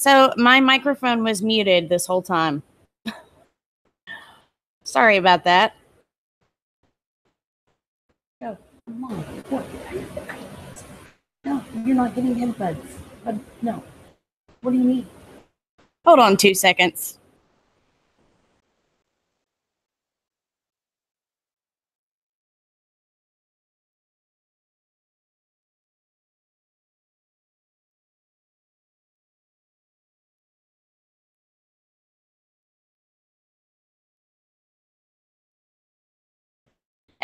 So my microphone was muted this whole time. Sorry about that. No, Mom, what? No, you're not getting headbuds. No. What do you need? Hold on 2 seconds.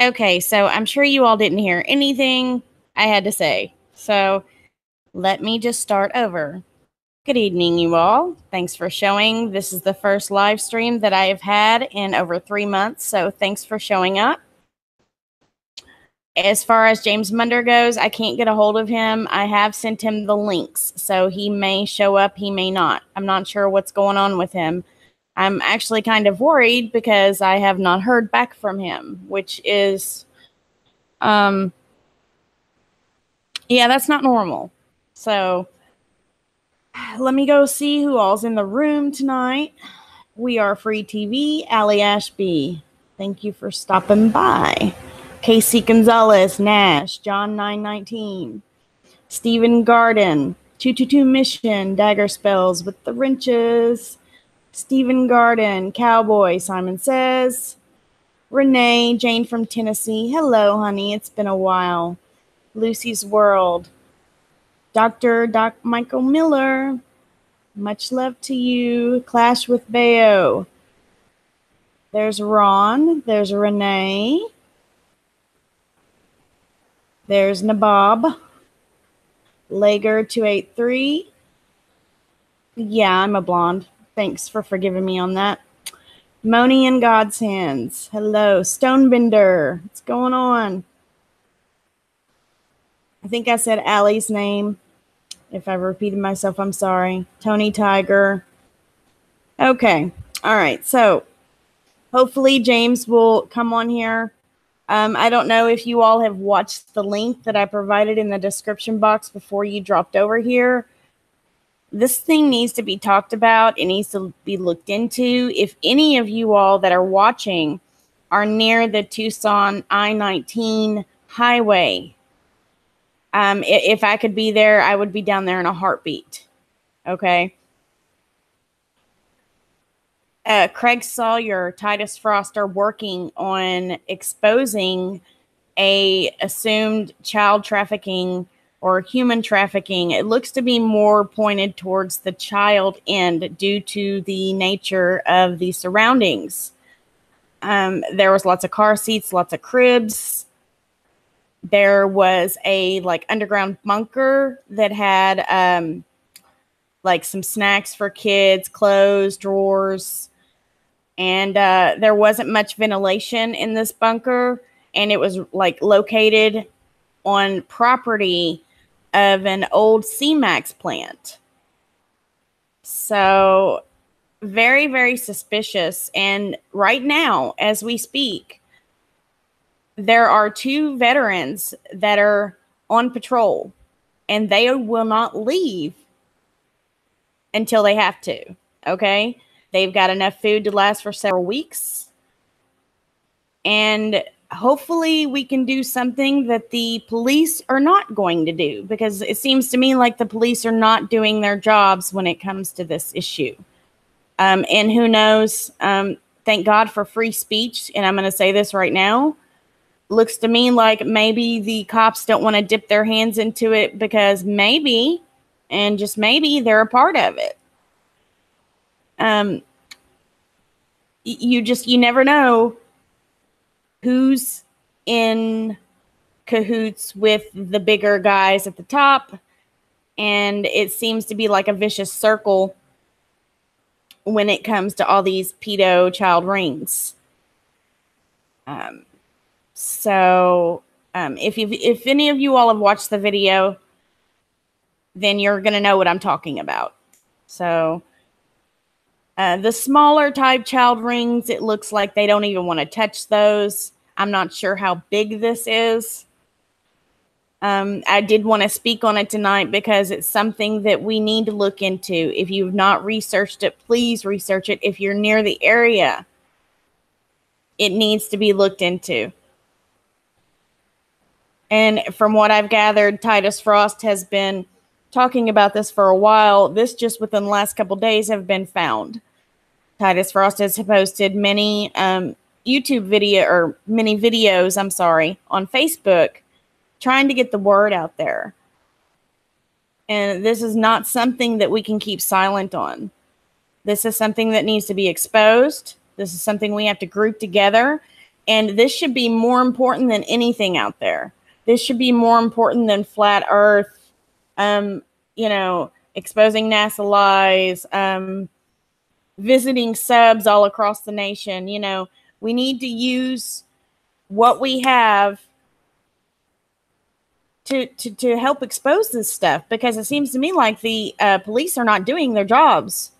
Okay, so I'm sure you all didn't hear anything I had to say. So let me just start over. Good evening, you all. Thanks for showing. This is the first live stream that I have had in over 3 months, so thanks for showing up. As far as James Munder goes, I can't get a hold of him. I have sent him the links, so he may show up, he may not. I'm not sure what's going on with him. I'm actually kind of worried because I have not heard back from him, which is, yeah, that's not normal. So let me go see who all's in the room tonight. We are Free TV, Allie Ashby. Thank you for stopping by. Casey Gonzalez, Nash, John 919, Stephen Garden, 222 Mission, Dagger Spells with the Wrenches, Stephen Garden, Cowboy, Simon Says, Renee, Jane from Tennessee. Hello, honey. It's been a while. Lucy's World, Dr.Micheal Miller. Much love to you. Clash with Bayo. There's Ron. There's Renee. There's Nabob. Lager 283. Yeah, I'm a blonde. Thanks for forgiving me on that. Moni in God's Hands. Hello. Stonebender. What's going on? I think I said Allie's name. If I repeated myself, I'm sorry. Tony Tiger. Okay. All right. So hopefully James will come on here. I don't know if you all have watched the link that I provided in the description box before you dropped over here. This thing needs to be talked about. It needs to be looked into. If any of you all that are watching are near the Tucson I-19 highway, if I could be there, I would be down there in a heartbeat. Okay. Craig Sawyer, Titus Frost are working on exposing a assumed child trafficking or human trafficking. It looks to be more pointed towards the child end due to the nature of the surroundings. There was lots of car seats, lots of cribs. There was a underground bunker that had some snacks for kids, clothes, drawers. And there wasn't much ventilation in this bunker. And it was located on property of an old C-Max plant. So very, very suspicious. And right now, as we speak, there are 2 veterans that are on patrol, and they will not leave until they have to. Okay? They've got enough food to last for several weeks. And hopefully we can do something that the police are not going to do, because it seems to me like the police are not doing their jobs when it comes to this issue. And who knows, thank God for free speech. And I'm going to say this right now. Looks to me like maybe the cops don't want to dip their hands into it because maybe, and just maybe, they're a part of it. You never know who's in cahoots with the bigger guys at the top, and it seems to be like a vicious circle when it comes to all these pedo child rings. If any of you all have watched the video, then you're going to know what I'm talking about. So the smaller type child rings, it looks like they don't even want to touch those. I'm not sure how big this is. I did want to speak on it tonight because it's something that we need to look into. If you've not researched it, please research it. If you're near the area, it needs to be looked into. And from what I've gathered, Titus Frost has been talking about this for a while. This just within the last couple days have been found. Titus Frost has posted many many videos, on Facebook trying to get the word out there. And this is not something that we can keep silent on. This is something that needs to be exposed. This is something we have to group together. And this should be more important than anything out there. This should be more important than flat earth, exposing NASA lies, visiting subs all across the nation. We need to use what we have to help expose this stuff, because it seems to me like the police are not doing their jobs.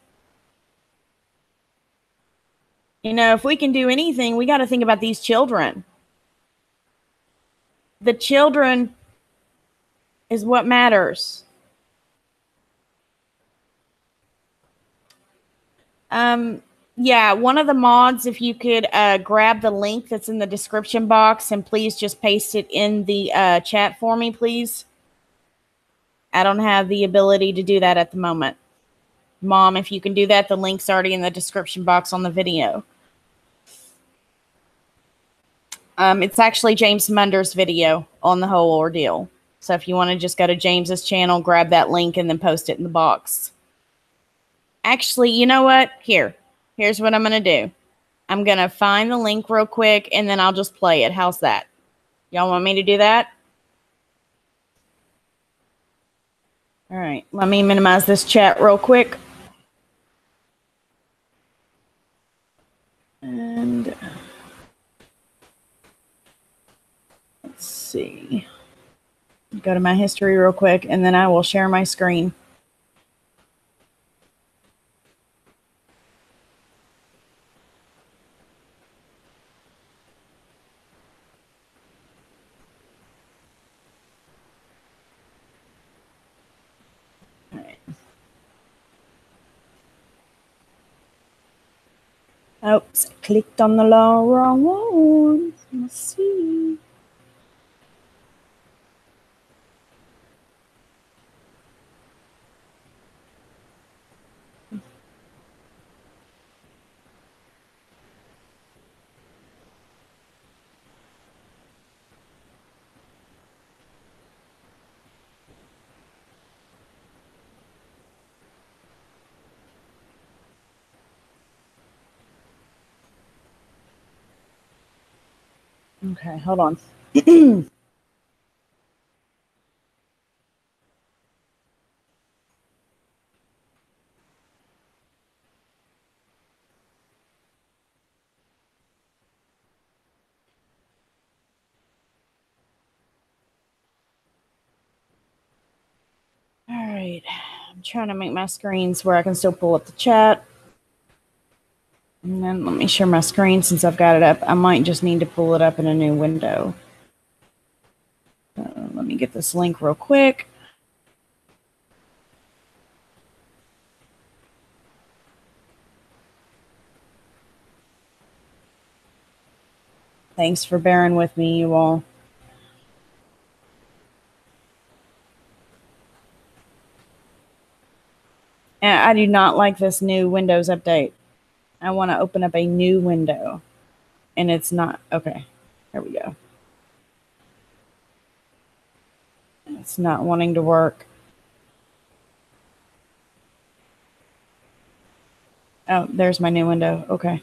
If we can do anything, we got to think about these children. The children is what matters. Yeah, one of the mods, if you could grab the link that's in the description box and please just paste it in the chat for me, please. I don't have the ability to do that at the moment. Mom, if you can do that, the link's already in the description box on the video. It's actually James Munder's video on the whole ordeal. So if you want to just go to James's channel, grab that link, and then post it in the box. Actually, you know what? Here's what I'm going to do. I'm going to find the link real quick, and then I'll just play it. How's that? Y'all want me to do that? All right. Let me minimize this chat real quick. And let's see. Go to my history real quick, and then I will share my screen. Oops, I clicked on the wrong one. Let's see. Okay, hold on. All right, I'm trying to make my screens where I can still pull up the chat. And then let me share my screen since I've got it up. I might just need to pull it up in a new window. Let me get this link real quick. Thanks for bearing with me, you all. And I do not like this new Windows update. I want to open up a new window. And it's not. Okay, there we go. It's not wanting to work. Oh, there's my new window. Okay.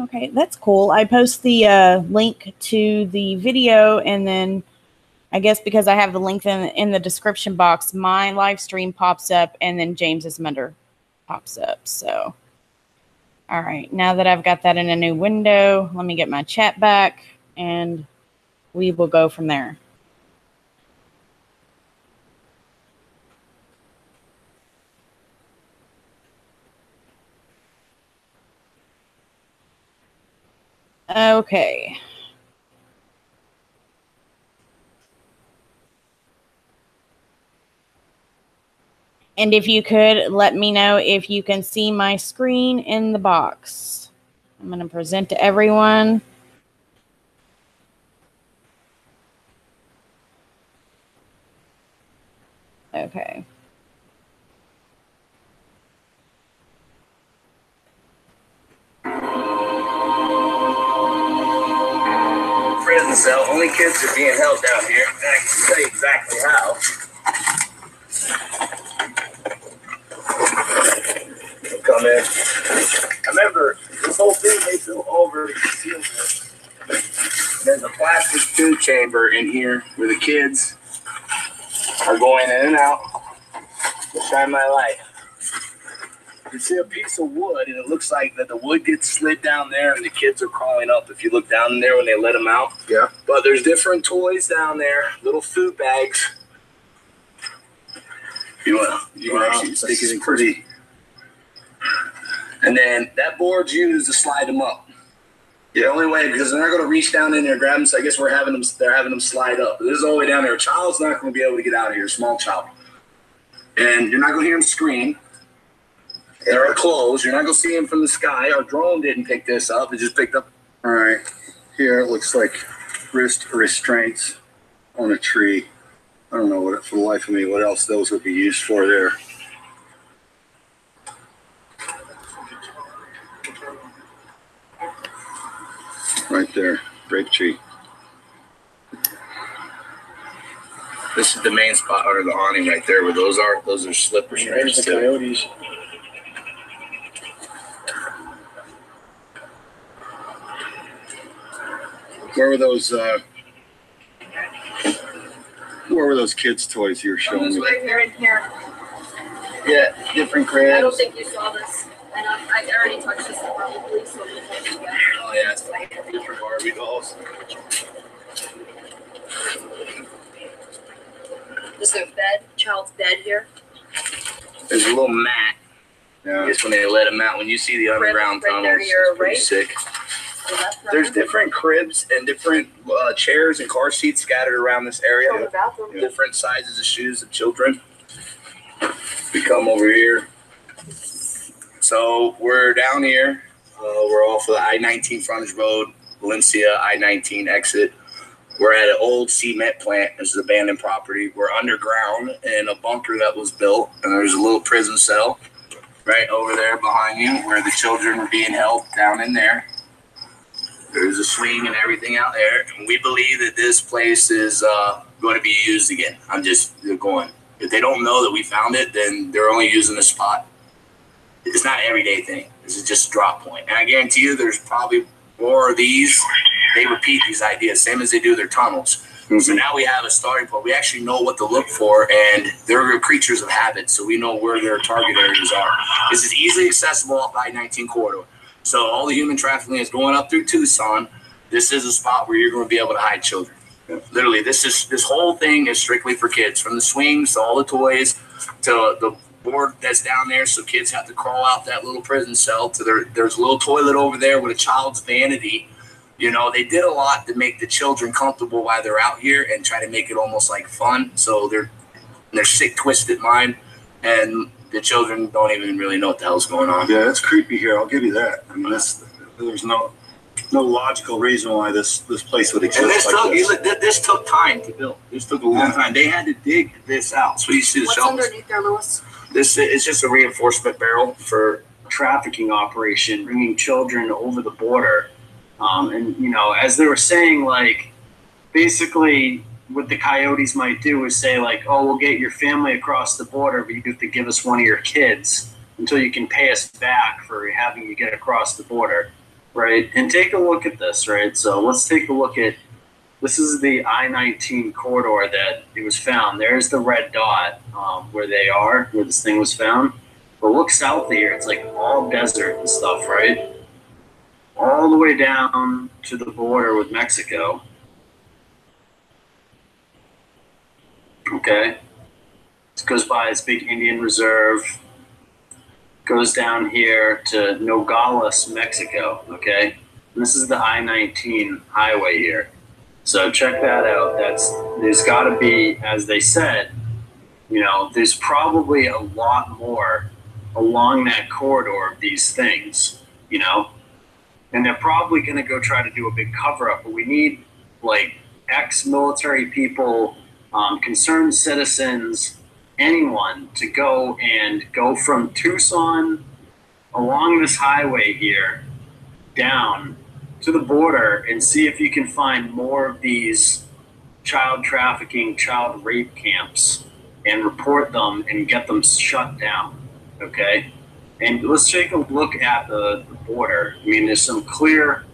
Okay, that's cool. I post the link to the video, and then I guess because I have the link in the description box, my live stream pops up, and then James's Munder pops up. So All right, now that I've got that in a new window, let me get my chat back and we will go from there. Okay. And if you could, let me know if you can see my screen in the box. I'm going to present to everyone. Okay. Prison cell. Only kids are being held down here. And I can tell you exactly how. Come in. I remember this whole thing they built over to conceal this. There's a plastic tube chamber in here where the kids are going in and out to shine my light. You see a piece of wood, and it looks like that the wood gets slid down there, and the kids are crawling up. If you look down in there when they let them out, yeah. But there's different toys down there, little food bags. You can actually stick it in pretty. And then that board's used to slide them up. The only way, because they're not going to reach down in there and grab them. So I guess they're having them slide up. This is all the way down there. A child's not going to be able to get out of here, a small child. And you're not going to hear them scream. They're closed. You're not going to see them from the sky. Our drone didn't pick this up. It just picked up. All right. Here it looks like wrist restraints on a tree. I don't know what, for the life of me, what else those would be used for there. Right there, grape tree. This is the main spot under the awning right there where those are. Those are slip restraints. There's the coyotes. Where were those kids' toys you were showing me? Right here and here. Yeah, different cribs. I don't think you saw this. And I already touched this probably, so we can't do that. Oh, yeah, it's like different Barbie dolls. Is there a bed, child's bed here? There's a little mat. Yeah. I guess when they let them out, when you see the underground Right there, tunnels, you're it's pretty right. sick. There's different cribs and different chairs and car seats scattered around this area. From the bathroom. Different sizes of shoes of children. We come over here. So we're down here. We're off of the I-19 frontage road, Valencia I-19 exit. We're at an old cement plant. This is abandoned property. We're underground in a bunker that was built, and there's a little prison cell right over there behind you where the children are being held down in there. There's a swing and everything out there. And we believe that this place is going to be used again. They're going. If they don't know that we found it, then they're only using the spot. It's not an everyday thing. This is just a drop point. And I guarantee you there's probably more of these. They repeat these ideas, same as they do their tunnels. Mm-hmm. So now we have a starting point. We actually know what to look for, and they're creatures of habit, so we know where their target areas are. This is easily accessible off the I-19 corridor. So all the human trafficking is going up through Tucson. This is a spot where you're going to be able to hide children. Literally, this whole thing is strictly for kids, from the swings to all the toys to the board that's down there. So kids have to crawl out that little prison cell to there's a little toilet over there with a child's vanity. You know, they did a lot to make the children comfortable while they're out here and try to make it almost like fun. So they're sick, twisted mind, and the children don't even really know what the hell's going on. Yeah, it's creepy here. I'll give you that. I mean, there's no logical reason why this place would exist. And this took time to build. This took a long time. They had to dig this out. So you see the shelves. What's underneath there, Lewis? This is just a reinforcement barrel for trafficking operation, bringing children over the border. And, you know, as they were saying, like, basically what the coyotes might do is say, like, oh, we'll get your family across the border, but you have to give us one of your kids until you can pay us back for having you get across the border, right? And take a look at this, right? So let's take a look at, this is the I-19 corridor that it was found. There's the red dot where they are, where this thing was found. But look south of here, it's like all desert and stuff, right? All the way down to the border with Mexico. Okay. This goes by this big Indian reserve. Goes down here to Nogales, Mexico. Okay. And this is the I-19 highway here. So check that out. There's got to be, as they said, you know, there's probably a lot more along that corridor of these things, you know, and they're probably going to go try to do a big cover up. But we need like ex-military people, concerned citizens, anyone to go from Tucson along this highway here down to the border and see if you can find more of these child trafficking, child rape camps and report them and get them shut down, okay? And let's take a look at the border. I mean, there's some clear,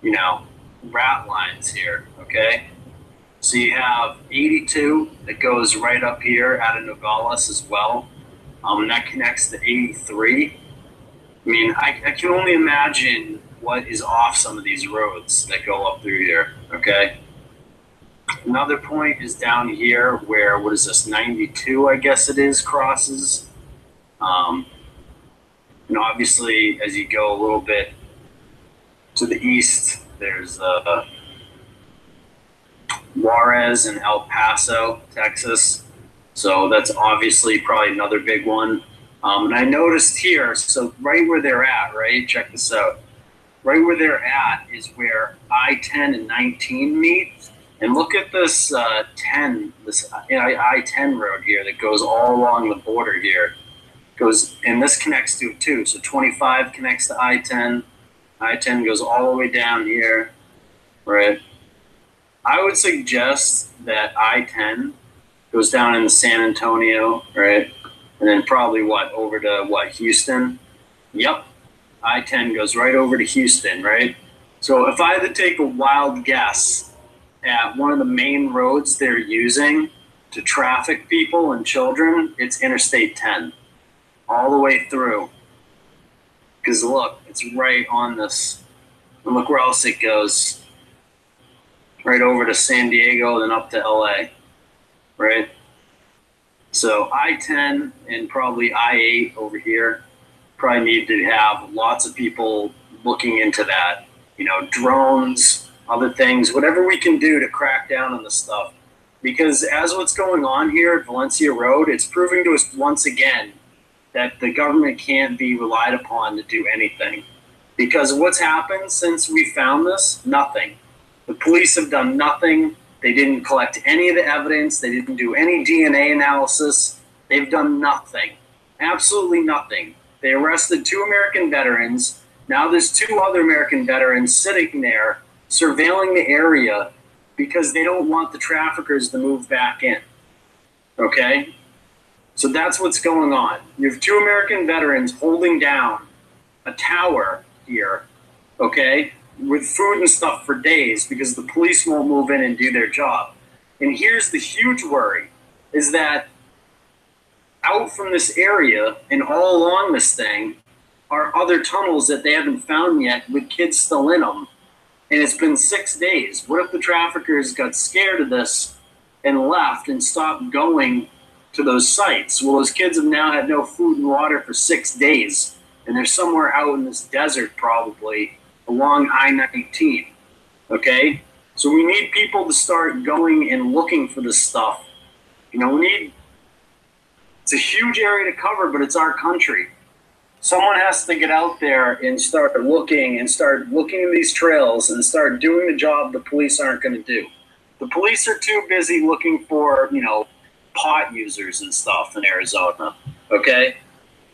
you know, rat lines here, okay? So you have 82 that goes right up here out of Nogales as well. And that connects to 83. I mean, I can only imagine what is off some of these roads that go up through here, okay? Another point is down here where, what is this, 92, I guess it is, crosses. And obviously, as you go a little bit to the east, there's Juarez and El Paso, Texas. So that's obviously probably another big one. And I noticed here, so right where they're at, right? Check this out. Right where they're at is where I-10 and 19 meet. And look at this I-10 road here that goes all along the border here. And this connects to it too. So 25 connects to I-10. I-10 goes all the way down here, right? I would suggest that I-10 goes down into San Antonio, right? And then probably over to Houston? Yep. I-10 goes right over to Houston, right? So if I had to take a wild guess at one of the main roads they're using to traffic people and children, it's Interstate 10, all the way through. Because look, it's right on this. And look where else it goes. Right over to San Diego, then up to LA, right? So I-10 and probably I-8 over here probably need to have lots of people looking into that. You know, drones, other things, whatever we can do to crack down on this stuff. Because as what's going on here at Valencia Road, it's proving to us once again that the government can't be relied upon to do anything. Because what's happened since we found this? Nothing. The police have done nothing. They didn't collect any of the evidence. They didn't do any DNA analysis. They've done nothing. Absolutely nothing. They arrested 2 American veterans. Now there's 2 other American veterans sitting there surveilling the area because they don't want the traffickers to move back in. Okay? So that's what's going on. You have 2 American veterans holding down a tower here, okay, with food and stuff for days because the police won't move in and do their job. And here's the huge worry, is that out from this area and all along this thing are other tunnels that they haven't found yet with kids still in them. And it's been 6 days. What if the traffickers got scared of this and left and stopped going to those sites? Well, those kids have now had no food and water for 6 days. And they're somewhere out in this desert probably along I-19, okay? So we need people to start going and looking for this stuff. You know, it's a huge area to cover, but it's our country. Someone has to get out there and start looking at these trails and start doing the job the police aren't going to do. The police are too busy looking for, you know, pot users and stuff in Arizona, okay?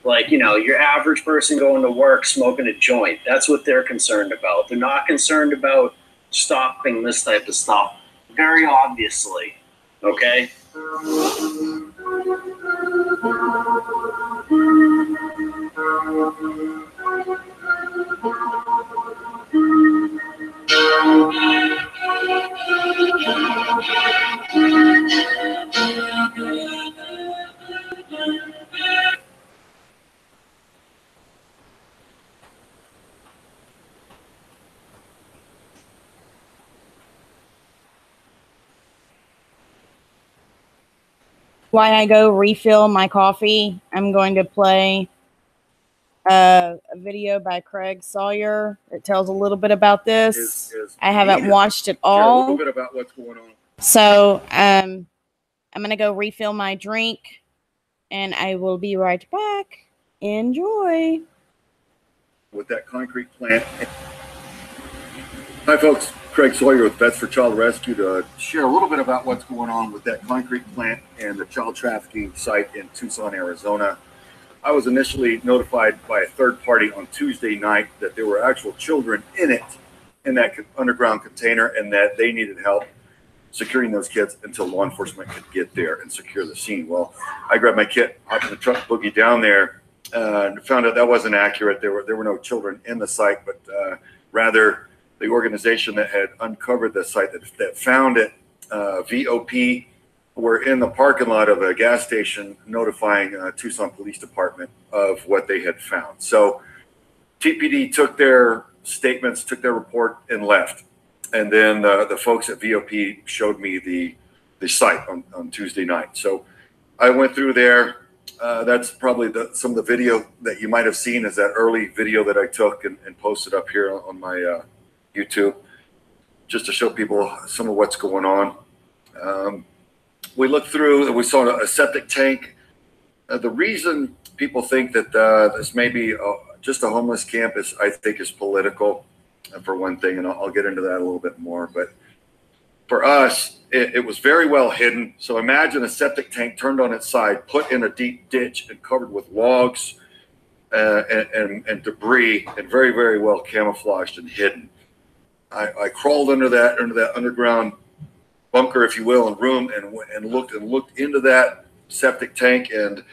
Like, you know, your average person going to work smoking a joint. That's what they're concerned about. They're not concerned about stopping this type of stuff, very obviously, okay? While I go refill my coffee, I'm going to play a video by Craig Sawyer that tells a little bit about this. I haven't watched it all. A little bit about what's going on. So I'm going to go refill my drink, and I will be right back. Enjoy. With that concrete plant. Hi, folks. Craig Sawyer with Vets for Child Rescue to share a little bit about what's going on with that concrete plant and the child trafficking site in Tucson, Arizona. I was initially notified by a third party on Tuesday night that there were actual children in it, in that underground container, and that they needed help securing those kids until law enforcement could get there and secure the scene. Well, I grabbed my kit, hopped in the truck, boogie down there, and found out that wasn't accurate. There were no children in the site, but rather the organization that had uncovered the site, that found it, VOP, were in the parking lot of a gas station notifying Tucson Police Department of what they had found. So TPD took their statements, took their report, and left. And then the folks at VOP showed me the site on Tuesday night. So I went through there. That's probably some of the video that you might have seen, is that early video that I took and posted up here on my YouTube, just to show people some of what's going on. We looked through, we saw a septic tank. The reason people think that this may be just a homeless camp is, I think, is political, for one thing, and I'll get into that a little bit more. But for us, it was very well hidden. So imagine a septic tank turned on its side, put in a deep ditch and covered with logs and debris, and very, very well camouflaged and hidden. I crawled under that underground bunker, if you will, and room, and looked into that septic tank, and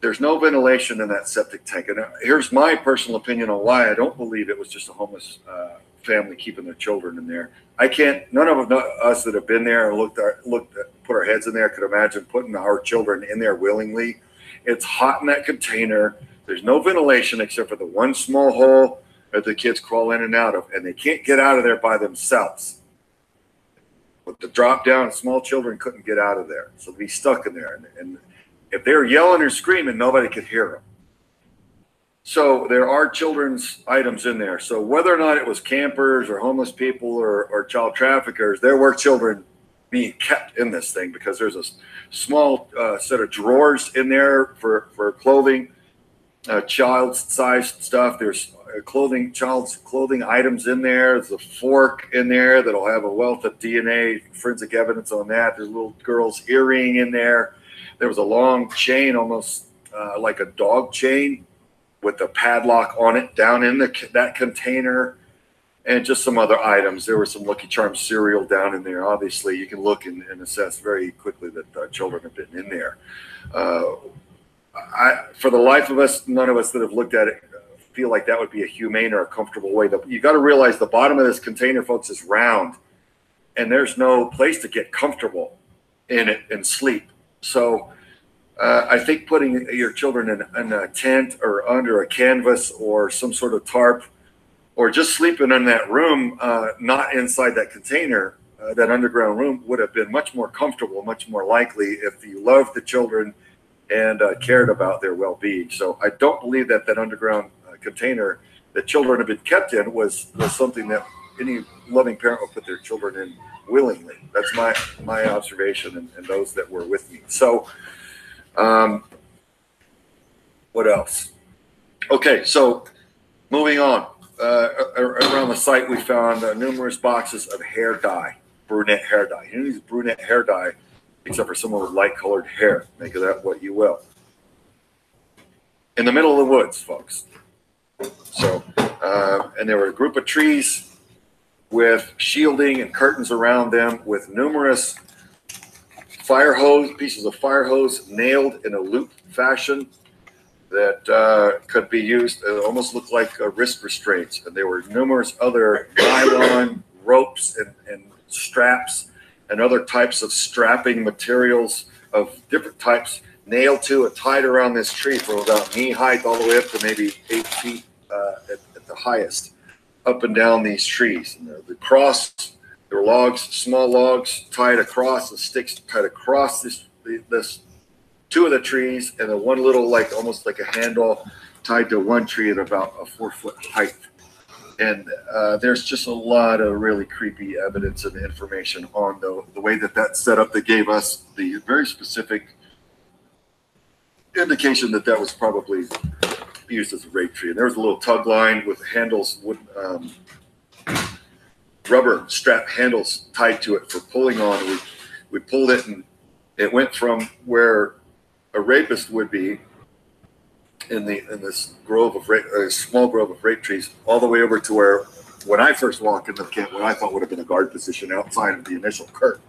there's no ventilation in that septic tank. And here's my personal opinion on why I don't believe it was just a homeless family keeping their children in there. None of us that have been there and put our heads in there could imagine putting our children in there willingly. It's hot in that container. There's no ventilation except for the one small hole that the kids crawl in and out of, and they can't get out of there by themselves. With the drop down, small children couldn't get out of there, so they'd be stuck in there. And if they were yelling or screaming, nobody could hear them. So there are children's items in there. So whether or not it was campers or homeless people or child traffickers, there were children being kept in this thing, because there's a small set of drawers in there for clothing, child-sized stuff. There's child's clothing items in there. There's a fork in there that'll have a wealth of DNA, forensic evidence on that. There's a little girl's earring in there. There was a long chain, almost like a dog chain, with a padlock on it down in that container, and just some other items. There was some Lucky Charms cereal down in there. Obviously, you can look and assess very quickly that children have been in there. For the life of us, none of us that have looked at it feel like that would be a humane or a comfortable way. You got to realize the bottom of this container, folks, is round, and there's no place to get comfortable in it and sleep. So I think putting your children in a tent or under a canvas or some sort of tarp, or just sleeping in that room, not inside that container, that underground room, would have been much more comfortable, much more likely, if you loved the children and cared about their well-being. So I don't believe that underground container that children have been kept in was something that any loving parent would put their children in willingly. That's my observation and those that were with me. So what else? Okay, so moving on. Around the site, we found numerous boxes of hair dye, brunette hair dye. You use brunette hair dye, except for someone with light-colored hair. Make of that what you will. In the middle of the woods, folks. So, and there were a group of trees with shielding and curtains around them, with numerous pieces of fire hose nailed in a loop fashion that could be used. It almost looked like wrist restraints. And there were numerous other nylon ropes and straps and other types of strapping materials of different types nailed to and tied around this tree from about knee height all the way up to maybe 8 feet at the highest, up and down these trees. And the cross, there were logs, small logs tied across, the sticks tied across this two of the trees, and then one little, like almost like a handle tied to one tree at about a 4-foot height. And there's just a lot of really creepy evidence and information on the way that that's set up. That gave us the very specific indication that that was probably used as a rape tree. And there was a little tug line with handles, wood, rubber strap handles tied to it for pulling on. We pulled it, and it went from where a rapist would be in this grove of small grove of rape trees, all the way over to where, when I first walked into the camp, what I thought would have been a guard position outside of the initial curtain.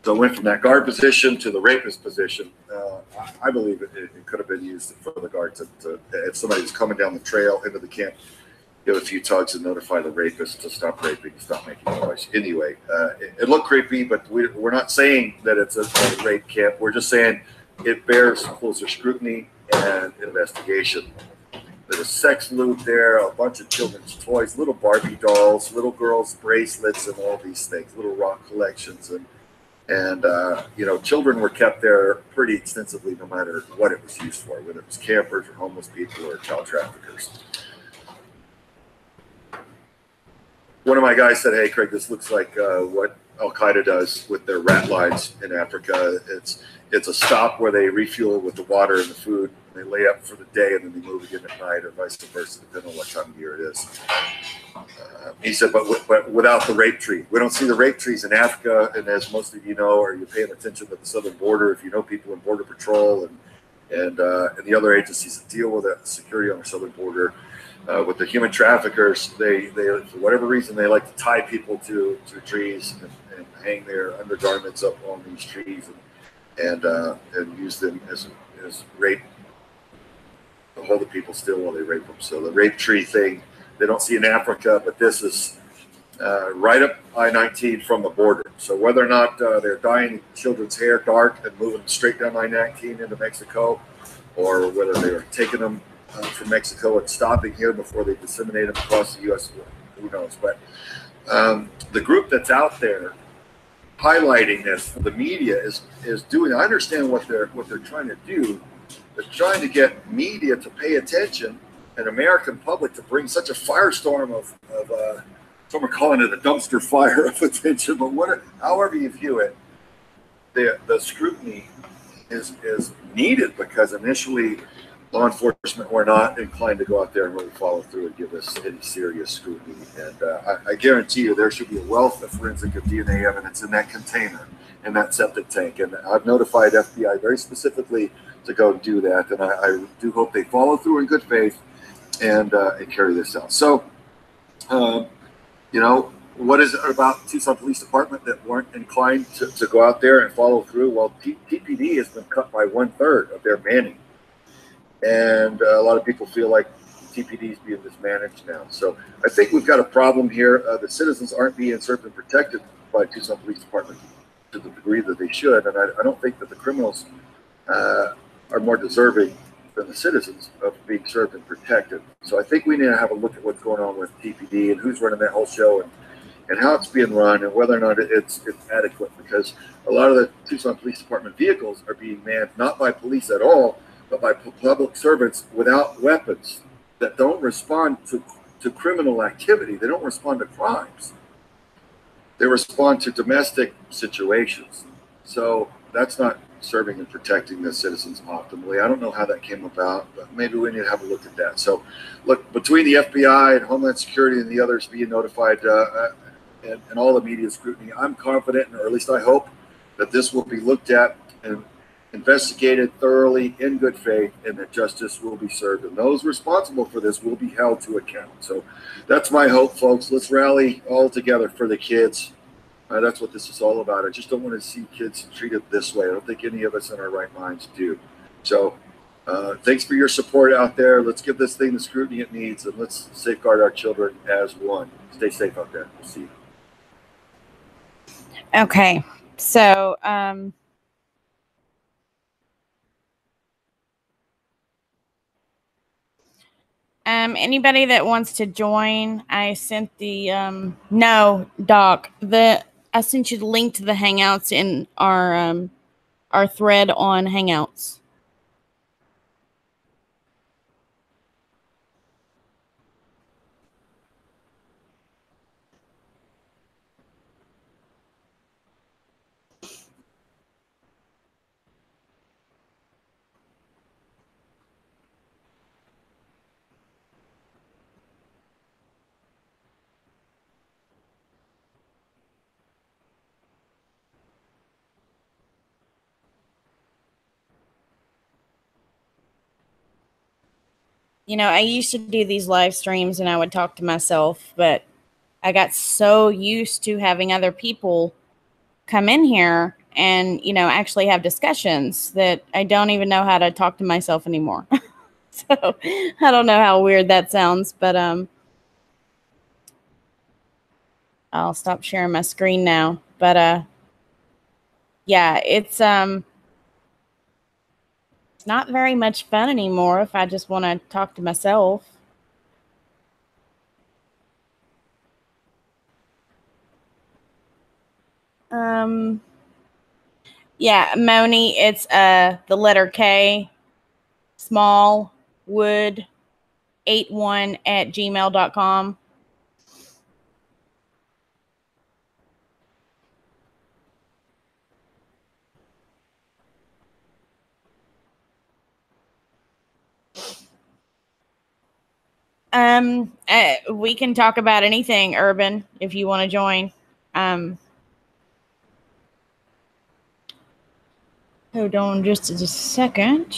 So it went from that guard position to the rapist position. I believe it could have been used for the guard to if somebody was coming down the trail into the camp, give a few tugs and notify the rapist to stop raping, stop making noise. Anyway, it looked creepy, but we're not saying that it's a rape camp. We're just saying it bears closer scrutiny and investigation. There's a sex loop there, a bunch of children's toys, little Barbie dolls, little girls' bracelets, and all these things, little rock collections, and you know, children were kept there pretty extensively, no matter what it was used for, whether it was campers or homeless people or child traffickers. One of my guys said, "Hey, Craig, this looks like what Al Qaeda does with their rat lines in Africa. It's a stop where they refuel with the water and the food. They lay up for the day and then they move again at night, or vice versa, depending on what time of year it is." He said, but without the rape tree. We don't see the rape trees in Africa. And as most of you know, or you're paying attention to the southern border, if you know people in Border Patrol and the other agencies that deal with that security on the southern border, with the human traffickers, they for whatever reason, they like to tie people to trees and hang their undergarments up on these trees and use them as rape, to hold the people still while they rape them. So the rape tree thing, they don't see in Africa, but this is right up I-19 from the border. So whether or not they're dyeing children's hair dark and moving straight down I-19 into Mexico, or whether they are taking them from Mexico and stopping here before they disseminate them across the U.S., who knows? But the group that's out there highlighting this, the media is doing. I understand what they're trying to do. They're trying to get media to pay attention and American public to bring such a firestorm of some are calling it a dumpster fire of attention, but however you view it, the scrutiny is needed, because initially law enforcement were not inclined to go out there and really follow through and give us any serious scrutiny. And I guarantee you there should be a wealth of forensic of DNA evidence in that container, in that septic tank. And I've notified FBI very specifically to go do that. And I do hope they follow through in good faith and carry this out. So, you know, what is it about Tucson Police Department that weren't inclined to go out there and follow through? Well, PPD has been cut by 1/3 of their manning. And a lot of people feel like TPD is being mismanaged now. So I think we've got a problem here. The citizens aren't being served and protected by Tucson Police Department to the degree that they should. And I don't think that the criminals are more deserving than the citizens of being served and protected. So I think we need to have a look at what's going on with TPD and who's running that whole show and how it's being run and whether or not it's adequate, because a lot of the Tucson Police Department vehicles are being manned not by police at all, but by public servants without weapons that don't respond to criminal activity. They don't respond to crimes. They respond to domestic situations. So that's not serving and protecting the citizens optimally. I don't know how that came about, but maybe we need to have a look at that. So look, between the FBI and Homeland Security and the others being notified and all the media scrutiny, I'm confident, or at least I hope, that this will be looked at and investigated thoroughly in good faith, and that justice will be served, and those responsible for this will be held to account. So that's my hope, folks. Let's rally all together for the kids. That's what this is all about. I just don't want to see kids treated this way. I don't think any of us in our right minds do. So thanks for your support out there. Let's give this thing the scrutiny it needs, and let's safeguard our children as one. Stay safe out there. We'll see you. Okay, so anybody that wants to join, I sent the no, Doc, I sent you the link to the Hangouts in our our thread on Hangouts. You know, I used to do these live streams and I would talk to myself, but I got so used to having other people come in here and, you know, actually have discussions that I don't even know how to talk to myself anymore. So I don't know how weird that sounds, but I'll stop sharing my screen now. But yeah, it's not very much fun anymore if I just want to talk to myself. Yeah, Moni, it's the letter K, small wood 81 at gmail.com. We can talk about anything, Urban, if you want to join. Hold on just a second.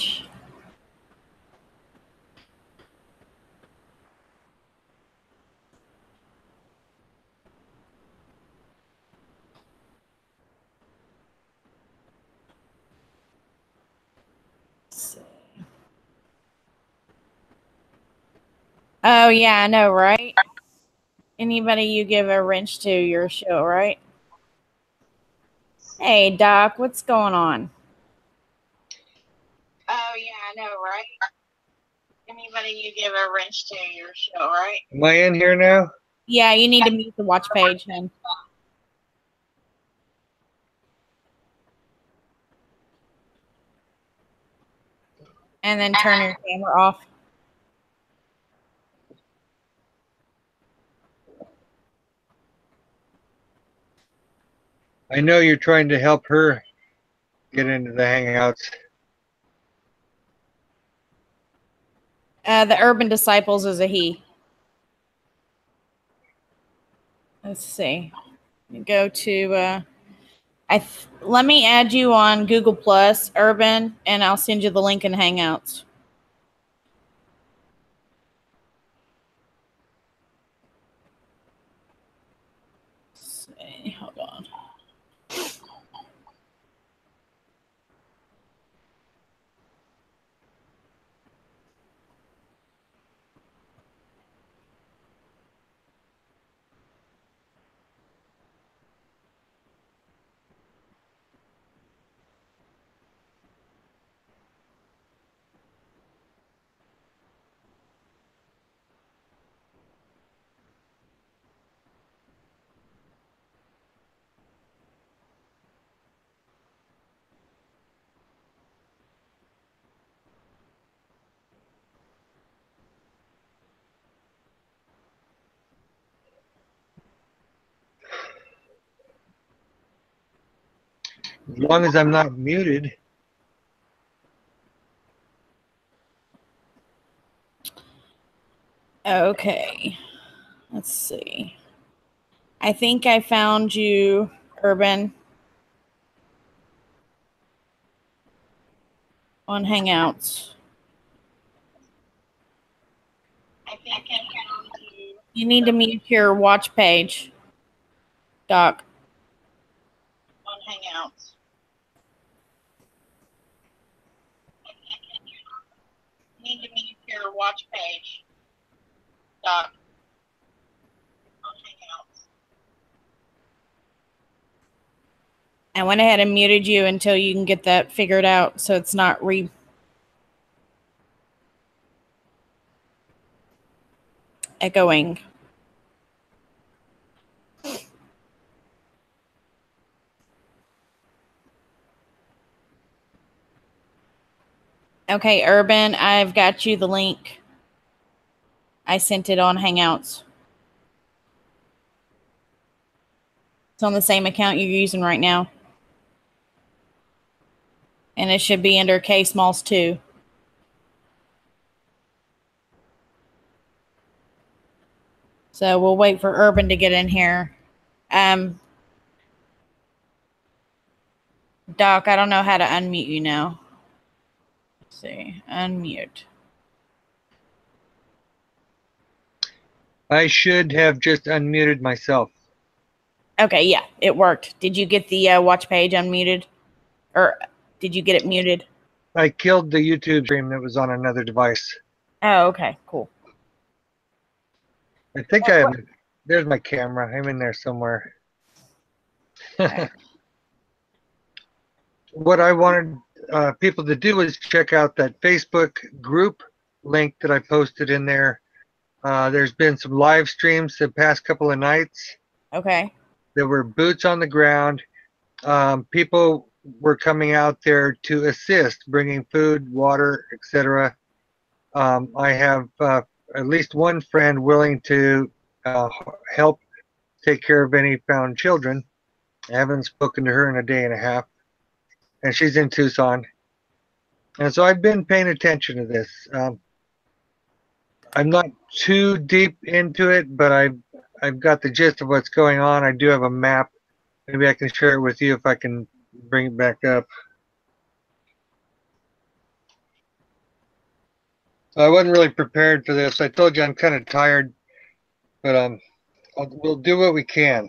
Oh, yeah, I know, right? Anybody you give a wrench to your show, right? Hey, Doc, what's going on? Oh, yeah, I know, right? Anybody you give a wrench to your show, right? Am I in here now? Yeah, you need to mute the watch page, hun. And then turn your camera off. I know you're trying to help her get into the Hangouts. The Urban Disciples is a he. Let's see. Go to let me add you on Google Plus, Urban, and I'll send you the link in Hangouts. Let's see, hold on. As long as I'm not muted. Okay. Let's see. I think I found you, Urban, on Hangouts. I think I found you. You need to mute your watch page, Doc, on Hangouts. You need to mute your watch page, Doc, on Hangouts. I went ahead and muted you until you can get that figured out so it's not echoing. Okay, Urban, I've got you the link. I sent it on Hangouts. It's on the same account you're using right now. And it should be under K Smalls 2. So we'll wait for Urban to get in here. Doc, I don't know how to unmute you now. Let's see. Unmute. I should have just unmuted myself. Okay, yeah, it worked. Did you get the watch page unmuted? Or did you get it muted? I killed the YouTube stream that was on another device. Oh, okay, cool. I think I have. There's my camera. I'm in there somewhere. Okay. What I wanted people to do is check out that Facebook group link that I posted in there. There's been some live streams the past couple of nights. Okay. There were boots on the ground. People were coming out there to assist, bringing food, water, etc. I have at least one friend willing to help take care of any found children. I haven't spoken to her in a day and a half, and she's in Tucson. And so I've been paying attention to this. I'm not too deep into it, but I've got the gist of what's going on. I do have a map. Maybe I can share it with you if I can bring it back up. I wasn't really prepared for this. I told you I'm kind of tired, but we'll do what we can.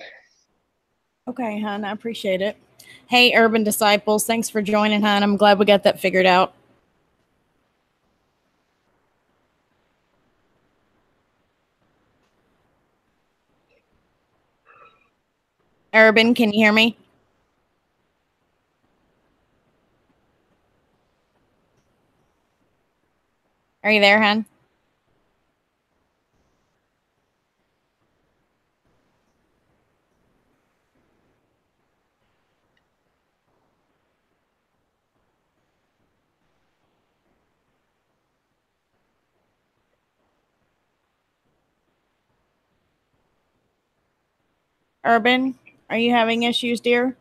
Okay, hon, I appreciate it. Hey, Urban Disciples, thanks for joining, hon. I'm glad we got that figured out. Urban, can you hear me? Are you there, hon? Urban, are you having issues, dear?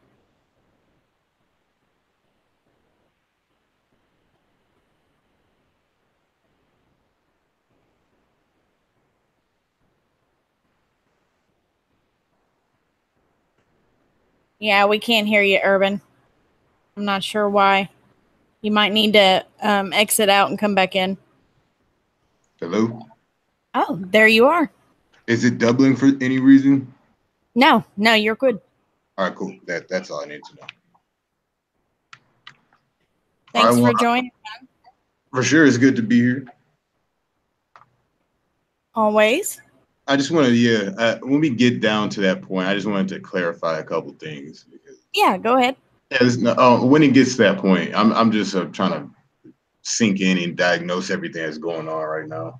Yeah, we can't hear you, Urban. I'm not sure why. You might need to exit out and come back in. Hello? Oh, there you are. Is it doubling for any reason? No, you're good. All right, cool. That's all I need to know. Thanks for joining. For sure, it's good to be here. Always. I just want to, when we get down to that point, I just wanted to clarify a couple things. Yeah, go ahead. Yeah, when it gets to that point, I'm just trying to sink in and diagnose everything that's going on right now.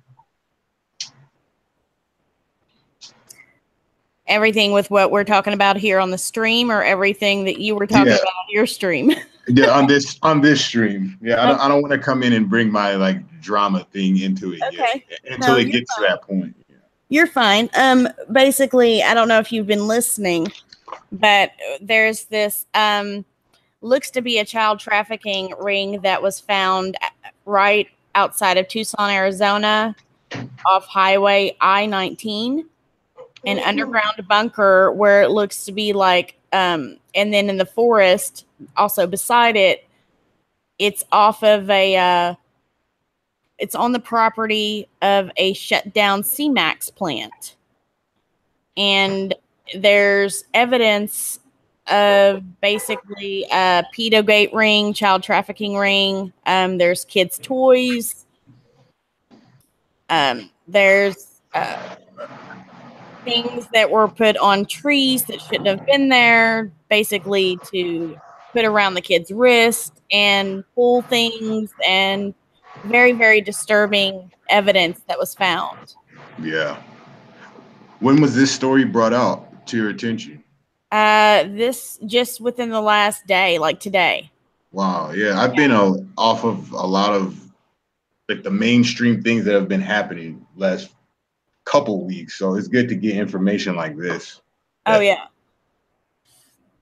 Everything with what we're talking about here on the stream, or everything that you were talking about on your stream? Yeah, on this stream. Yeah, I don't want to come in and bring my like drama thing into it yet until it gets to that point. Yeah. You're fine. Basically, I don't know if you've been listening, but there's this looks to be a child trafficking ring that was found right outside of Tucson, Arizona, off Highway I-19. An underground bunker where it looks to be like, and then in the forest, also beside it, it's off of it's on the property of a shut down C-Max plant. And there's evidence of basically a pedogate ring, child trafficking ring. There's kids' toys. There's things that were put on trees that shouldn't have been there, basically to put around the kid's wrist and pull things, and very, very disturbing evidence that was found. Yeah. When was this story brought out to your attention? This just within the last day, like today. Wow. Yeah, I've been off of a lot of like the mainstream things that have been happening last couple weeks. So it's good to get information like this. Oh yeah.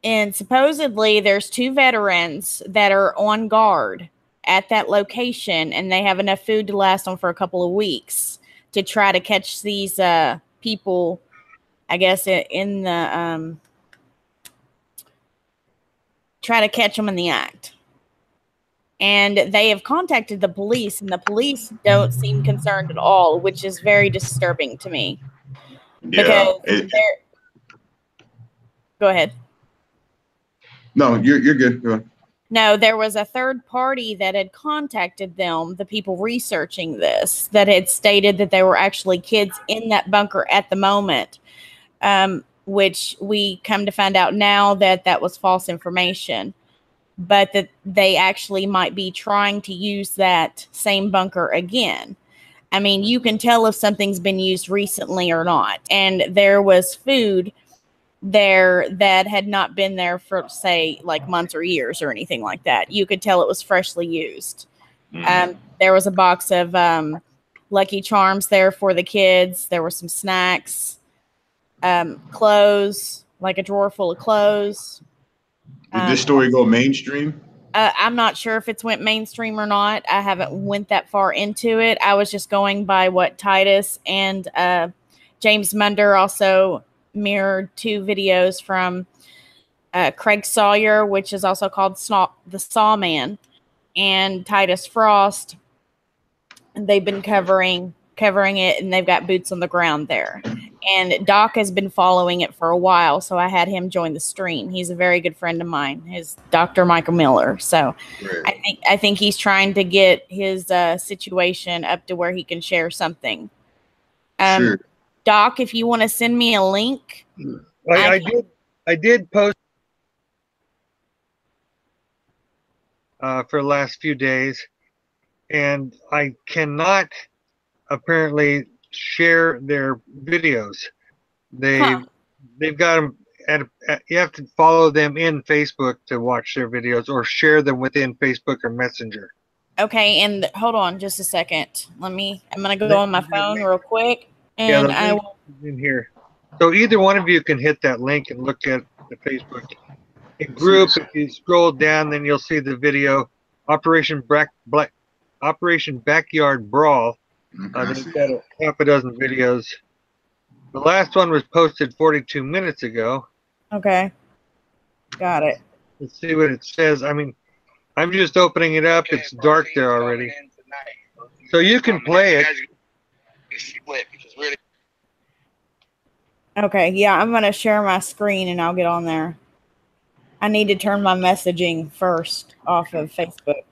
And supposedly there's 2 veterans that are on guard at that location, and they have enough food to last them for a couple of weeks to try to catch these people, I guess, in the try to catch them in the act. And they have contacted the police, and the police don't seem concerned at all, which is very disturbing to me. Yeah. Because go ahead. No, you're good. Go ahead. No, there was a third party that had contacted them, the people researching this, that had stated that there were actually kids in that bunker at the moment, which we come to find out now that that was false information, but that they actually might be trying to use that same bunker again. I mean, you can tell if something's been used recently or not. And there was food there that had not been there for, say, like months or years or anything like that. You could tell it was freshly used. There was a box of Lucky Charms there for the kids. There were some snacks, clothes, like a drawer full of clothes. Did this story go mainstream? I'm not sure if it's went mainstream or not. I haven't went that far into it. I was just going by what Titus and James Munder also mirrored 2 videos from Craig Sawyer, which is also called the Sawman, and Titus Frost. And they've been covering it, and they've got boots on the ground there. And Doc has been following it for a while, so I had him join the stream. He's a very good friend of mine, his Dr.Micheal Miller. So I think he's trying to get his situation up to where he can share something. Sure. Doc, if you want to send me a link. I did post for the last few days, and I cannot apparently share their videos. They've got them you have to follow them in Facebook to watch their videos, or share them within Facebook or Messenger. Okay, and hold on just a second. I'm gonna go on my phone real quick. And I will in here. So either one of you can hit that link and look at the Facebook group. If you scroll down, then you'll see the video, Operation Backyard Brawl. They've got a half a dozen videos. The last one was posted 42 minutes ago. Okay, got it. Let's see what it says. I mean, I'm just opening it up. It's dark there already, so you can play it. Okay, yeah, I'm going to share my screen and I'll get on there. I need to turn my messaging first off of Facebook.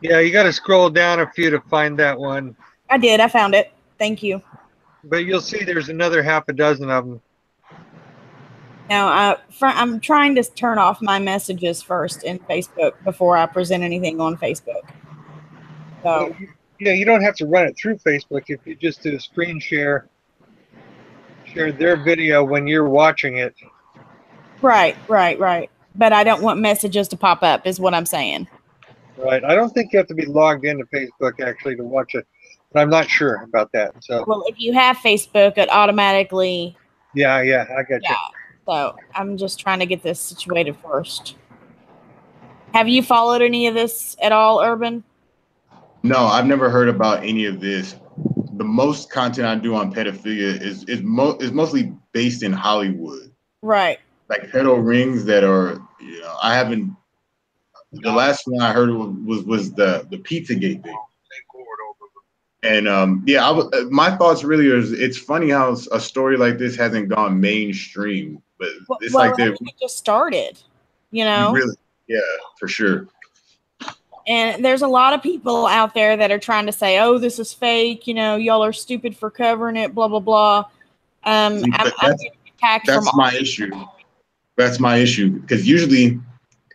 Yeah, you got to scroll down a few to find that one. I did. I found it. Thank you. But you'll see there's another half a dozen of them. Now, I'm trying to turn off my messages first in Facebook before I present anything on Facebook. So, yeah, you don't have to run it through Facebook. If you just do a screen share their video when you're watching it. Right. But I don't want messages to pop up, is what I'm saying. Right. I don't think you have to be logged into Facebook actually to watch it, but I'm not sure about that. So. Well, if you have Facebook, it automatically. Yeah, I got you. So I'm just trying to get this situated first. Have you followed any of this at all, Urban? No, I've never heard about any of this. The most content I do on pedophilia is mostly based in Hollywood. Right. Like pedo rings that are, I haven't. The last one I heard was the Pizzagate thing. And my thoughts really is it's funny how a story like this hasn't gone mainstream, but it's like it just started, Really, yeah, for sure. And there's a lot of people out there that are trying to say, "Oh, this is fake," y'all are stupid for covering it, blah blah blah. I'm getting attacked from my issue. That's my issue, because usually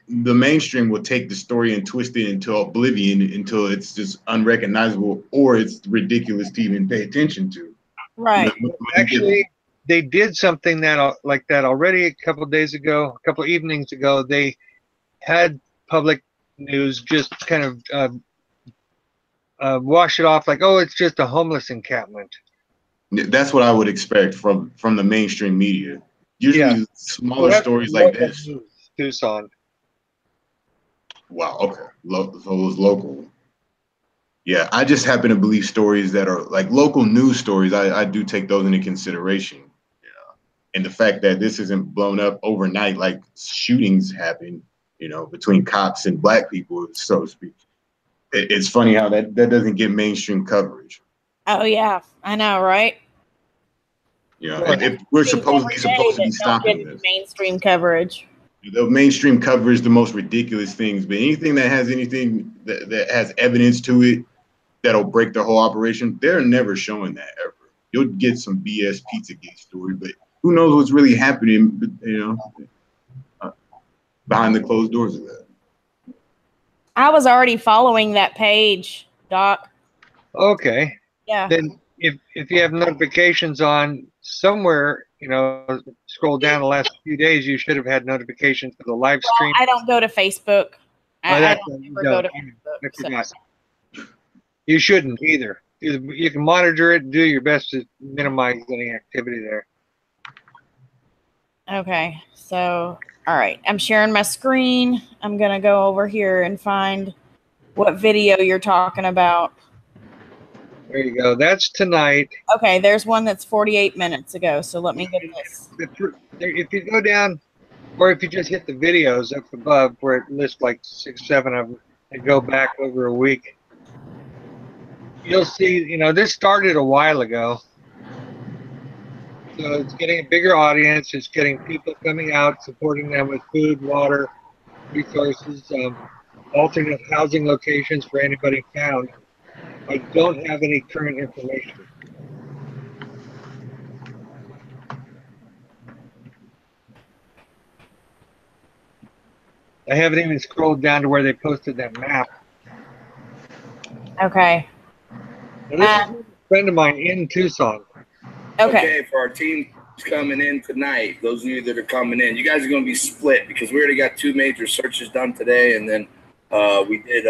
the mainstream will take the story and twist it into oblivion until it's just unrecognizable or it's ridiculous to even pay attention to. Right. Actually, they did something like that already a couple of evenings ago. They had public news just kind of wash it off like, oh, it's just a homeless encampment. That's what I would expect from the mainstream media. Usually smaller stories like this. News, Tucson. Wow, okay. So it was local. Yeah, I just happen to believe stories that are like local news stories. I do take those into consideration. Yeah. And the fact that this isn't blown up overnight like shootings happen, between cops and black people, so to speak. It's funny how that doesn't get mainstream coverage. Oh yeah, I know, right? If we're supposed to be stopping this. Mainstream coverage. The mainstream covers the most ridiculous things, but anything that has that has evidence to it that'll break the whole operation, they're never showing that ever. You'll get some BS Pizzagate story, but who knows what's really happening, behind the closed doors of that. I was already following that page, Doc. Okay. Yeah. Then if you have notifications on somewhere, scroll down the last few days, you should have had notifications for the live stream. I don't go to Facebook. I don't ever go to Facebook. You shouldn't either. You can monitor it, do your best to minimize any activity there. Okay, so, all right. I'm sharing my screen. I'm going to go over here and find what video you're talking about. There you go. That's tonight. Okay, there's one that's 48 minutes ago, so let me get this. If you go down, or if you just hit the videos up above where it lists like 6, 7 of them and go back over a week, you'll see, this started a while ago. So it's getting a bigger audience. It's getting people coming out, supporting them with food, water, resources, alternate housing locations for anybody found. I don't have any current information. I haven't even scrolled down to where they posted that map. Okay. Now, this is a friend of mine in Tucson. Okay, for our team coming in tonight, those of you that are coming in, you guys are going to be split because we already got 2 major searches done today, and then we did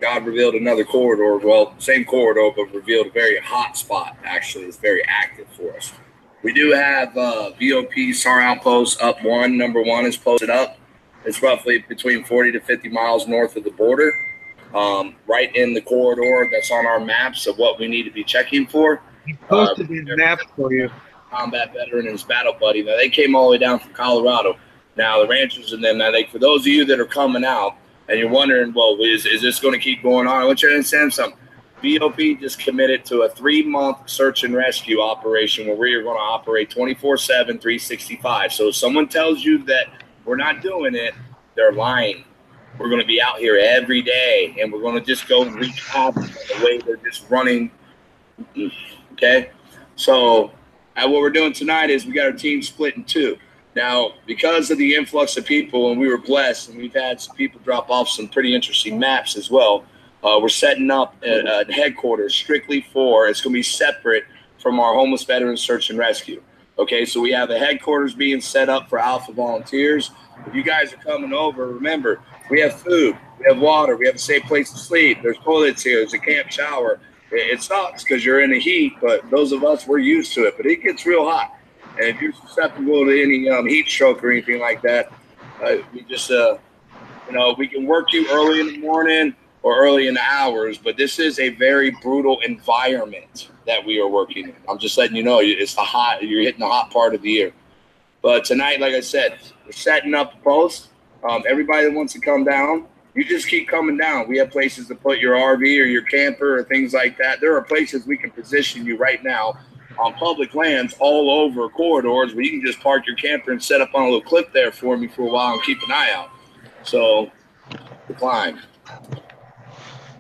God revealed another corridor. Well, same corridor, but revealed a very hot spot. Actually, it's very active for us. We do have VOP SAR outpost up one. Number 1 is posted up. It's roughly between 40 to 50 miles north of the border, right in the corridor that's on our maps of what we need to be checking for. He posted these maps for you. Combat veteran and his battle buddy. Now, they came all the way down from Colorado. Now, the ranchers and them, for those of you that are coming out and you're wondering, well, is this going to keep going on? I want you to understand something. VOP just committed to a 3-month search and rescue operation where we are going to operate 24/7, 365. So if someone tells you that we're not doing it, they're lying. We're going to be out here every day, and we're going to just go and wreak havoc the way they're just running. Okay? So what we're doing tonight is we got our team split in 2. Now, because of the influx of people, and we were blessed, and we've had some people drop off some pretty interesting maps as well, we're setting up a headquarters strictly for, it's going to be separate from our homeless veteran search and rescue. Okay, so we have a headquarters being set up for Alpha volunteers. If you guys are coming over, remember, we have food, we have water, we have a safe place to sleep. There's toilets here, there's a camp shower. It sucks because you're in the heat, but those of us, we're used to it. But it gets real hot. And if you're susceptible to any heat stroke or anything like that, we just, we can work you early in the morning or early in the hours, but this is a very brutal environment that we are working in. I'm just letting you know, it's you're hitting the hot part of the year. But tonight, like I said, we're setting up a post. Everybody that wants to come down, you just keep coming down. We have places to put your RV or your camper or things like that. There are places we can position you right now on public lands all over corridors where you can just park your camper and set up on a little clip there for me for a while and keep an eye out. So, decline.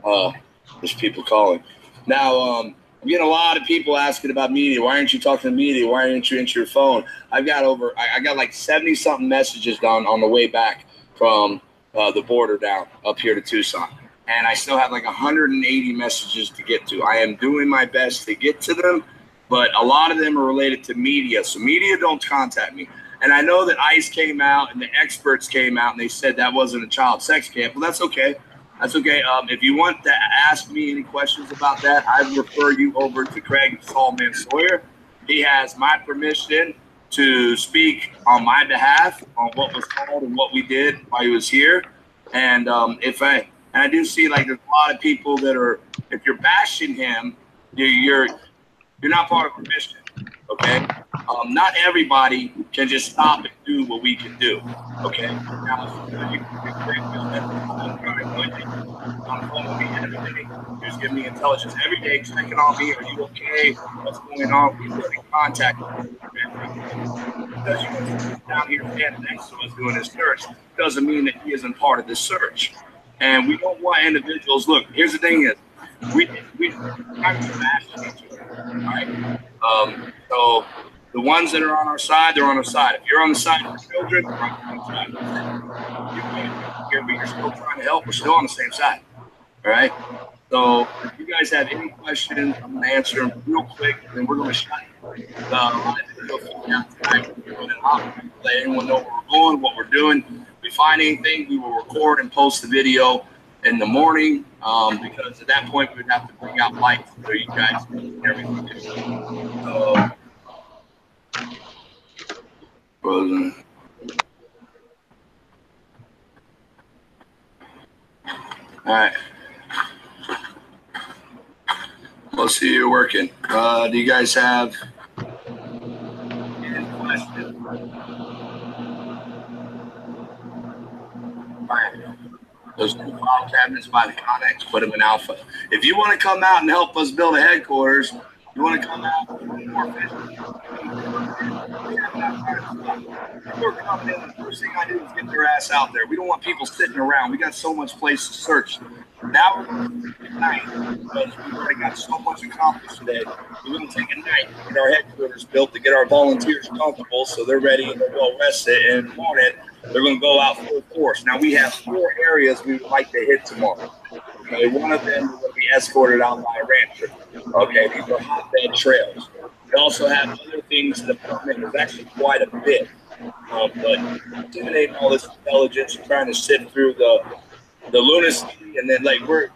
There's people calling. Now, I'm getting a lot of people asking about media. Why aren't you talking to media? Why aren't you into your phone? I got like 70-something messages down on the way back from the border down up here to Tucson. And I still have like 180 messages to get to. I am doing my best to get to them, but a lot of them are related to media. So media don't contact me. And I know that ICE came out and the experts came out and they said that wasn't a child sex camp. Well, that's okay. That's okay. If you want to ask me any questions about that, I refer you over to Craig Shalom Sawyer. He has my permission to speak on my behalf on what was called and what we did while he was here. And I do see like there's a lot of people that are, if you're bashing him, you're not part of our mission. Okay. Not everybody can just stop and do what we can do. Okay. Now, you on phone with me every day. Just give me intelligence every day, checking on me. Are you okay? What's going on? We put in contact with you. Because you're down here standing next to us doing this search doesn't mean that he isn't part of this search. And we don't want individuals. Look, here's the thing: is we try to bash each other. All right. So the ones that are on our side, they're on our side. If you're on the side of the children, you're on the side. You can't here, but you're still trying to help. We're still on the same side. All right. So if you guys have any questions, I'm going to answer them real quick, and then we're going to shut the live video down tonight. We're going to let anyone know where we're going, what we're doing. If we find anything, we will record and post the video in the morning, because at that point we would have to bring out lights so you guys can everything. So, all right. Let's see, you're working. Do you guys have any questions? All right. Those 2 file cabinets by the Connex, put them in alpha. If you want to come out and help us build a headquarters, you want to come out with more efficient. We're coming in. The first thing I do is get their ass out there. We don't want people sitting around. We got so much place to search. Now we're going to take a night because we've already got so much accomplished today. We're going to take a night to get our headquarters built, to get our volunteers comfortable so they're ready and they're well rested. And in the morning, they're going to go out full force. Now we have 4 areas we would like to hit tomorrow. Okay, one of them will be escorted out by a rancher. Okay, these are hotbed trails. We also have other things that have come in. There's actually quite a bit. But intimidating all this intelligence, trying to sift through the lunacy, and then like we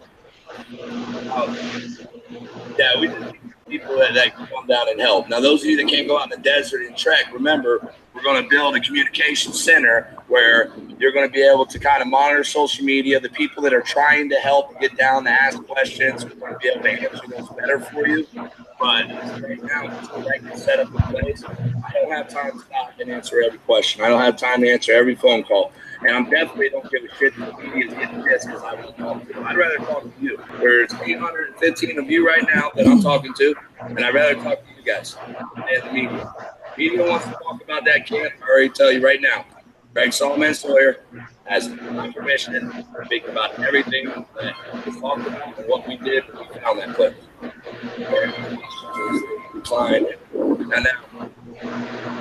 just need people that can come down and help. Now, those of you that can't go out in the desert and trek, remember, we're going to build a communication center where you're going to be able to kind of monitor social media. The people that are trying to help and get down to ask questions, we're going to be able to answer those better for you. But right now, it's the right setup in place. I don't have time to stop and answer every question. I don't have time to answer every phone call. And I definitely don't give a shit if the media is getting pissed because I won't talk to them. I'd rather talk to you. There's 815 of you right now that I'm talking to, and I'd rather talk to you guys than the media. Media wants to talk about that camp. I already tell you right now. Craig Shalom Sawyer has my permission to speak about everything that was talked about and what we did when we found that clip. Decline. And now,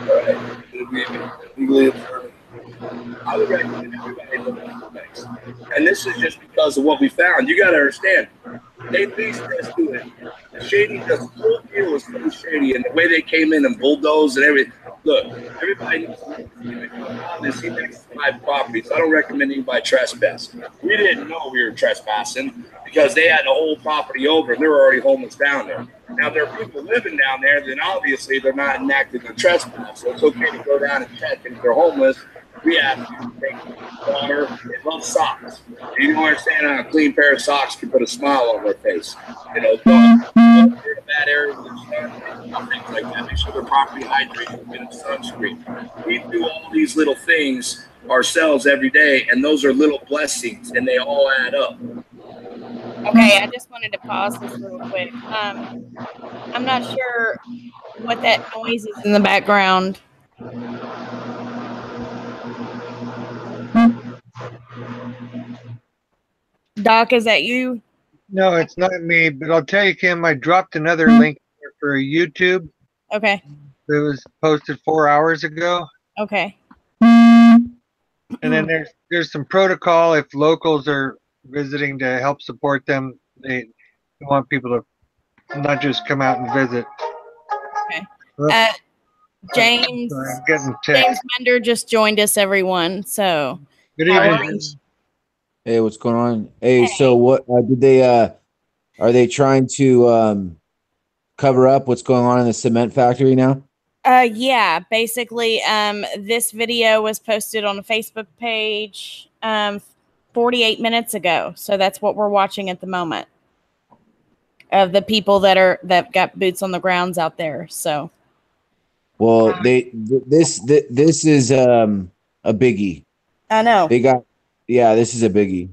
all right, legally observant. I would recommend everybody look at the things. And this is just because of what we found. You got to understand, they leased us to it. The shady, the whole deal was so shady, and the way they came in and bulldozed and everything. Look, everybody needs to see next to my properties. I don't recommend anybody trespass. We didn't know we were trespassing because they had the whole property over and they were already homeless down there. Now, if there are people living down there, then obviously they're not enacting a trespass. So it's okay to go down and check, and if they're homeless, we have to take water and love socks. You don't understand how a clean pair of socks can put a smile on their face. You know, don't in a bad area with sun, things like that. Make sure their property hydrated, get them sunscreen. We do all these little things ourselves every day, and those are little blessings, and they all add up. Okay, I just wanted to pause this real quick. I'm not sure what that noise is in the background. Doc, is that you? No, it's not me, but I'll tell you, Kim, I dropped another link for YouTube. Okay. It was posted 4 hours ago. Okay. And then there's some protocol if locals are visiting to help support them. They want people to not just come out and visit. Okay. James I'm getting text. James Munder just joined us, everyone. So Good how evening. are you? Hey, what's going on? Hey, Hey. so what did they are they trying to cover up what's going on in the cement factory now? Yeah, basically, this video was posted on a Facebook page 48 minutes ago. So that's what we're watching at the moment of the people that got boots on the grounds out there. So, Well, this is a biggie. I know. This is a biggie.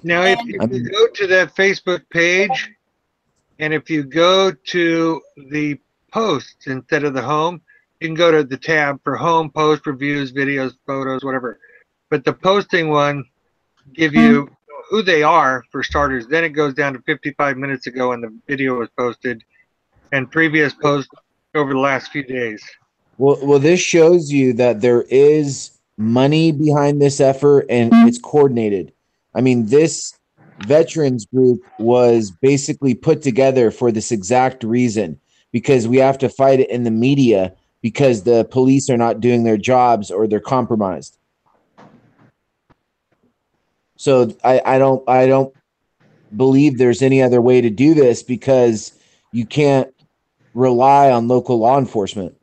Now, if you go to that Facebook page, and if you go to the posts instead of the home, you can go to the tab for home, post, reviews, videos, photos, whatever. But the posting one give you who they are for starters. Then it goes down to 55 minutes ago when the video was posted, and previous posts over the last few days. Well, this shows you that there is money behind this effort and it's coordinated. I mean, this veterans group was basically put together for this exact reason, because we have to fight it in the media because the police are not doing their jobs or they're compromised. So I don't believe there's any other way to do this, because you can't rely on local law enforcement.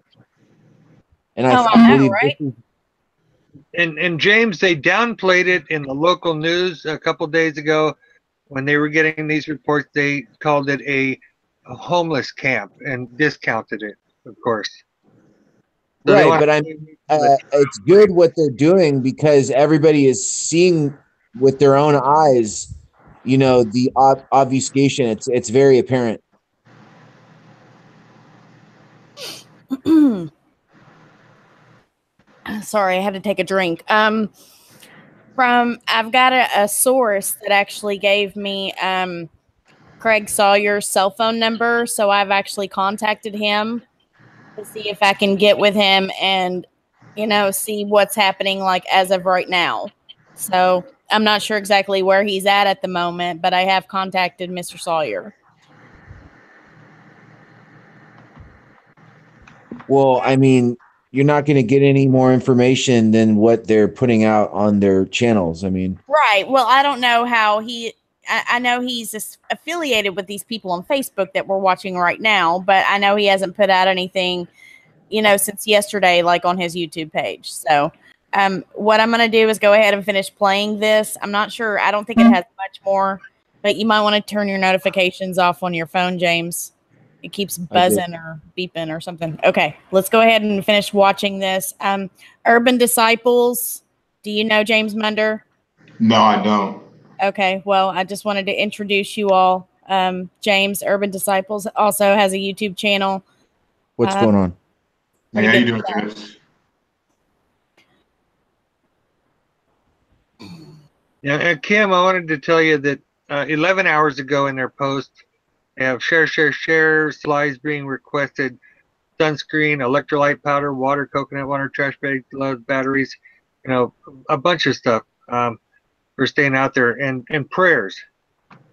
And I believe right? And James, they downplayed it in the local news a couple days ago when they were getting these reports. They called it a homeless camp and discounted it, of course. So right, but it's good what they're doing, because everybody is seeing with their own eyes, you know, the obfuscation. It's very apparent. Sorry, I had to take a drink. I've got a source that actually gave me Craig Sawyer's cell phone number, so I've actually contacted him to see if I can get with him and, you know, see what's happening like as of right now. So I'm not sure exactly where he's at the moment, but I have contacted Mr. Sawyer. Well, I mean, you're not going to get any more information than what they're putting out on their channels. I mean, right. Well, I don't know how I know he's affiliated with these people on Facebook that we're watching right now, but I know he hasn't put out anything, you know, since yesterday, like on his YouTube page. So what I'm going to do is go ahead and finish playing this. I'm not sure. I don't think it has much more, but you might want to turn your notifications off on your phone, James. It keeps buzzing or beeping or something. Okay, let's go ahead and finish watching this. Urban Disciples. Do you know James Munder? No, I don't. Okay, well, I just wanted to introduce you all. James, Urban Disciples, also has a YouTube channel. What's going on? Hey, how you doing, James? Yeah, Kim, I wanted to tell you that 11 hours ago in their post, they have share, supplies being requested, sunscreen, electrolyte powder, water, coconut water, trash bags, gloves, batteries, you know, a bunch of stuff for staying out there, and prayers.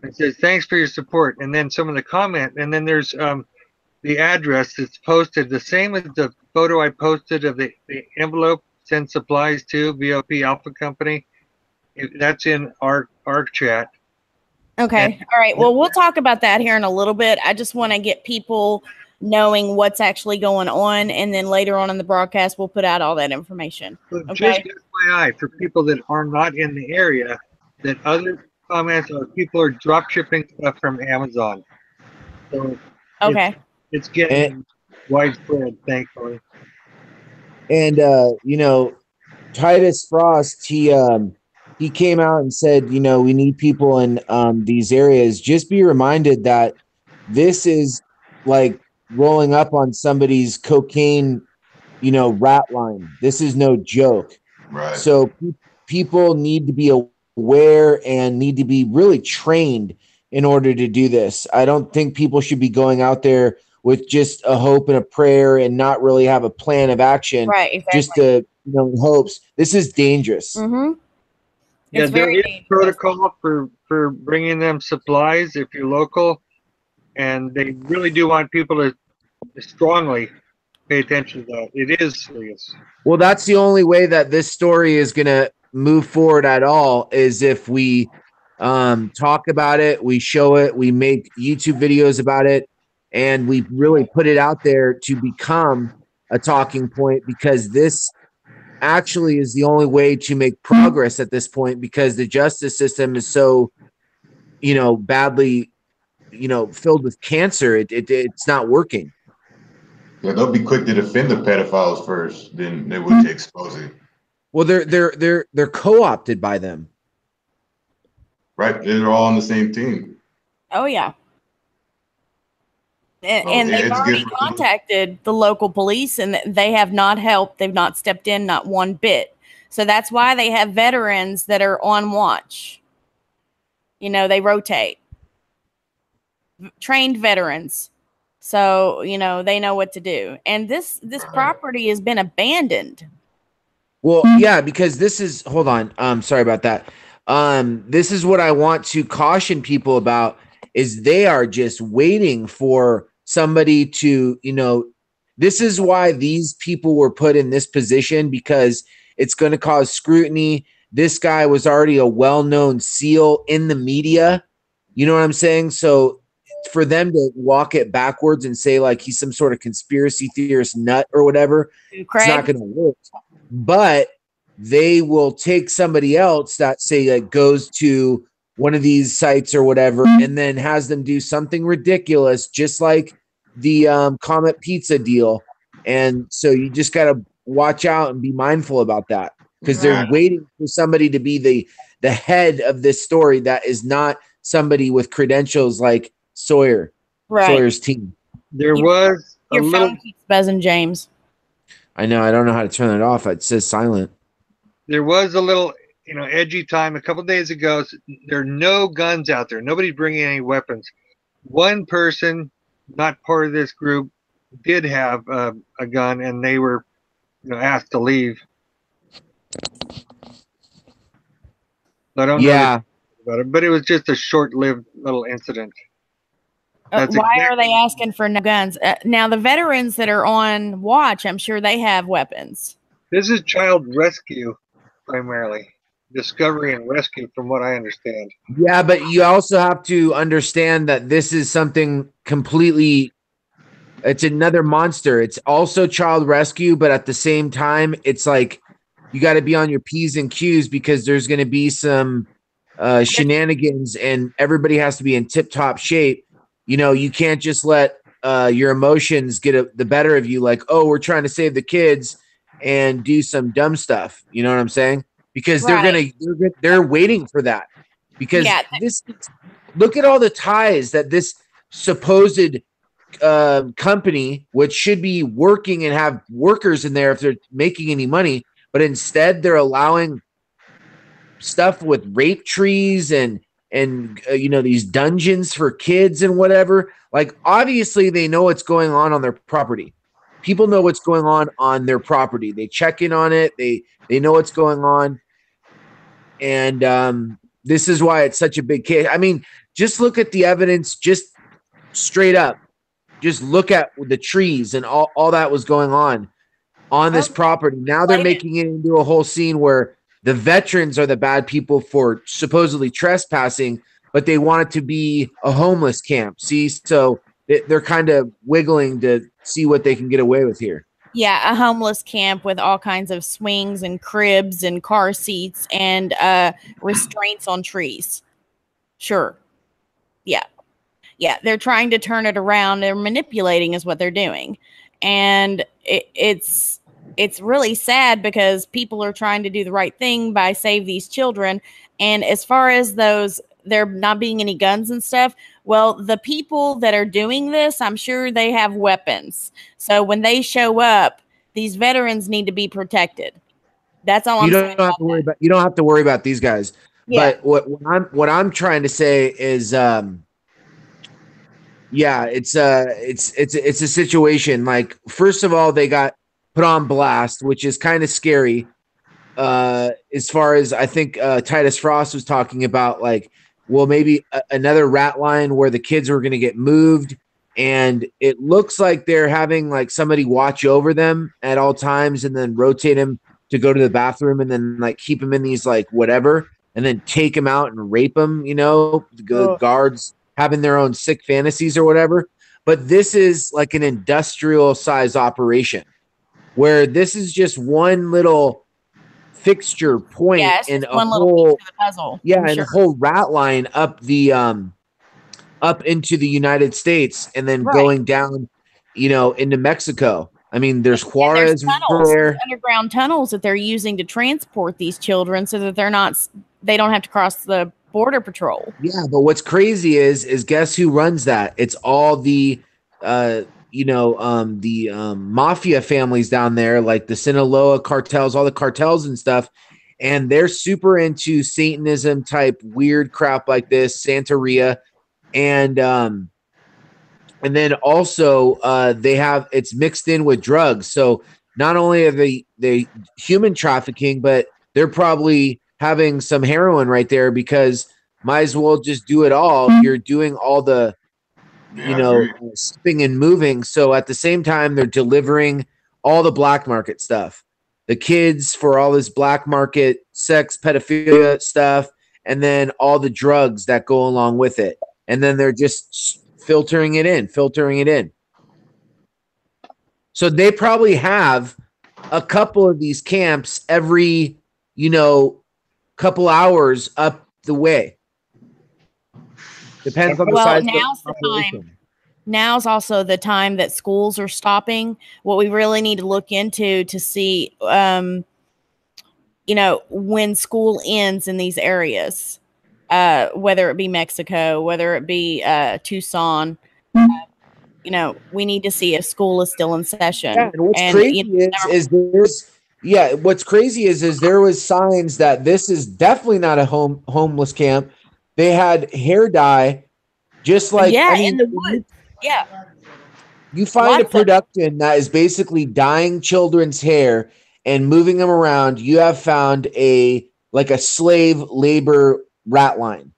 It says, thanks for your support. And then some of the comment, and then there's the address that's posted, the same as the photo I posted of the envelope, send supplies to VOP Alpha Company. That's in our chat. Okay. All right. Well, we'll talk about that here in a little bit. I just want to get people knowing what's actually going on, and then later on in the broadcast, we'll put out all that information. Okay. Just FYI, for people that are not in the area, that other comments are people are drop shipping stuff from Amazon. So okay, it's getting widespread, thankfully. And you know, Titus Frost, he came out and said, you know, we need people in these areas. Just be reminded that this is like rolling up on somebody's cocaine, you know, rat line. This is no joke. Right. So people need to be aware and need to be really trained in order to do this. I don't think people should be going out there with just a hope and a prayer and not really have a plan of action. Right. Exactly. Just to, you know, hopes. This is dangerous. Mm-hmm. Yeah, It's there very is dangerous. protocol for bringing them supplies if you're local, and they really do want people to strongly pay attention to that. It is serious. Well, that's the only way that this story is going to move forward at all is if we talk about it, we show it, we make YouTube videos about it, and we really put it out there to become a talking point, because this actually is the only way to make progress at this point, because the justice system is so, badly, filled with cancer. It's not working. Yeah, they'll be quick to defend the pedophiles first, then they would to expose it. Well, they're co-opted by them. Right, they're all on the same team. Oh yeah. And yeah, they've already contacted the local police, and they have not helped. They've not stepped in, not one bit. So that's why they have veterans that are on watch. They rotate. Trained veterans. So, they know what to do. And this property has been abandoned. Well, yeah, because this is, hold on. Sorry about that. This is what I want to caution people about, is they are just waiting for somebody to, this is why these people were put in this position, because it's going to cause scrutiny. This guy was already a well-known SEAL in the media. You know what I'm saying? So for them to walk it backwards and say like he's some sort of conspiracy theorist nut or whatever, Craig, it's not going to work. But they will take somebody else that say that goes to one of these sites or whatever, and then has them do something ridiculous, just like the Comet Pizza deal. And so you just got to watch out and be mindful about that, because they're waiting for somebody to be the head of this story that is not somebody with credentials like Sawyer's team. There was your phone keeps buzzing, James. I know. I don't know how to turn it off. It says silent. There was a little, edgy time a couple days ago. There are no guns out there. Nobody's bringing any weapons. One person, not part of this group, did have a gun, and they were, asked to leave. I don't know about it, but it was just a short-lived little incident. Why are they asking for no guns? Now, the veterans that are on watch, I'm sure they have weapons. This is child rescue, primarily. Discovery and rescue, from what I understand. Yeah, but you also have to understand that this is something completely, it's another monster. It's also child rescue, but at the same time, it's like you got to be on your P's and Q's, because there's going to be some shenanigans, and everybody has to be in tip-top shape. You can't just let your emotions get the better of you, like, oh, we're trying to save the kids, and do some dumb stuff. You know what I'm saying? Because they're waiting for that. Because look at all the ties that this supposed company, which should be working and have workers in there if they're making any money, but instead they're allowing stuff with rape trees and these dungeons for kids and whatever. Like, obviously they know what's going on their property. People know what's going on their property. They check in on it. They know what's going on. And this is why it's such a big case. I mean, just look at the evidence, just straight up. Just look at the trees and all that was going on this property. Now they're making it into a whole scene where the veterans are the bad people for supposedly trespassing, but they want it to be a homeless camp. See, so they're kind of wiggling to see what they can get away with here. Yeah, a homeless camp with all kinds of swings and cribs and car seats and restraints on trees. Sure. Yeah. Yeah, they're trying to turn it around. They're manipulating is what they're doing. And it's really sad, because people are trying to do the right thing by save these children. And as far as there not being any guns and stuff, well, the people that are doing this, I'm sure they have weapons. So when they show up, these veterans need to be protected. That's all I'm saying. You don't have to worry about these guys. Yeah. But what I'm trying to say is, it's a situation. Like, first of all, they got put on blast, which is kind of scary. As far as I think Titus Frost was talking about, like, well, maybe another rat line where the kids were going to get moved and it looks like they're having like somebody watch over them at all times and then rotate them to go to the bathroom and then like keep them in these like whatever and then take them out and rape them, you know, the guards having their own sick fantasies or whatever. But this is like an industrial size operation where this is just one little fixture point in a one little piece whole of the puzzle. and a whole rat line up the up into the United States and then going down, you know, into Mexico. I mean, there's Juarez there's underground tunnels that they're using to transport these children so that they don't have to cross the border patrol. Yeah, but what's crazy is guess who runs that? It's all the mafia families down there, like the Sinaloa cartels, all the cartels and stuff, and they're super into Satanism type weird crap like this, Santeria, and then also they have it's mixed in with drugs. So not only are they human trafficking, but they're probably having some heroin right there because might as well just do it all. You're doing all the sipping and moving. So at the same time, they're delivering all the black market stuff, the kids for all this black market sex, pedophilia stuff, and then all the drugs that go along with it. And then they're just filtering it in. So they probably have a couple of these camps every, couple hours up the way. Depends on the size. Now's the time. Now's also the time that schools are stopping. What we really need to look into to see, when school ends in these areas, whether it be Mexico, whether it be Tucson, we need to see if school is still in session. Yeah, and what's crazy is there was signs that this is definitely not a homeless camp. They had hair dye, just like in the woods. Yeah, you find a production that is basically dyeing children's hair and moving them around. You have found a slave labor rat line.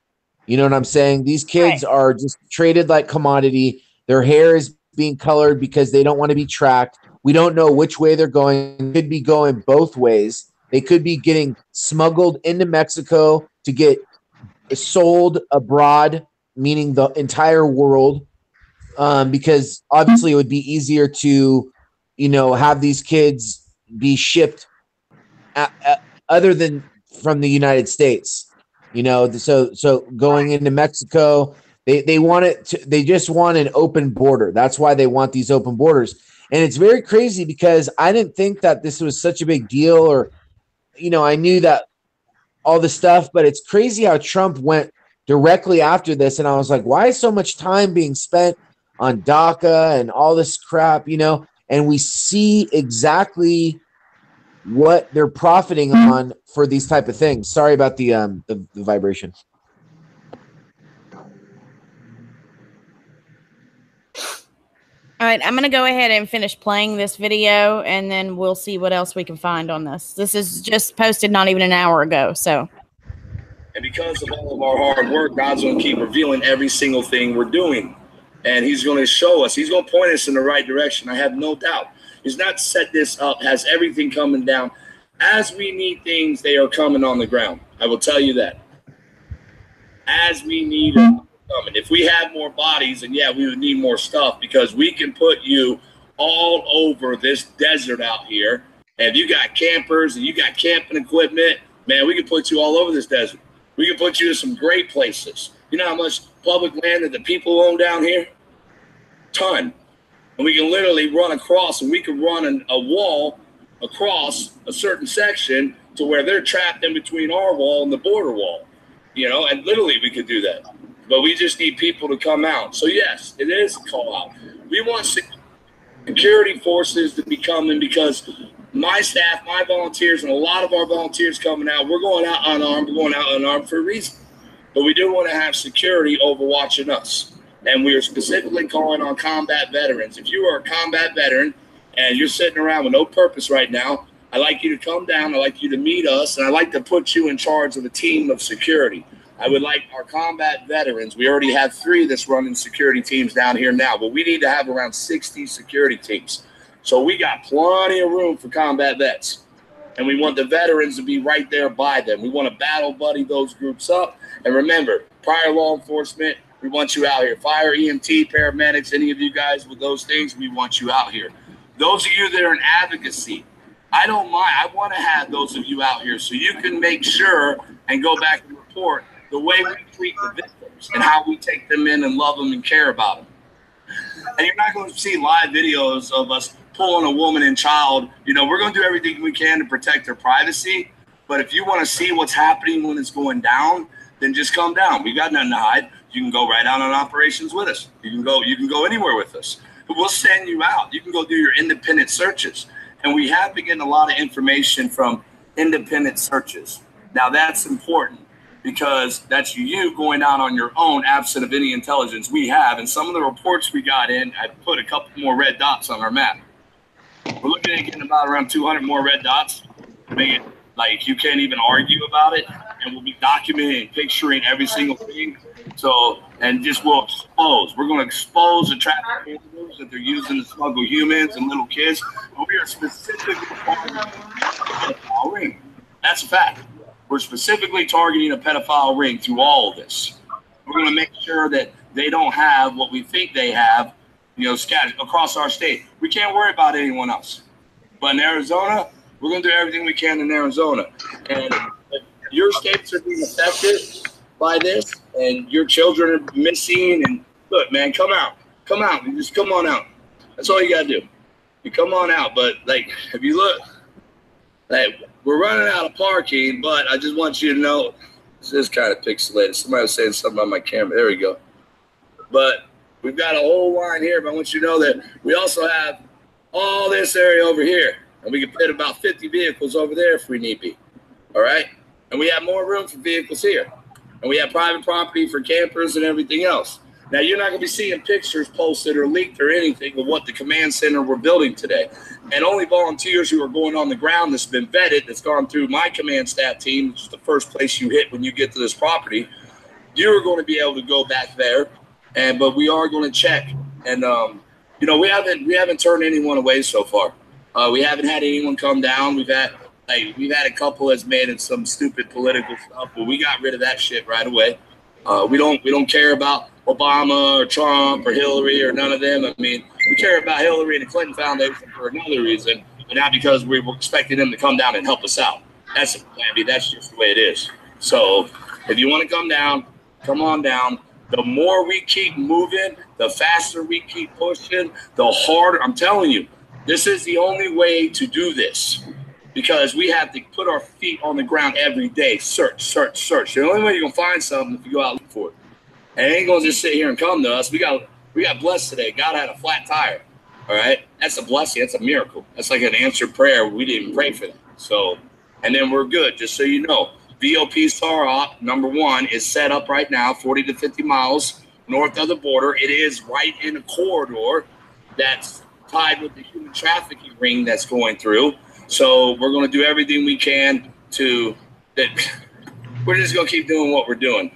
You know what I'm saying? These kids are just traded like commodity. Their hair is being colored because they don't want to be tracked. We don't know which way they're going. They could be going both ways. They could be getting smuggled into Mexico to get sold abroad, meaning the entire world, because obviously it would be easier to, have these kids be shipped other than from the United States. So going into Mexico, they want it to, they just want an open border. That's why they want these open borders. And it's very crazy because I didn't think that this was such a big deal, or, I knew that all the stuff, but it's crazy how Trump went directly after this. And I was like, why is so much time being spent on DACA and all this crap, and we see exactly what they're profiting on for these type of things. Sorry about the vibration. All right, I'm going to go ahead and finish playing this video, and then we'll see what else we can find on this. This is just posted not even an hour ago, so. And because of all of our hard work, God's going to keep revealing every single thing we're doing. And he's going to show us. He's going to point us in the right direction. I have no doubt. He's not set this up, has everything coming down. As we need things, they are coming on the ground. I will tell you that. As we need them coming. If we had more bodies, and we would need more stuff, because we can put you all over this desert out here. And if you got campers and you got camping equipment, man, we can put you all over this desert. We can put you in some great places. You know how much public land that the people own down here? Ton. And we can literally run across, and we can run a wall across a certain section to where they're trapped in between our wall and the border wall. And literally we could do that. But we just need people to come out. So yes, it is a call out. We want security forces to be coming, because my staff, my volunteers, and a lot of our volunteers coming out, we're going out unarmed. We're going out unarmed for a reason. But we do want to have security overwatching us. And we are specifically calling on combat veterans. If you are a combat veteran and you're sitting around with no purpose right now, I'd like you to come down. I'd like you to meet us. And I'd like to put you in charge of a team of security. I would like our combat veterans. We already have 3 that's running security teams down here now, but we need to have around 60 security teams. So we got plenty of room for combat vets. And we want the veterans to be right there by them. We want to battle buddy those groups up. And remember, prior law enforcement, we want you out here. Fire, EMT, paramedics, any of you guys with those things, we want you out here. Those of you that are in advocacy, I don't mind. I want to have those of you out here so you can make sure and go back and report the way we treat the victims and how we take them in and love them and care about them. And you're not going to see live videos of us pulling a woman and child. You know, we're going to do everything we can to protect their privacy. But if you want to see what's happening when it's going down, then just come down. We got nothing to hide. You can go right out on operations with us. You can go anywhere with us. But we'll send you out. You can go do your independent searches. And we have been getting a lot of information from independent searches. Now that's important because that's you going out on your own, absent of any intelligence we have. And some of the reports we got in, I put a couple more red dots on our map. We're looking at getting about around 200 more red dots. Make it like you can't even argue about it. And we'll be documenting and picturing every single thing. So, and just we'll expose. We're going to expose the trafficking that they're using to smuggle humans and little kids. And we are specifically targeting a pedophile ring. That's a fact. We're specifically targeting a pedophile ring through all of this. We're going to make sure that they don't have what we think they have, you know, scattered across our state. We can't worry about anyone else. But in Arizona, we're going to do everything we can in Arizona. And if your states are being affected by this and your children are missing, and look, man, come out. Come out. You just come on out. That's all you got to do. You come on out. But, like, if you look, like, we're running out of parking, but I just want you to know, this is kind of pixelated. Somebody was saying something on my camera. There we go. But we've got a whole line here, but I want you to know that we also have all this area over here. And we can fit about 50 vehicles over there if we need be. All right? And we have more room for vehicles here. And we have private property for campers and everything else. Now, you're not going to be seeing pictures posted or leaked or anything of what the command center we're building today. And only volunteers who are going on the ground that's been vetted, that's gone through my command staff team, which is the first place you hit when you get to this property, you're going to be able to go back there. But we are going to check. And, you know, we haven't turned anyone away so far. We haven't had anyone come down. We've had a couple that's made in some stupid political stuff, but we got rid of that shit right away. We don't care about Obama or Trump or Hillary or none of them. I mean, we care about Hillary and the Clinton Foundation for another reason, but not because we were expecting them to come down and help us out. That's just the way it is. So if you want to come down, come on down. The more we keep moving, the faster we keep pushing, the harder. I'm telling you, this is the only way to do this. Because we have to put our feet on the ground every day. Search, search, search. The only way you're going to find something if you go out and look for it. And it ain't going to just sit here and come to us. We got blessed today. God had a flat tire. All right? That's a blessing. That's a miracle. That's like an answered prayer. We didn't pray for that. So, and then we're good. Just so you know, VOP's TAR op, number 1, is set up right now, 40 to 50 miles north of the border. It is right in a corridor that's tied with the human trafficking ring that's going through. So we're going to do everything we can to that. We're just going to keep doing what we're doing.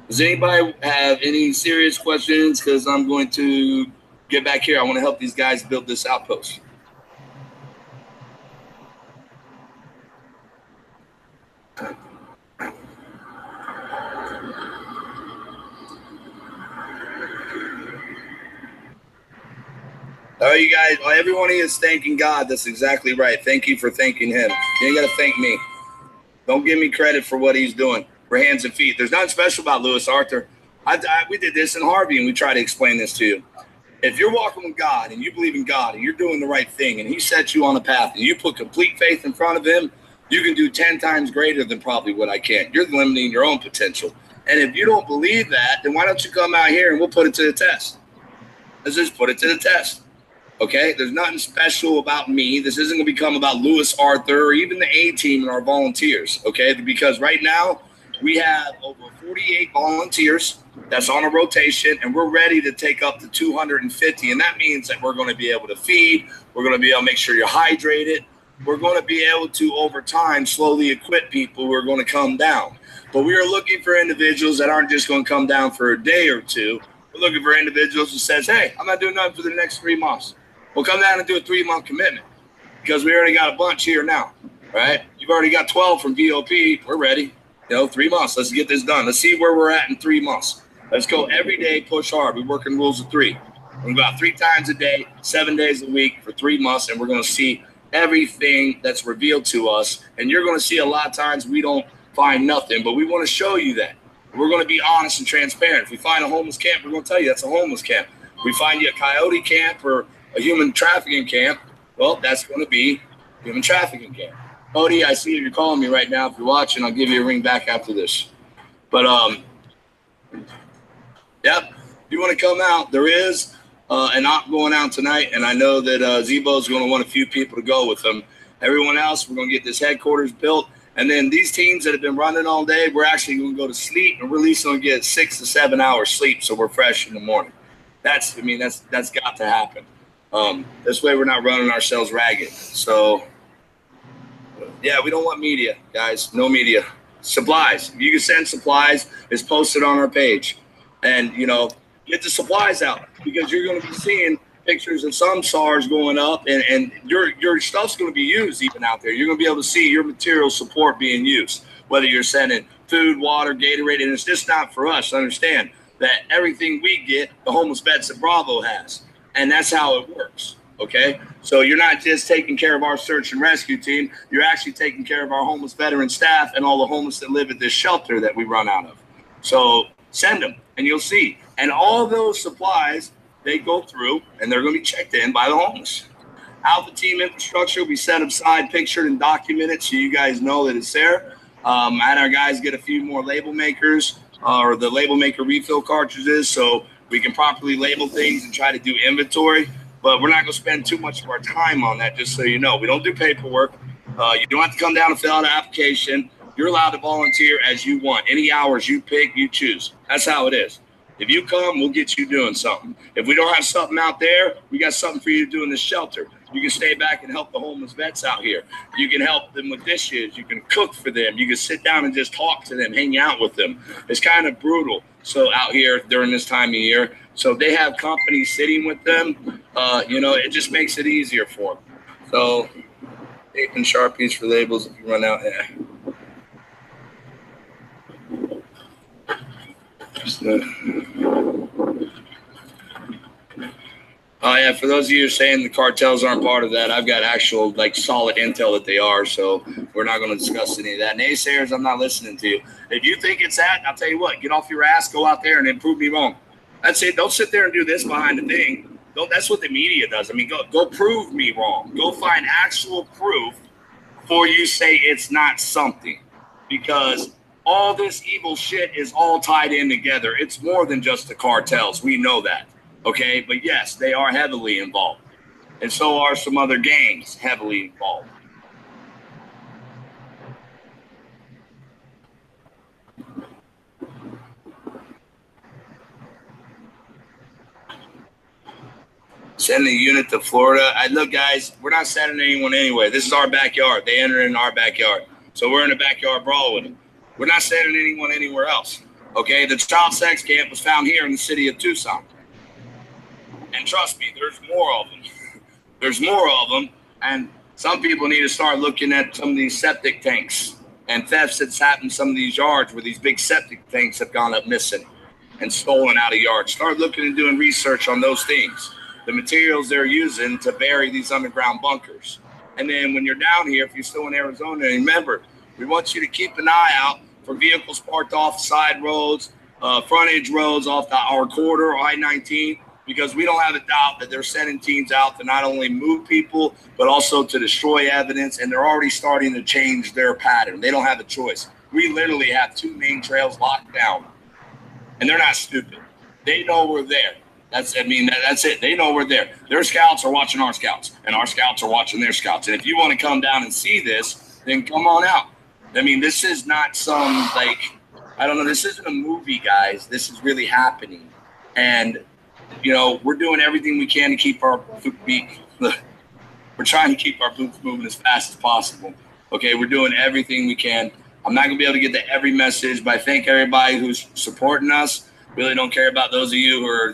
Does anybody have any serious questions? Because I'm going to get back here. I want to help these guys build this outpost. All right, you guys, everyone here is thanking God. That's exactly right. Thank you for thanking him. You ain't got to thank me. Don't give me credit for what he's doing. We're hands and feet. There's nothing special about Lewis Arthur. We did this in Harvey, and we try to explain this to you. If you're walking with God and you believe in God and you're doing the right thing and he sets you on a path and you put complete faith in front of him, you can do 10 times greater than probably what I can. You're limiting your own potential. And if you don't believe that, then why don't you come out here and we'll put it to the test. Let's just put it to the test. Okay, there's nothing special about me. This isn't going to become about Lewis Arthur or even the A-team and our volunteers, okay? Because right now we have over 48 volunteers that's on a rotation, and we're ready to take up to 250, and that means that we're going to be able to feed. We're going to be able to make sure you're hydrated. we're going to be able to, over time, slowly equip people who are going to come down. But we are looking for individuals that aren't just going to come down for a day or two. We're looking for individuals who says, hey, I'm not doing nothing for the next 3 months. We'll come down and do a 3-month commitment because we already got a bunch here now, right? You've already got 12 from VOP. We're ready. 3 months. Let's get this done. Let's see where we're at in 3 months. Let's go every day, push hard. We work in rules of 3. We're about 3 times a day, 7 days a week for 3 months, and we're going to see everything that's revealed to us. And you're going to see a lot of times we don't find nothing, but we want to show you that. We're going to be honest and transparent. If we find a homeless camp, we're going to tell you that's a homeless camp. If we find you a coyote camp or a human trafficking camp, well, that's going to be human trafficking camp. Odie, I see you're calling me right now. If you're watching, I'll give you a ring back after this. But, yep, if you want to come out, there is an op going out tonight, and I know that Zebo's going to want a few people to go with him. Everyone else, we're going to get this headquarters built, and then these teams that have been running all day, we're actually going to go to sleep, and we're at least going to get 6 to 7 hours sleep so we're fresh in the morning. That's got to happen. This way we're not running ourselves ragged. So, yeah, we don't want media, guys. No media. Supplies. If you can send supplies, it's posted on our page. And, get the supplies out because you're going to be seeing pictures of some SARS going up and your stuff's going to be used even out there. You're going to be able to see your material support being used, whether you're sending food, water, Gatorade, and it's just not for us. Understand that everything we get, the homeless vets at Bravo has, and that's how it works. Okay, so you're not just taking care of our search and rescue team, you're actually taking care of our homeless veteran staff and all the homeless that live at this shelter that we run out of. So send them and you'll see. And all those supplies, they go through and they're going to be checked in by the homeless. Alpha team infrastructure will be set aside, pictured, and documented so you guys know that it's there. I had our guys get a few more label makers or the label maker refill cartridges so we can properly label things and try to do inventory. But we're not going to spend too much of our time on that, just so you know. We don't do paperwork. You don't have to come down and fill out an application. You're allowed to volunteer as you want. Any hours you pick, you choose. That's how it is. If you come, we'll get you doing something. If we don't have something out there, we got something for you to do in the shelter. You can stay back and help the homeless vets out here. You can help them with dishes. You can cook for them. You can sit down and just talk to them, hang out with them. It's kind of brutal. So out here during this time of year, so they have company sitting with them. It just makes it easier for them. So tape and Sharpies for labels if you run out. Yeah. Oh yeah, for those of you saying the cartels aren't part of that, I've got actual solid intel that they are, so we're not going to discuss any of that. Naysayers, I'm not listening to you. If you think it's that, I'll tell you what, get off your ass, go out there and then prove me wrong. That's it. Don't sit there and do this behind the thing. That's what the media does. I mean, go prove me wrong. Go find actual proof before you say it's not something, because all this evil shit is all tied in together. It's more than just the cartels. We know that. Okay. But yes, they are heavily involved. And so are some other gangs heavily involved. Sending a unit to Florida. Look, guys, we're not sending anyone anyway. This is our backyard. They enter in our backyard. So we're in a backyard brawl with them. We're not sending anyone anywhere else. Okay, the child sex camp was found here in the city of Tucson. And trust me, there's more of them. There's more of them. And some people need to start looking at some of these septic tanks and thefts that's happened in some of these yards where these big septic tanks have gone up missing and stolen out of yards. Start looking and doing research on those things, the materials they're using to bury these underground bunkers. And then when you're down here, if you're still in Arizona, remember, we want you to keep an eye out for vehicles parked off side roads, frontage roads off our corridor, I-19, because we don't have a doubt that they're sending teams out to not only move people, but also to destroy evidence, and they're already starting to change their pattern. They don't have a choice. We literally have 2 main trails locked down, and they're not stupid. They know we're there. That's it. They know we're there. Their scouts are watching our scouts, and our scouts are watching their scouts. And if you want to come down and see this, then come on out. I mean, this is not some, this isn't a movie, guys. This is really happening. And, we're doing everything we can to keep our feet. We're trying to keep our boots moving as fast as possible. Okay, we're doing everything we can. I'm not gonna be able to get to every message, but I thank everybody who's supporting us. Really don't care about those of you who are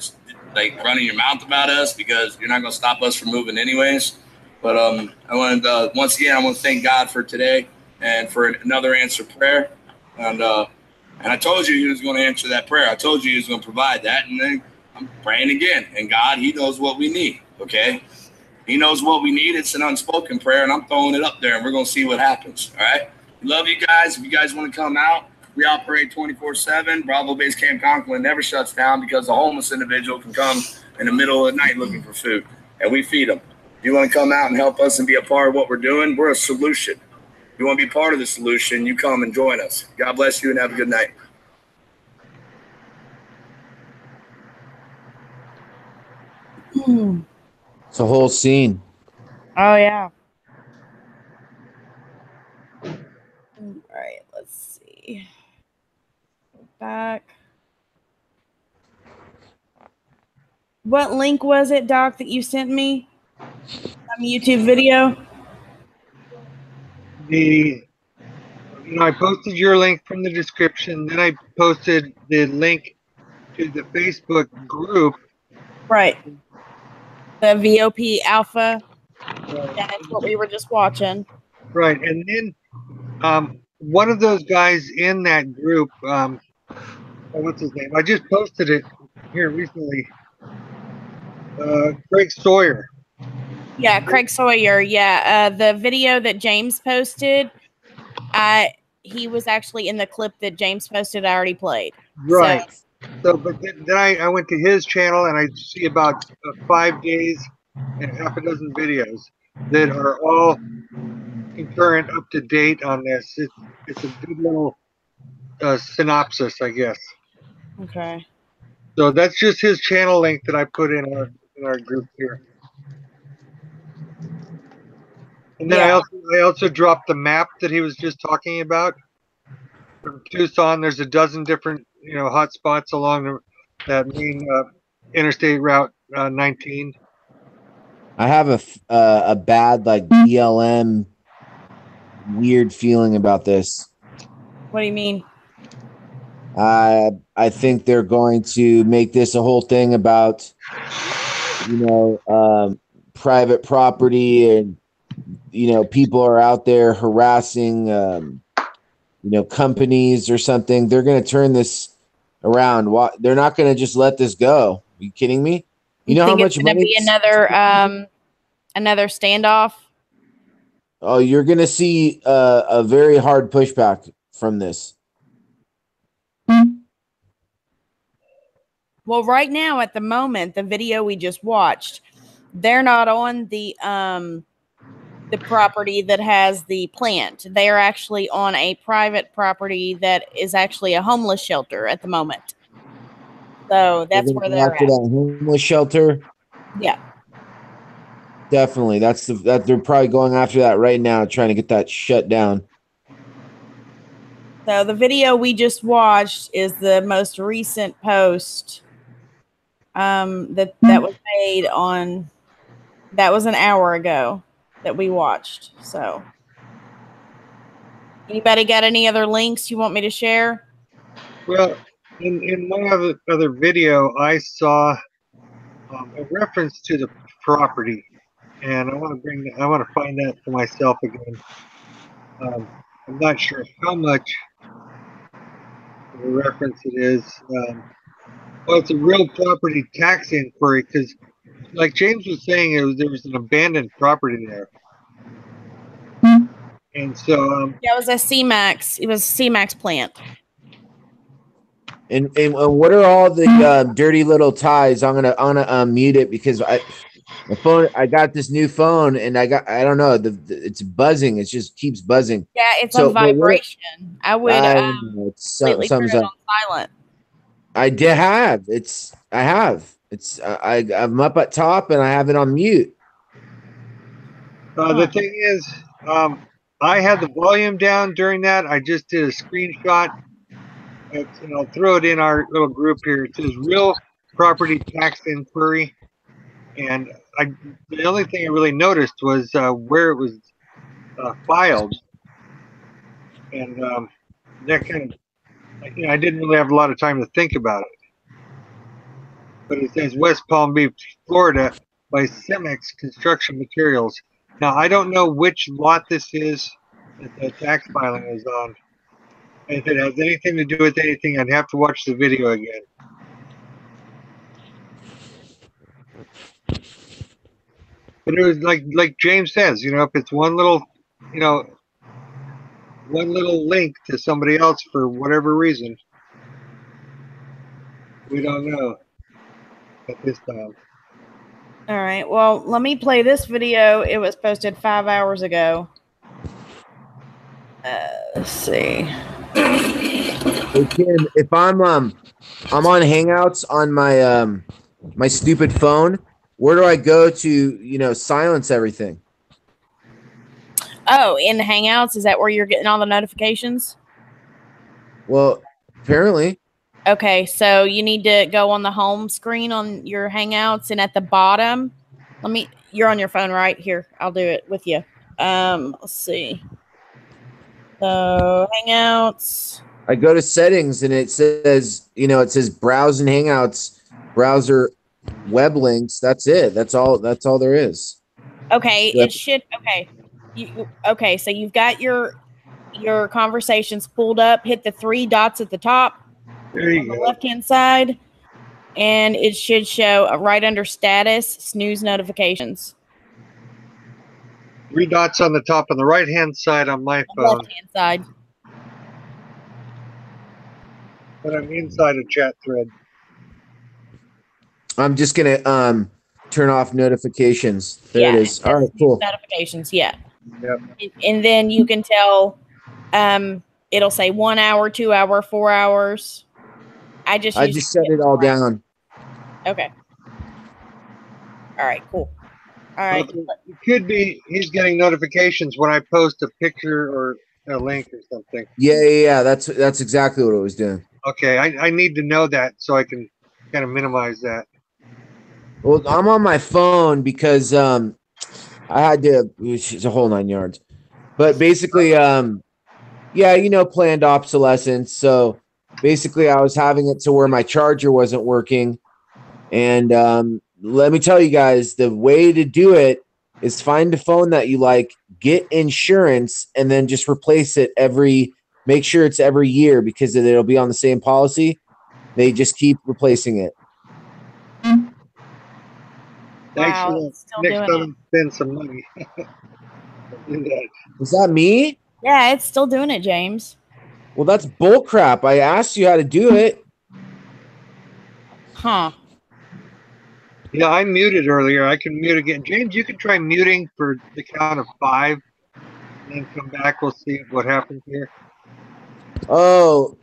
like running your mouth about us, because you're not gonna stop us from moving anyways. But I want to once again, I want to thank God for today and for another answered prayer. And I told you He was going to answer that prayer. I told you He was going to provide that, and then I'm praying again. And God, He knows what we need. Okay, He knows what we need. It's an unspoken prayer, and I'm throwing it up there, and we're going to see what happens. All right. Love you guys. If you guys want to come out, we operate 24/7. Bravo Base Camp Conklin never shuts down, because a homeless individual can come in the middle of the night looking for food, and we feed them. If you want to come out and help us and be a part of what we're doing, we're a solution. If you want to be part of the solution, you come and join us. God bless you and have a good night. It's a whole scene. Oh yeah. All right, let's see. Go back. What link was it, Doc, that you sent me? Some YouTube video? I posted your link from the description. Then I posted the link to the Facebook group. Right. The VOP Alpha. That's what we were just watching. Right. And then one of those guys in that group, what's his name? I just posted it here recently. Craig Sawyer. Yeah, Craig Sawyer. Yeah. The video that James posted, he was actually in the clip that James posted. I already played. Right. So but then I went to his channel, and I see about 5 days and half a dozen videos that are all concurrent, up to date on this. It's a good little synopsis, I guess. Okay. So that's just his channel link that I put in our group here. And then I also dropped the map that he was just talking about from Tucson. There's a dozen different hot spots along that main interstate route 19. I have a bad like BLM weird feeling about this. What do you mean? I think they're going to make this a whole thing about private property, and people are out there harassing companies or something. They're going to turn this around. They're not going to just let this go. Are you kidding me? You know how much money? Be another standoff. Oh, you're going to see a very hard pushback from this. Well, right now, at the moment, the video we just watched, they're not on the property that has the plant. They are actually on a private property that is actually a homeless shelter at the moment. So that's where they're after at. That homeless shelter. Yeah, definitely. That they're probably going after that right now, trying to get that shut down. So the video we just watched is the most recent post that was made on. That was an hour ago that we watched. So, anybody got any other links you want me to share? Well, in one other video, I saw a reference to the property, and I want to find that for myself again. I'm not sure how much of a reference it is. Well, it's a real property tax inquiry, because, like James was saying, there was an abandoned property there, and so yeah, it was a CMAX. It was a CMAX plant. And what are all the dirty little ties? I'm gonna mute it because I got this new phone, and I don't know, it's buzzing. It just keeps buzzing. Yeah, it's on vibration. I would completely turn it on silent. I have. I'm up at top, and I have it on mute. The thing is, I had the volume down during that. I just did a screenshot. I'll throw it in our little group here. It says real property tax inquiry. And the only thing I really noticed was where it was filed, and that kind of, I didn't really have a lot of time to think about it. But it says West Palm Beach, Florida, by Cemex Construction Materials. Now I don't know which lot this is that the tax filing is on. If it has anything to do with anything, I'd have to watch the video again. But it was like James says, if it's one little link to somebody else for whatever reason, we don't know at this time. All right. Well, let me play this video. It was posted 5 hours ago. Let's see. Hey, Kim, if I'm on Hangouts on my my stupid phone, where do I go to silence everything? Oh, in the Hangouts, is that where you're getting all the notifications? Well, apparently. Okay, so you need to go on the home screen on your Hangouts, and at the bottom, you're on your phone right here. I'll do it with you. Let's see. So Hangouts. I go to settings and it says browse and Hangouts, browser web links. That's it. That's all there is. Okay, Yep. it should. Okay. So you've got your conversations pulled up. Hit the 3 dots at the top There you on the go. left-hand side, and it should show right under status, snooze notifications. 3 dots on the top on the right-hand side on my phone. Left-hand side. But I'm inside a chat thread. I'm just gonna turn off notifications. There it is. All right, cool. Notifications, yeah. Yep. And then you can tell. It'll say 1 hour, 2 hour, 4 hours. I just set it all down. Okay. All right. Cool. All right. It could be he's getting notifications when I post a picture or a link or something. Yeah. That's exactly what it was doing. Okay, I need to know that so I can kind of minimize that. Well, I'm on my phone because I had to. It's a whole 9 yards, but basically, planned obsolescence. So basically, I was having it to where my charger wasn't working, and let me tell you guys, the way to do it is find a phone that you like, get insurance, and then just replace it make sure it's every year because it'll be on the same policy. They just keep replacing it. Thanks for that. Next time, spend some money. Was that me? Yeah, it's still doing it, James. Well, that's bullcrap. I asked you how to do it. Huh. Yeah, I muted earlier. I can mute again. James, you can try muting for the count of 5 and then come back. We'll see what happens here. Oh,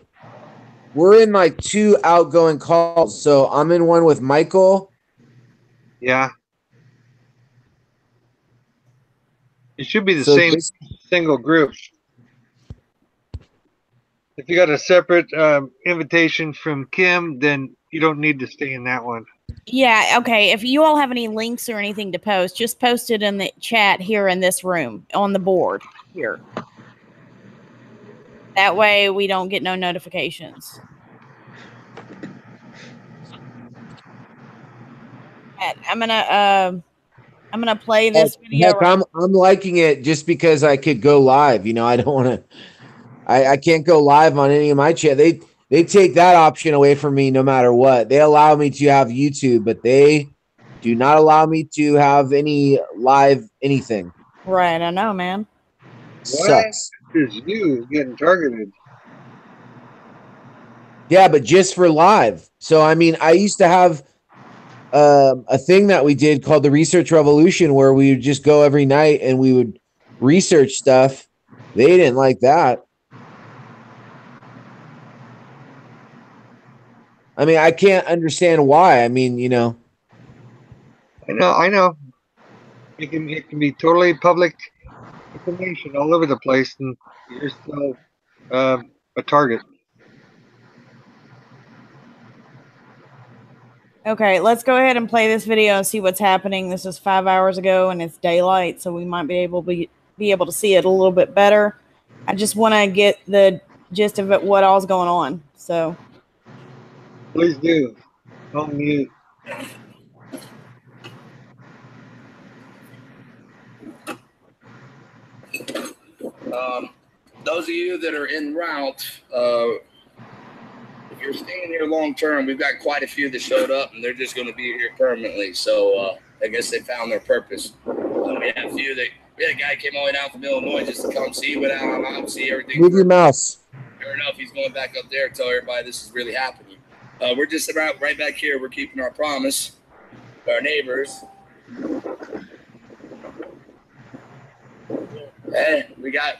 we're in like 2 outgoing calls. So I'm in one with Michael. Yeah. It should be the same single group. If you got a separate invitation from Kim, then you don't need to stay in that one. Yeah, okay. If you all have any links or anything to post, just post it in the chat here in this room on the board here. That way we don't get no notifications. I'm gonna play this video. Heck, I'm liking it just because I could go live. I don't want to. I can't go live on any of my chat. They take that option away from me no matter what. They allow me to have YouTube, but they do not allow me to have any live anything. Right, I know, man. Sucks. It's you getting targeted. Yeah, but just for live. So I mean, I used to have a thing that we did called the Research Revolution, where we would just go every night and we would research stuff. They didn't like that. I mean, I can't understand why. I mean, I know. It can be totally public information all over the place, and you're still a target. Okay, let's go ahead and play this video and see what's happening. This is 5 hours ago and it's daylight, so we might be able to see it a little bit better. I just want to get the gist of it, what all's going on. So Please do. Don't mute. Those of you that are en route, if you're staying here long term, we've got quite a few that showed up, and they're just going to be here permanently. So I guess they found their purpose. We had a few we had a guy came all the way down from Illinois just to come see, went out, see everything. Move your mouse. Fair enough, he's going back up there to tell everybody this is really happening. We're just about right back here. We're keeping our promise to our neighbors. Hey, we got.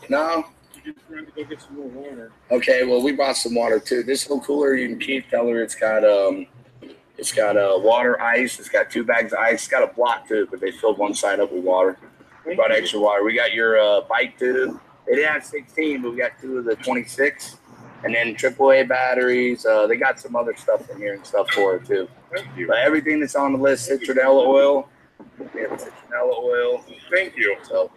No. You just wanted to go get some more water. Okay, well we brought some water too. This little cooler you can keep. Tell her it's got water, ice. It's got 2 bags of ice. It's got a block too, but they filled one side up with water. We brought extra water. We got your bike tube. They didn't have 16, but we got 2 of the 26, and then AAA batteries. They got some other stuff in here and stuff for it too. Thank you. But everything that's on the list, citronella oil. We have citronella oil. Thank you. So.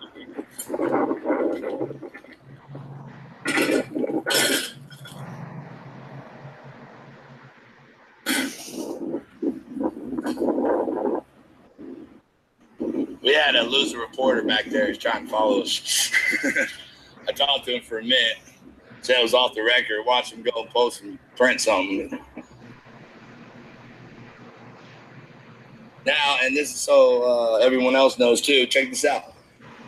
We had a loser reporter back there who's trying to follow us. I talked to him for a minute. Said it was off the record. Watch him go and post and print something. Now, and this is so everyone else knows too. Check this out.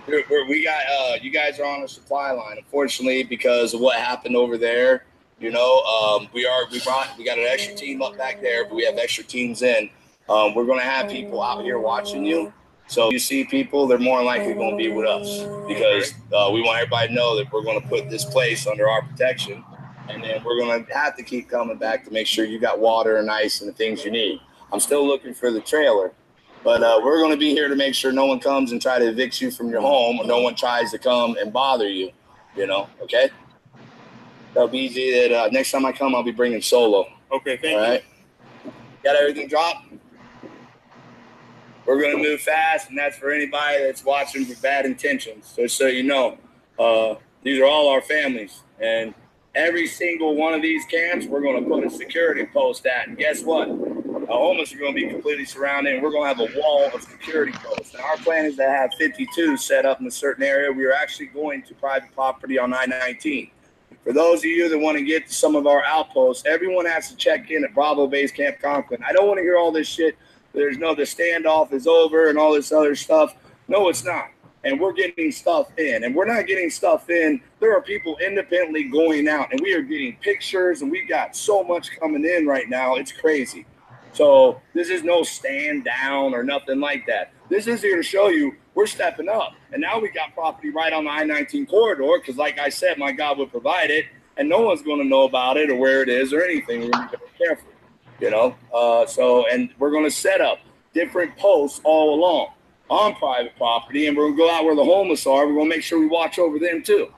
We got you guys are on a supply line. Unfortunately, because of what happened over there, we got an extra team up back there, but we have extra teams in. We're going to have people out here watching you. So you see people, they're more likely going to be with us because we want everybody to know that we're going to put this place under our protection, and then we're going to have to keep coming back to make sure you got water and ice and the things you need. I'm still looking for the trailer, but we're going to be here to make sure no one comes and try to evict you from your home, or no one tries to come and bother you, okay? That'll be easy. That next time I come, I'll be bringing solo. Okay, thank you. All right? Got everything dropped? We're going to move fast, and that's for anybody that's watching with bad intentions. Just so you know, these are all our families, and every single one of these camps, we're going to put a security post at. And guess what? The homeless are going to be completely surrounded, and we're going to have a wall of security posts. And our plan is to have 52 set up in a certain area. We are actually going to private property on I-19. For those of you that want to get to some of our outposts, everyone has to check in at Bravo Base Camp Conklin. I don't want to hear all this shit. The standoff is over and all this other stuff. No, it's not. And we're getting stuff in. And we're not getting stuff in. There are people independently going out, and we are getting pictures, and we've got so much coming in right now. It's crazy. So this is no stand down or nothing like that. This is here to show you we're stepping up. And now we got property right on the I-19 corridor because, like I said, my God would provide it, and no one's going to know about it or where it is or anything. We're going to be very careful. And we're going to set up different posts all along on private property, and we're going to go out where the homeless are. We're going to make sure we watch over them too.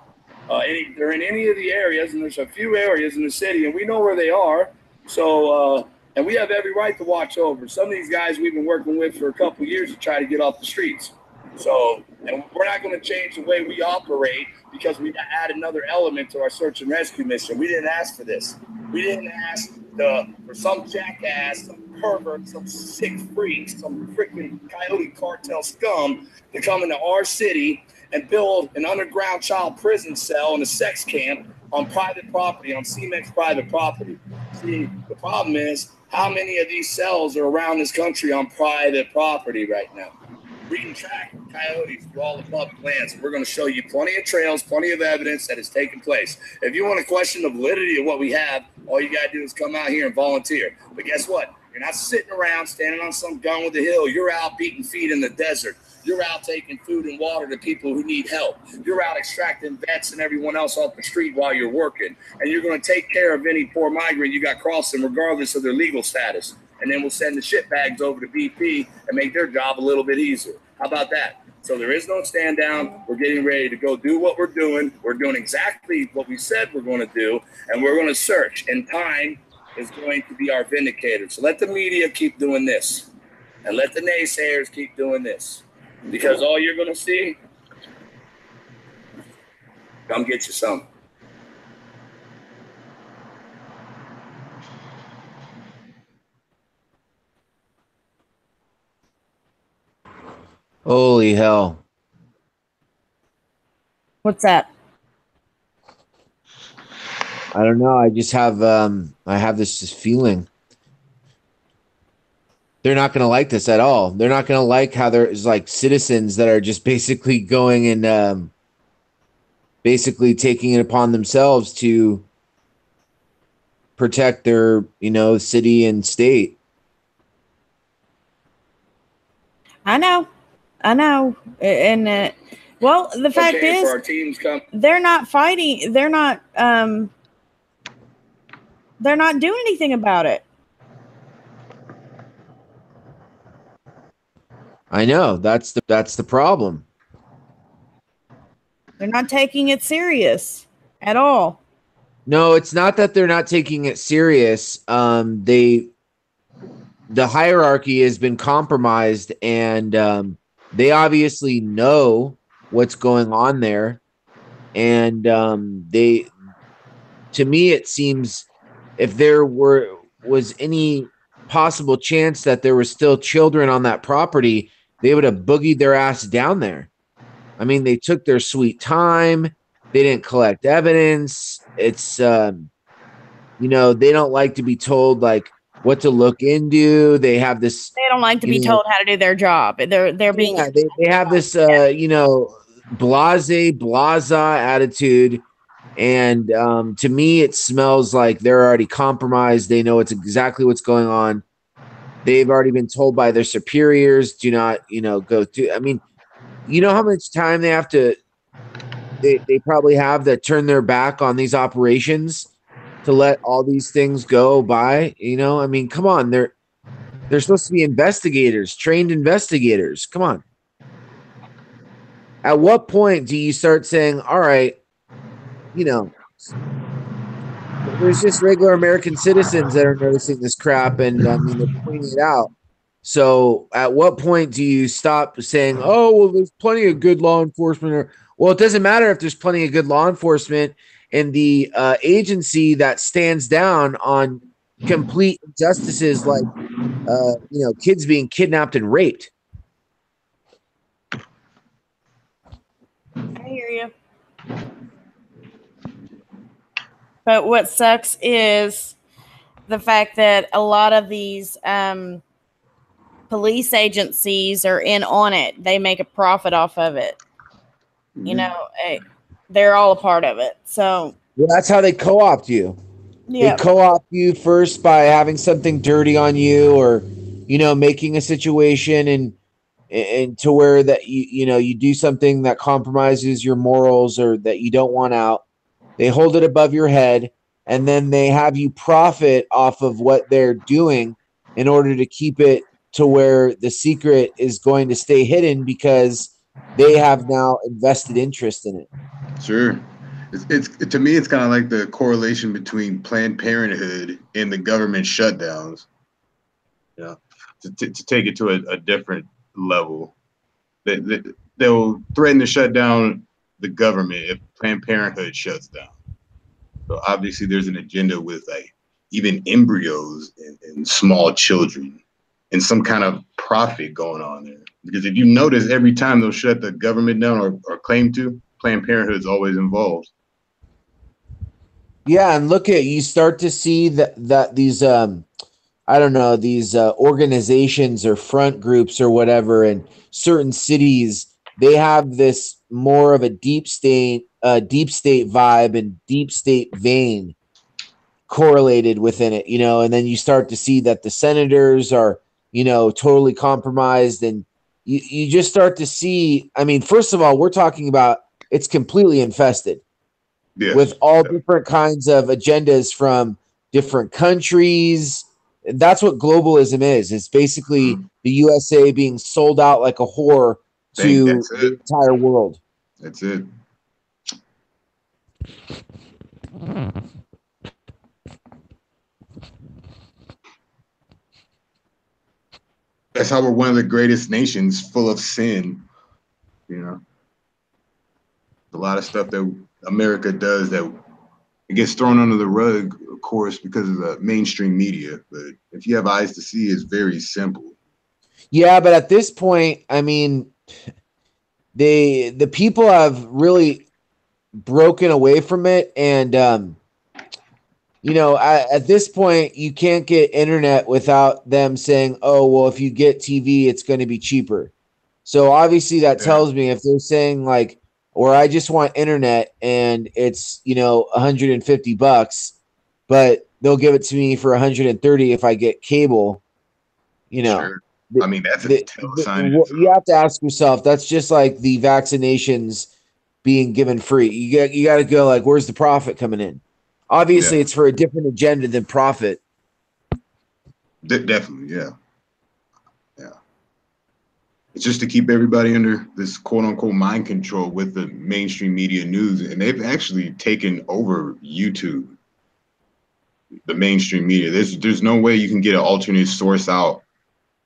They're in any of the areas, and there's a few areas in the city, and we know where they are. So, and we have every right to watch over. Some of these guys we've been working with for a couple of years to try to get off the streets. So, and we're not going to change the way we operate because we add another element to our search and rescue mission. We didn't ask for this. We didn't ask for some jackass, some pervert, some sick freak, some freaking coyote cartel scum to come into our city and build an underground child prison cell and a sex camp on private property, on CMEX private property. See, the problem is how many of these cells are around this country on private property right now? We can track coyotes through all the public lands. And we're going to show you plenty of trails, plenty of evidence that has taken place. If you want to question the validity of what we have, all you got to do is come out here and volunteer. But guess what? You're not sitting around standing on some gun with the hill. You're out beating feet in the desert. You're out taking food and water to people who need help. You're out extracting vets and everyone else off the street while you're working. And you're going to take care of any poor migrant you got crossing regardless of their legal status. And then we'll send the shit bags over to BP and make their job a little bit easier. How about that? So there is no stand down. We're getting ready to go do what we're doing. We're doing exactly what we said we're going to do, and we're going to search. And time is going to be our vindicator. So let the media keep doing this, and let the naysayers keep doing this, because all you're going to see, come get you some. Holy hell. What's that? I don't know. I just have I have this just feeling they're not going to like this at all. They're not going to like how there's like citizens that are just basically going and basically taking it upon themselves to protect their, you know, city and state. I know. And well, the fact Okay, is, for our teams come. they're not fighting. They're not doing anything about it. I know that's the problem. They're not taking it serious at all. No, it's not that they're not taking it serious. The hierarchy has been compromised, and they obviously know what's going on there. And to me, it seems if there was any possible chance that there were still children on that property, they would have boogied their ass down there. I mean, they took their sweet time. They didn't collect evidence. It's, you know, they don't like to be told like what to look into. They have this. They don't like to be told how to do their job. They're being. Yeah, they have this, you know, blaza attitude. And to me, it smells like they're already compromised. They know it's exactly what's going on. They've already been told by their superiors, do not, you know, go to. I mean, you know how much time they have to. They probably have to turn their back on these operations to let all these things go by. You know, I mean, come on, they're supposed to be investigators, trained investigators. Come on. At what point do you start saying, all right, you know, there's just regular American citizens that are noticing this crap, and I mean, they're pointing it out. So at what point do you stop saying, oh, well, there's plenty of good law enforcement? Well, it doesn't matter if there's plenty of good law enforcement in the agency that stands down on complete injustices like, you know, kids being kidnapped and raped. I hear you. But what sucks is the fact that a lot of these police agencies are in on it. They make a profit off of it. Mm-hmm. You know, they're all a part of it. So well, that's how they co-opt you. Yeah. They co-opt you first by having something dirty on you, or, you know, making a situation and to where that you know, you do something that compromises your morals or that you don't want out. They hold it above your head, and then they have you profit off of what they're doing in order to keep it to where the secret is going to stay hidden because they have now invested interest in it. Sure. It's to me, it's kind of like the correlation between Planned Parenthood and the government shutdowns. Yeah, to take it to a different level. They'll threaten to shut down the government if Planned Parenthood shuts down. So obviously there's an agenda with like even embryos and small children and some kind of profit going on there. Because if you notice, every time they'll shut the government down or claim to, Planned Parenthood is always involved. Yeah, and look at, you start to see that these I don't know, these organizations or front groups or whatever in certain cities, they have this more of a deep state vibe and deep state vein correlated within it, you know, and then you start to see that the senators are, you know, totally compromised, and you just start to see, I mean, first of all, we're talking about it's completely infested with all different kinds of agendas from different countries. That's what globalism is. It's basically the USA being sold out like a whore to That's the it. entire world. That's it. That's how we're one of the greatest nations, full of sin. You know, a lot of stuff that America does that it gets thrown under the rug, of course, because of the mainstream media. But if you have eyes to see, it's very simple. Yeah, but at this point, I mean, the people have really broken away from it, and you know, at this point, you can't get internet without them saying, "Oh, well, if you get TV, it's going to be cheaper." So obviously, that tells me if they're saying like, "Or I just want internet and it's $150, but they'll give it to me for 130 if I get cable," you know. Sure. I mean, that's a tell sign. You have to ask yourself. That's just like the vaccinations being given free. You got to go like, where's the profit coming in? Obviously, it's for a different agenda than profit. Definitely, yeah. It's just to keep everybody under this quote unquote mind control with the mainstream media news, and they've actually taken over YouTube. The mainstream media. There's no way you can get an alternate source out,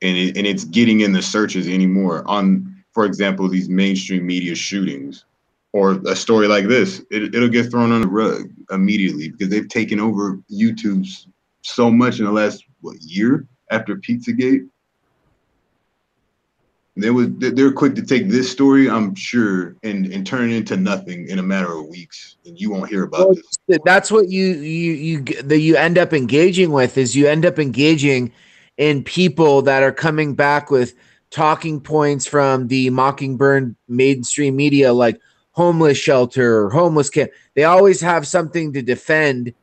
and it's getting in the searches anymore. On, for example, these mainstream media shootings, or a story like this, it'll get thrown on the rug immediately because they've taken over YouTube so much in the last year after Pizzagate. They're quick to take this story, I'm sure, and turn it into nothing in a matter of weeks, and you won't hear about this. That's what you end up engaging with is you end up engaging in people that are coming back with talking points from the Mockingbird mainstream media, like homeless shelter or homeless camp. They always have something to defend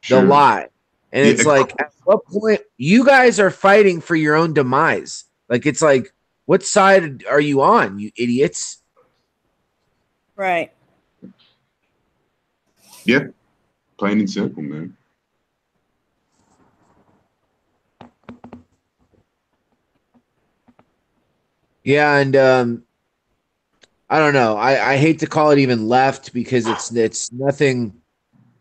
the lie, and it's like, at what point you guys are fighting for your own demise? Like, it's like, what side are you on, you idiots? Right. Yeah. Plain and simple, man. Yeah, and I don't know. I hate to call it even left because it's nothing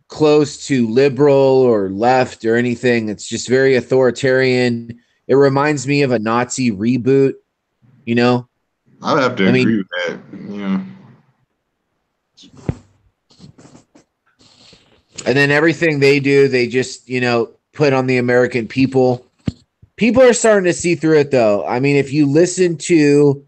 close to liberal or left or anything. It's just very authoritarian. It reminds me of a Nazi reboot. You know, I would have to agree with that. Yeah. And then everything they do, they just, put on the American people. People are starting to see through it, though. I mean, if you listen to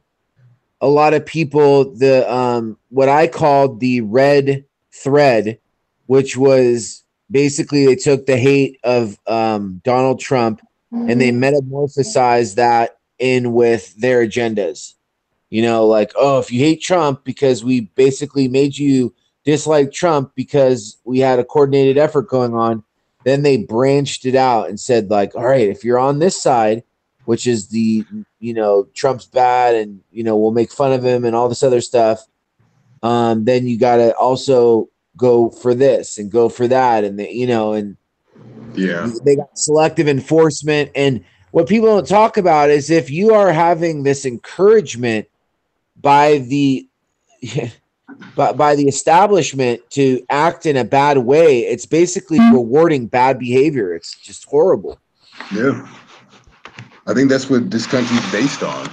a lot of people, the what I called the red thread, which was basically they took the hate of Donald Trump and they metamorphosized that in with their agendas. Like, oh, if you hate Trump because we basically made you dislike Trump because we had a coordinated effort going on, then they branched it out and said, like, all right, if you're on this side, which is the, Trump's bad and, we'll make fun of him and all this other stuff, then you got to also go for this and go for that. And, they got selective enforcement. And what people don't talk about is if you are having this encouragement by the establishment to act in a bad way, it's basically rewarding bad behavior. It's just horrible. Yeah. I think that's what this country's based on,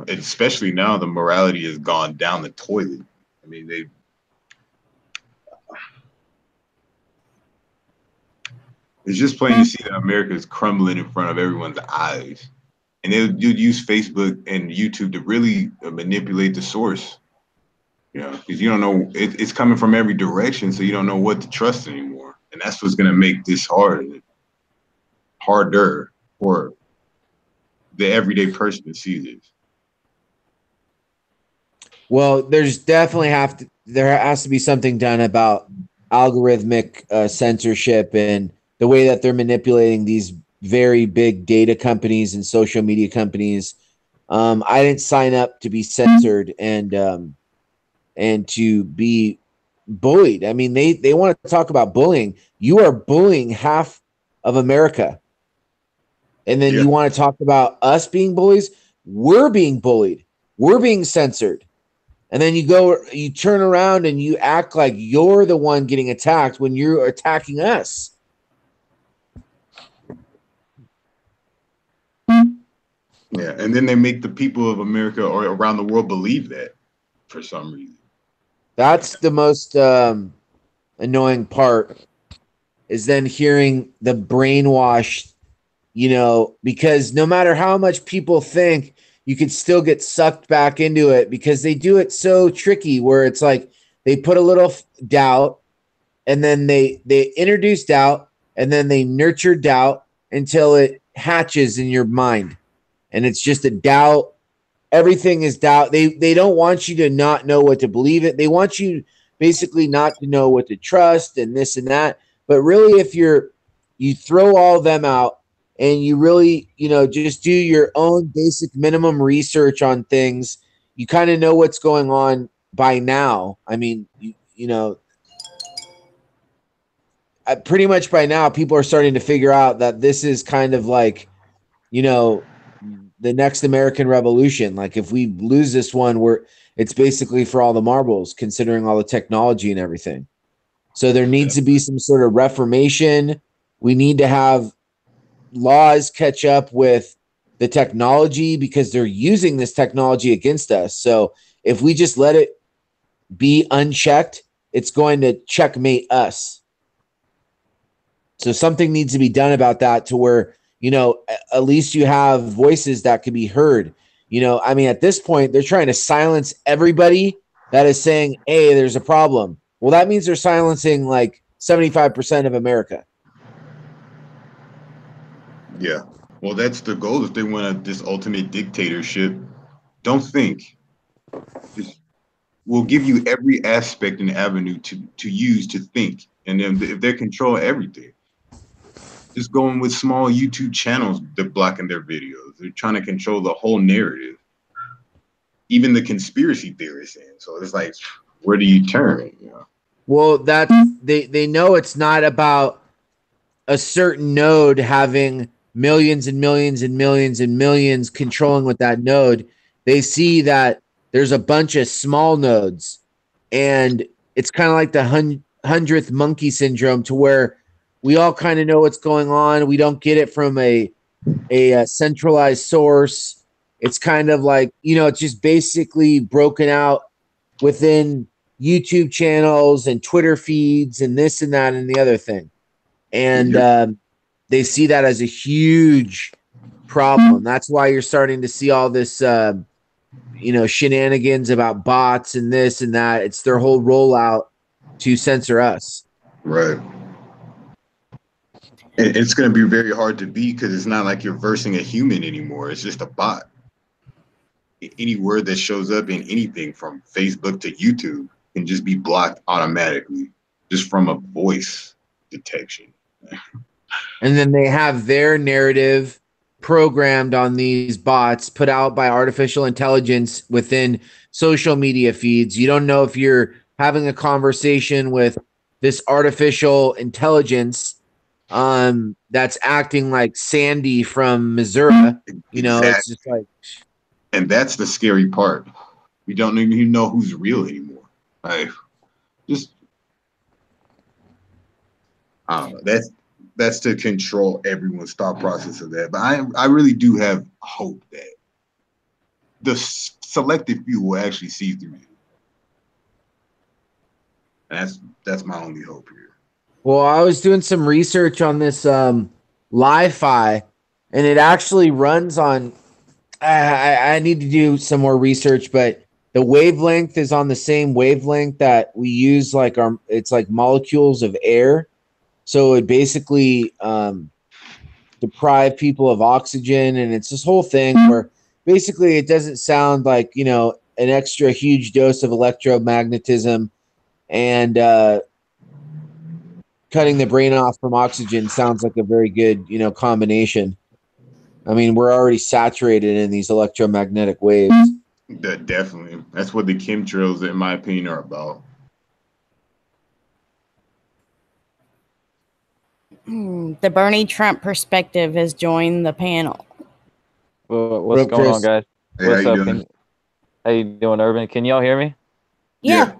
especially now the morality has gone down the toilet. I mean, it's just plain to see that America is crumbling in front of everyone's eyes. And they would use Facebook and YouTube to really manipulate the source. Because you don't know, it's coming from every direction, so you don't know what to trust anymore. And that's what's going to make this harder for the everyday person to see this. Well, there's definitely there has to be something done about algorithmic censorship and the way that they're manipulating these very big data companies and social media companies. I didn't sign up to be censored and to be bullied. I mean, they want to talk about bullying. You are bullying half of America. And then you want to talk about us being bullies? We're being bullied. we're being censored. And then you turn around and you act like you're the one getting attacked when you're attacking us. Yeah, and then they make the people of America or around the world believe that for some reason. That's the most annoying part, is then hearing the brainwash, because no matter how much people think, you could still get sucked back into it, because they do it so tricky where it's like they put a little doubt, and then they introduce doubt, and then they nurture doubt until it hatches in your mind. And it's just a doubt. Everything is doubt. They don't want you to not know what to believe it. They want you basically not to know what to trust and this and that. But really, if you throw all of them out and you really, just do your own basic minimum research on things, you kind of know what's going on by now. I mean, pretty much by now, people are starting to figure out that this is kind of like, the next American Revolution. Like, if we lose this one, it's basically for all the marbles, considering all the technology and everything. So there needs to be some sort of reformation. We need to have laws catch up with the technology, because they're using this technology against us. So if we just let it be unchecked, it's going to checkmate us. So something needs to be done about that, to where, at least you have voices that can be heard. I mean, at this point, they're trying to silence everybody that is saying, hey, there's a problem. Well, that means they're silencing like 75% of America. Yeah. Well, that's the goal. If they want this ultimate dictatorship, don't think. We'll give you every aspect and avenue to use to think. And then if they control everything, just going with small YouTube channels, they're blocking their videos. They're trying to control the whole narrative, even the conspiracy theorists. So it's like, where do you turn? Well, they know it's not about a certain node having millions and millions and millions and millions controlling with that node. They see that there's a bunch of small nodes, and it's kind of like the 100th monkey syndrome, to where we all kind of know what's going on. We don't get it from a centralized source. It's kind of like, it's just basically broken out within YouTube channels and Twitter feeds and this and that and the other thing. And they see that as a huge problem. That's why you're starting to see all this, shenanigans about bots and this and that. It's their whole rollout to censor us. Right. And it's going to be very hard to beat, because it's not like you're versing a human anymore. It's just a bot. Any word that shows up in anything from Facebook to YouTube can just be blocked automatically, just from a voice detection. And then they have their narrative programmed on these bots, put out by artificial intelligence within social media feeds. You don't know if you're having a conversation with this artificial intelligence that's acting like Sandy from Missouri. It's just like, and that's the scary part. We don't even know who's real anymore. I don't know. That's to control everyone's thought process of that. But I really do have hope that the selective few will actually see through it. And that's my only hope here. Well, I was doing some research on this Li-Fi, and it actually runs on. I need to do some more research, but the wavelength is on the same wavelength that we use, it's like molecules of air. So it basically deprive people of oxygen, and it's this whole thing where basically it doesn't sound like, an extra huge dose of electromagnetism, and cutting the brain off from oxygen sounds like a very good, combination. I mean, we're already saturated in these electromagnetic waves. Definitely. That's what the chemtrails, in my opinion, are about. The Bernie Trump perspective has joined the panel. Well, what's going on, guys? Hey, What's how up? you doing? How you doing, Urban? Can y'all hear me? Yeah.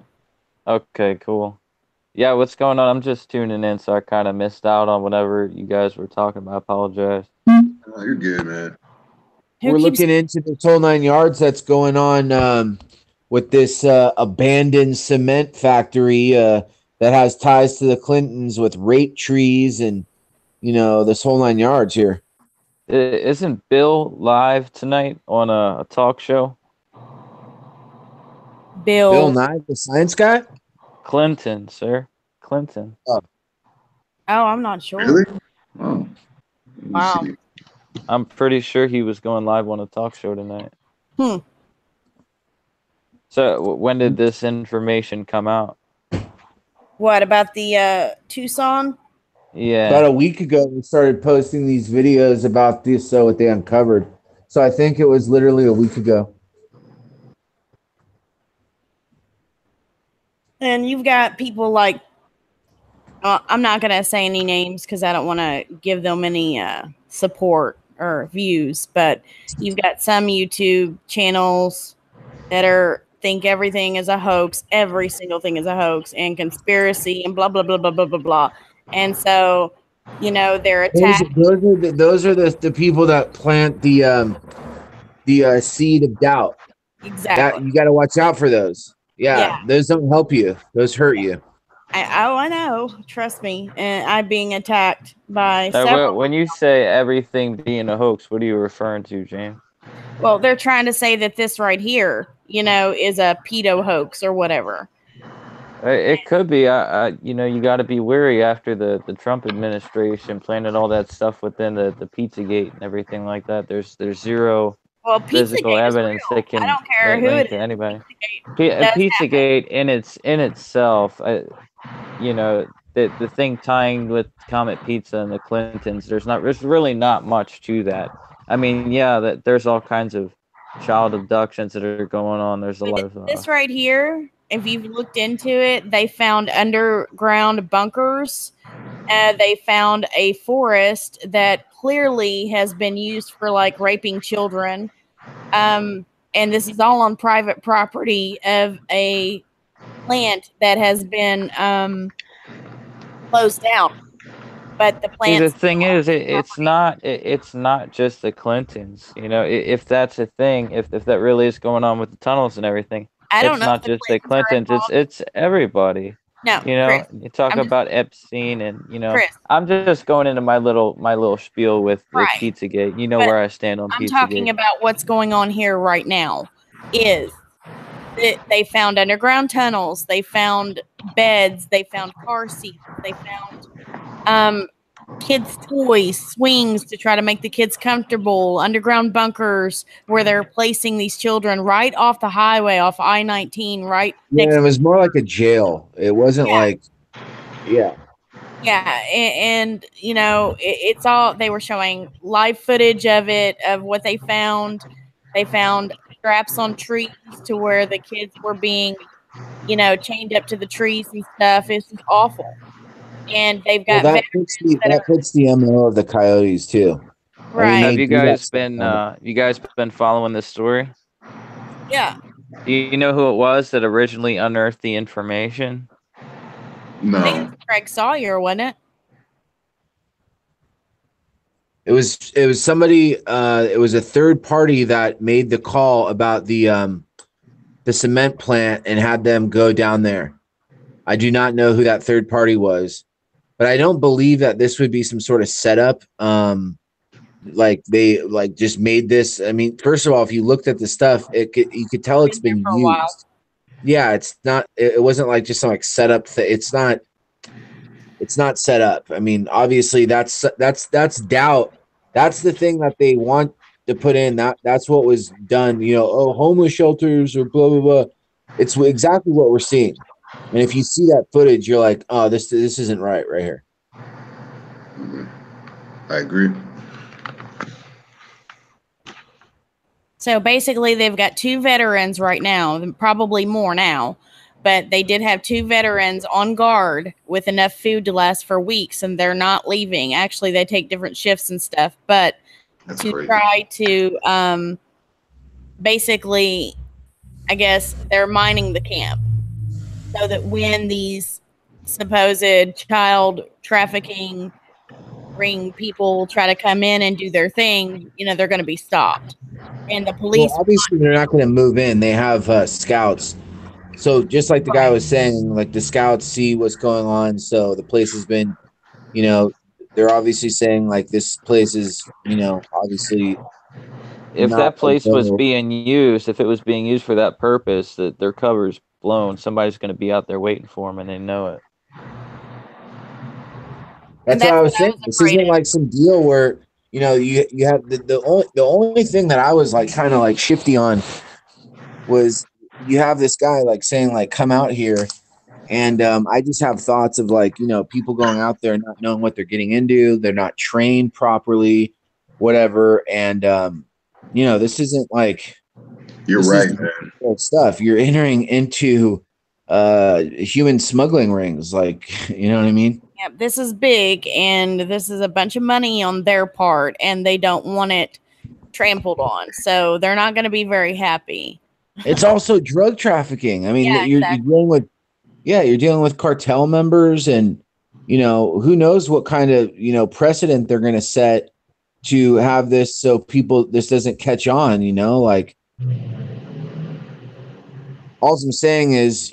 Okay, cool. Yeah, what's going on? I'm just tuning in, so I kind of missed out on whatever you guys were talking about. I apologize. Oh, you're good, man. We're looking into this whole 9 yards that's going on with this abandoned cement factory that has ties to the Clintons with rape trees and, you know, this whole 9 yards here. Isn't Bill live tonight on a talk show? Bill Nye, the science guy? Clinton, sir. Clinton. Oh, I'm not sure. Really? Oh. Wow. I'm pretty sure he was going live on a talk show tonight. So when did this information come out? What about the Tucson? Yeah. About a week ago, we started posting these videos about this, what they uncovered. So I think it was literally a week ago. And you've got people like, I'm not going to say any names because I don't want to give them any support or views, but you've got some YouTube channels that think everything is a hoax, every single thing is a hoax and conspiracy and blah, blah, blah, blah, blah, blah, blah. And so, you know, they're attacking. Those are the people that plant the seed of doubt. Exactly. You got to watch out for those. Yeah, those don't help you. Those hurt you. I know. Trust me. And I'm being attacked by several. When you say everything being a hoax, what are you referring to, James? Well, they're trying to say that this right here, you know, is a pedo hoax or whatever. It could be. You know, you got to be wary after the Trump administration planted all that stuff within the Pizzagate and everything like that. There's zero physical evidence that can link to anybody. Pizzagate in itself, you know, the thing tying with Comet Pizza and the Clintons. There's really not much to that. I mean, yeah, there's all kinds of child abductions that are going on. There's a lot of this right here. If you've looked into it, they found underground bunkers. They found a forest that clearly has been used for like raping children. And this is all on private property of a plant that has been closed down. But the plant. The thing is, it's not just the Clintons. You know, if that's a thing, if that really is going on with the tunnels and everything, it's not just the Clintons. It's everybody. No, you know, Chris, you talk about Epstein, and you know, Chris, I'm just going into my little spiel with Pizzagate. You know where I stand on Pizzagate. I'm talking about what's going on here right now. Is that they found underground tunnels, they found beds, they found car seats, they found kids' toys, swings to try to make the kids comfortable, underground bunkers where they're placing these children right off the highway, off I-19, right next. It was more like a jail. It wasn't like, yeah, and you know, it's all, they were showing live footage of it, of what they found. They found straps on trees to where the kids were being, you know, chained up to the trees and stuff. It's just awful. And they've got that fits the MO of the Coyotes too. Right. I mean, have you guys been following this story? Yeah. Do you know who it was that originally unearthed the information? No. I think it's Craig Sawyer, wasn't it? It was somebody. It was a third party that made the call about the cement plant and had them go down there. I do not know who that third party was, but I don't believe that this would be some sort of setup. Like they just made this. I mean, first of all, if you looked at the stuff, you could tell it's been used. Yeah, it's not. It wasn't like just some like setup. It's not set up. I mean, obviously that's doubt. That's the thing that they want to put in. That's what was done. You know, homeless shelters or blah blah blah. It's exactly what we're seeing. And if you see that footage, you're like, oh, this isn't right here. I agree. So basically, they've got 2 veterans right now, probably more now, but they did have 2 veterans on guard with enough food to last for weeks, and they're not leaving. Actually, they take different shifts and stuff, but try to basically I guess they're mining the camp so that when these supposed child trafficking ring people try to come in and do their thing, they're going to be stopped. And the police. Well, obviously, they're not going to move in. They have scouts. So just like the guy was saying, like the scouts see what's going on. So the place has been, they're obviously saying like this place is, obviously. If that place was being used, if it was being used for that purpose, that their cover's blown, somebody's going to be out there waiting for them, and they know it. That's what I was saying. This isn't like some deal where you have the only thing that I was like kind of like shifty on was you have this guy like saying like come out here, and I just have thoughts of like people going out there not knowing what they're getting into, they're not trained properly, whatever, and this isn't like you're right, man. Stuff you're entering into human smuggling rings, like you know what I mean. Yeah, this is big, and this is a bunch of money on their part, and they don't want it trampled on, so they're not going to be very happy. It's also drug trafficking. I mean, you're dealing with cartel members, and who knows what kind of precedent they're going to set to have this so this doesn't catch on. Like all I'm saying is,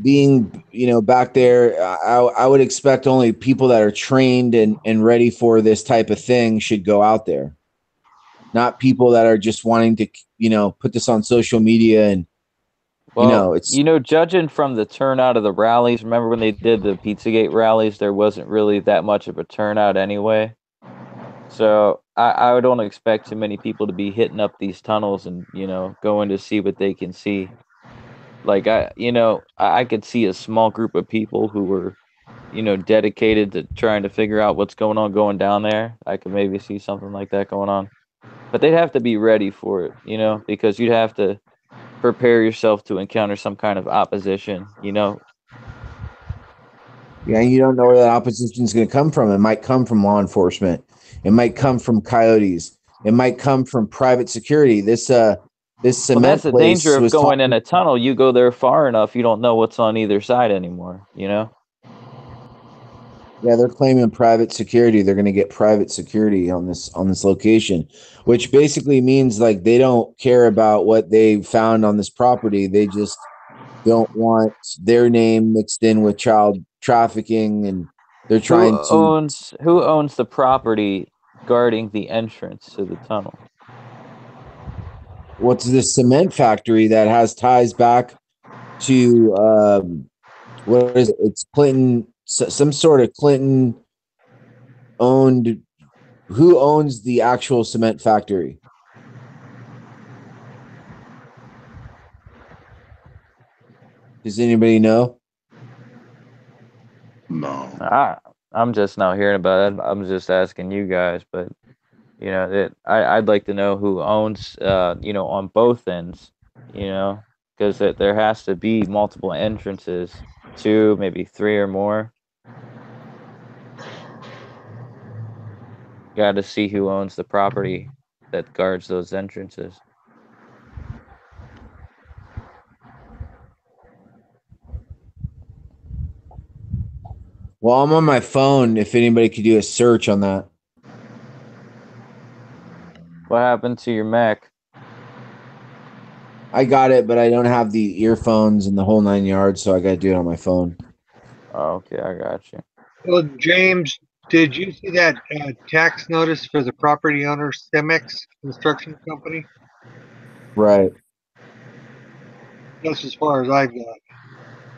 being, back there, I would expect only people that are trained and ready for this type of thing should go out there. Not people that are just wanting to, put this on social media and, it's, judging from the turnout of the rallies, remember when they did the Pizzagate rallies, there wasn't really that much of a turnout anyway. So I don't expect too many people to be hitting up these tunnels and, going to see what they can see. Like I could see a small group of people who were, dedicated to trying to figure out what's going on going down there. I could maybe see something like that going on, but they'd have to be ready for it, because you'd have to prepare yourself to encounter some kind of opposition, Yeah, you don't know where that opposition is going to come from. It might come from law enforcement. It might come from coyotes. It might come from private security. This cement that's the danger of going in a tunnel. You go there far enough, you don't know what's on either side anymore, Yeah, they're claiming private security. They're going to get private security on this location, which basically means like they don't care about what they found on this property. They just don't want their name mixed in with child trafficking, and they're trying who owns the property guarding the entrance to the tunnel? What's this cement factory that has ties back to what is it? It's Clinton, some sort of Clinton owned. Who owns the actual cement factory? Does anybody know? No. I'm just now hearing about it. I'm just asking you guys, but I'd like to know who owns, on both ends, because there has to be multiple entrances, 2, maybe 3 or more. Got to see who owns the property that guards those entrances. Well, I'm on my phone. If anybody could do a search on that. What happened to your Mac? I got it, but I don't have the earphones and the whole 9 yards, so I got to do it on my phone. Oh, okay, I got you. Well, James, did you see that tax notice for the property owner, Cemex Construction Company? Right. That's as far as I've got.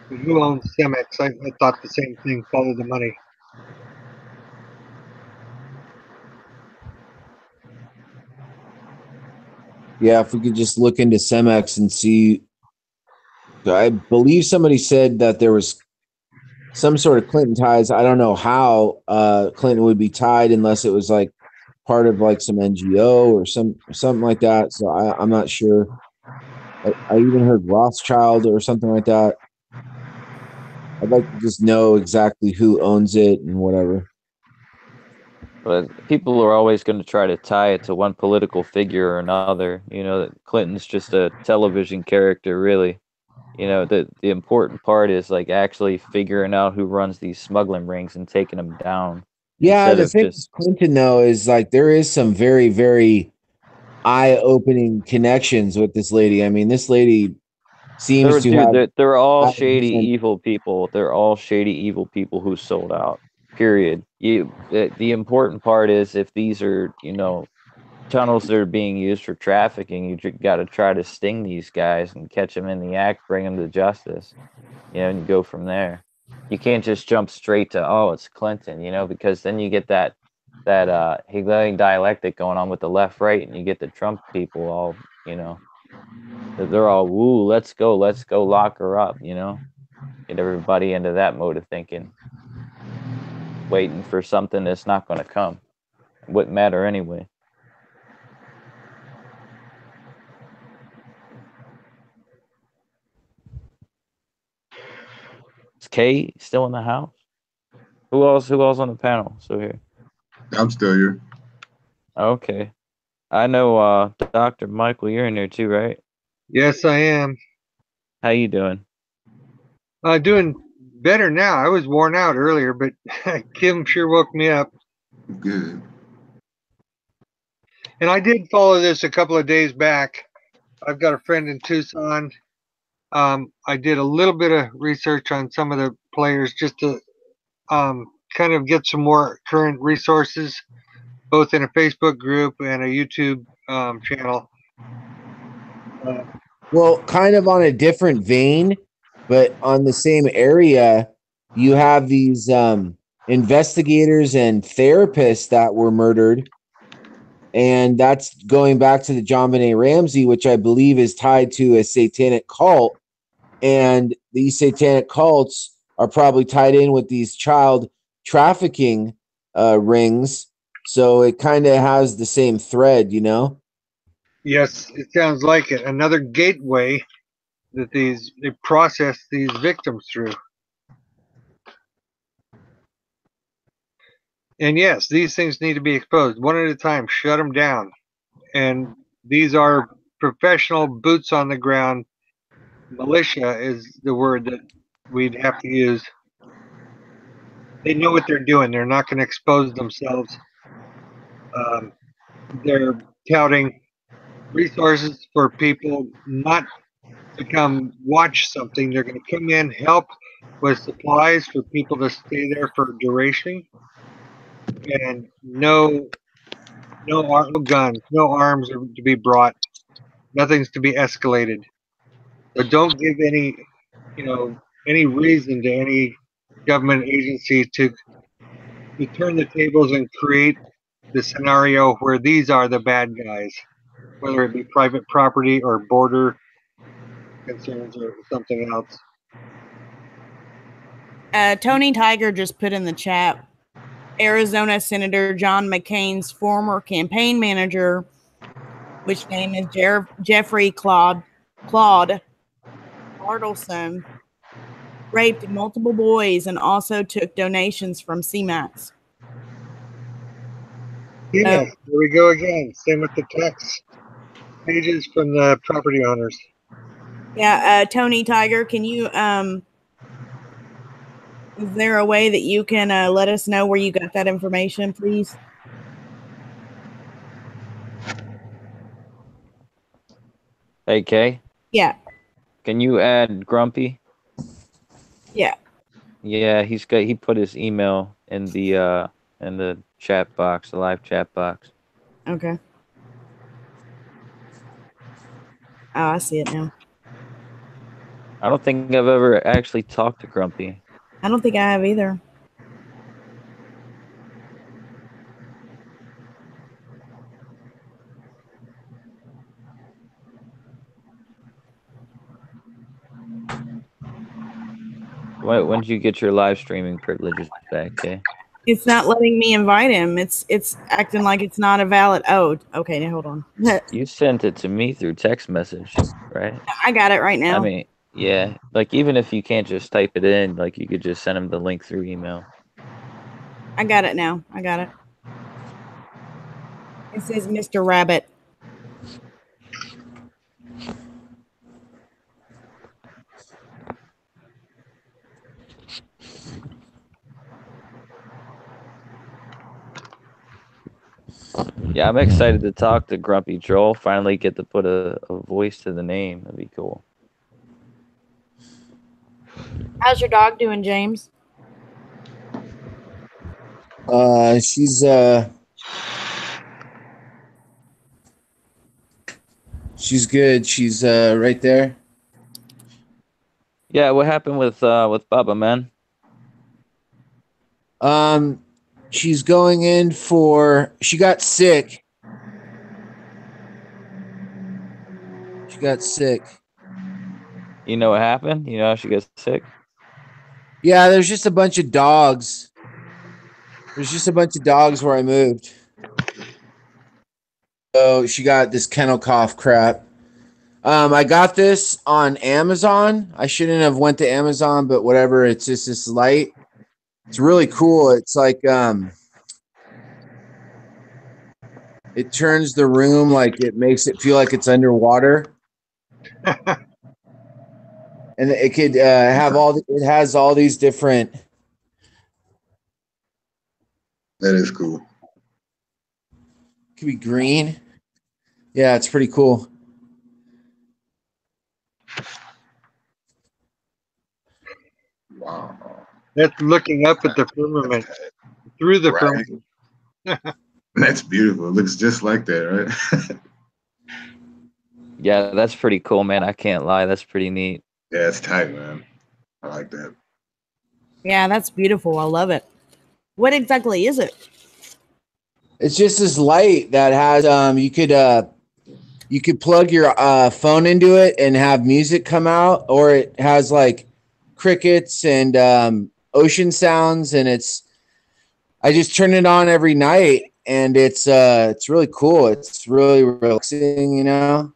Who owns Cemex? I thought the same thing. Follow the money. Yeah, if we could just look into Cemex and see. I believe somebody said that there was some sort of Clinton ties. I don't know how Clinton would be tied unless it was like part of like some NGO or something like that. So I'm not sure. I even heard Rothschild or something like that. I'd like to just know exactly who owns it and whatever. But people are always going to try to tie it to one political figure or another. You know, that Clinton's just a television character, really. You know, the important part is like actually figuring out who runs these smuggling rings and taking them down Yeah, instead the of thing with just. Clinton though is like there is some very, very eye-opening connections with this lady. I mean, this lady seems to have They're all shady, and evil people. They're all shady, evil people who sold out. Period. The important part is if these are, you know, tunnels that are being used for trafficking, you got to try to sting these guys and catch them in the act, bring them to justice, you know, and you go from there. You can't just jump straight to, oh, it's Clinton, you know, because then you get that Hegelian dialectic going on with the left, right, and you get the Trump people all, you know, they're all, woo, let's go, lock her up, you know, get everybody into that mode of thinking, waiting for something that's not going to come. It wouldn't matter anyway. Is Kay still in the house? Who else on the panel still here? I'm still here. Okay. I know Dr.Micheal, you're in there too, right? Yes, I am. How you doing? Doing better now. I was worn out earlier, but Kim sure woke me up. Good. And I did follow this a couple of days back. I've got a friend in Tucson. I did a little bit of research on some of the players just to kind of get some more current resources, both in a Facebook group and a YouTube channel. well, kind of on a different vein, but on the same area, you have these investigators and therapists that were murdered. And that's going back to the John Benet Ramsey, which I believe is tied to a satanic cult. And these satanic cults are probably tied in with these child trafficking rings. So it kind of has the same thread, you know? Yes, it sounds like it. Another gateway that they process these victims through. And yes, these things need to be exposed one at a time. Shut them down. And these are professional boots on the ground. Militia is the word that we'd have to use. They know what they're doing. They're not going to expose themselves. They're touting resources for people not to come watch something. They're going to come in, help with supplies for people to stay there for a duration, and no guns, no arms are to be brought. Nothing's to be escalated. So don't give any reason to any government agency to turn the tables and create the scenario where these are the bad guys, whether it be private property or border concerns or something else. Tony Tiger just put in the chat, Arizona Senator John McCain's former campaign manager, which name is Jeffrey Claude Bartleson, raped multiple boys and also took donations from CMAX. Yeah, there we go again. Same with the tax pages from the property owners. Yeah, Tony Tiger, can you is there a way that you can let us know where you got that information, please? Hey, Kay? Yeah. Can you add Grumpy? Yeah. Yeah, he put his email in the chat box, the live chat box. Okay. Oh, I see it now. I don't think I've ever actually talked to Grumpy. I don't think I have either. When did you get your live streaming privileges back, Kay? It's not letting me invite him. It's acting like it's not a valid. Oh, okay. Now hold on. You sent it to me through text message, right? I got it right now. I mean, yeah. Like, even if you can't just type it in, like, you could just send him the link through email. I got it now. I got it. This is Mr. Rabbit. Yeah, I'm excited to talk to Grumpy Joel. Finally get to put a voice to the name. That'd be cool. How's your dog doing, James? She's good. She's right there. Yeah, what happened with Bubba, man? She's going in for. She got sick. She got sick. You know what happened? You know how she gets sick? Yeah, there's just a bunch of dogs. There's just a bunch of dogs where I moved. So she got this kennel cough crap. I got this on Amazon. I shouldn't have went to Amazon, but whatever. It's just this light. It's really cool. It's like it turns the room, like it makes it feel like it's underwater. And it could have it has all these different. That is cool. It could be green. Yeah, it's pretty cool. Wow. That's looking up at the firmament, through the firmament. That's beautiful. It looks just like that, right? Yeah, that's pretty cool, man. I can't lie. That's pretty neat. Yeah, it's tight, man. I like that. Yeah, that's beautiful. I love it. What exactly is it? It's just this light that has you could plug your phone into it and have music come out, or it has like crickets and ocean sounds, and I just turn it on every night, and it's really cool. It's really relaxing, you know.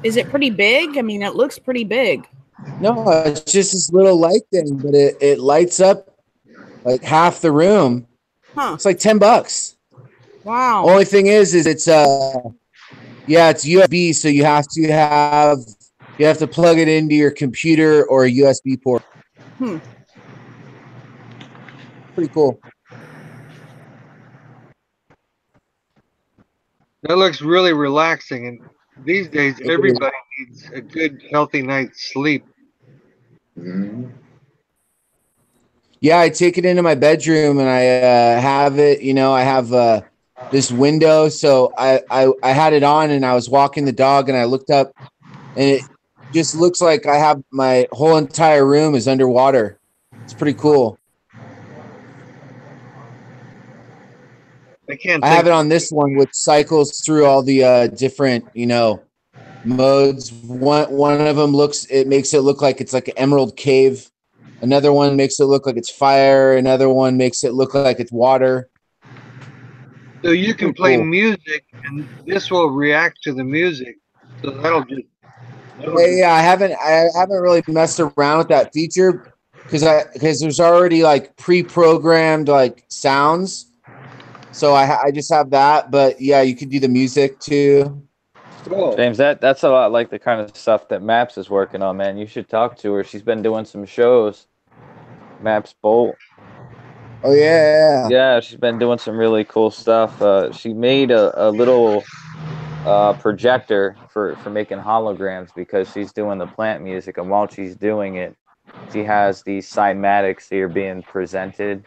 Is it pretty big? I mean, it looks pretty big. No, it's just this little light thing, but it lights up like half the room. Huh. It's like $10. Wow. Only thing is it's it's USB, so you have to plug it into your computer or a USB port. Pretty cool. That looks really relaxing, and these days everybody needs a good, healthy night's sleep. Mm-hmm. Yeah, I take it into my bedroom and I have it. You know, I have this window, so I had it on and I was walking the dog and I looked up, and it just looks like I have my whole entire room is underwater. It's pretty cool. I have it on this one, which cycles through all the different, modes. One of them makes it look like it's like an emerald cave. Another one makes it look like it's fire. Another one makes it look like it's water. So you can play music, and this will react to the music. So that'll just. Yeah, I haven't really messed around with that feature because there's already like pre-programmed like sounds. So I just have that, but yeah, you could do the music too. Cool. James, that's a lot like the kind of stuff that Maps is working on, man. You should talk to her. She's been doing some shows. Maps Bolt. Oh yeah. Yeah, she's been doing some really cool stuff. She made a little projector for making holograms because she's doing the plant music, and while she's doing it, she has these cymatics that are being presented.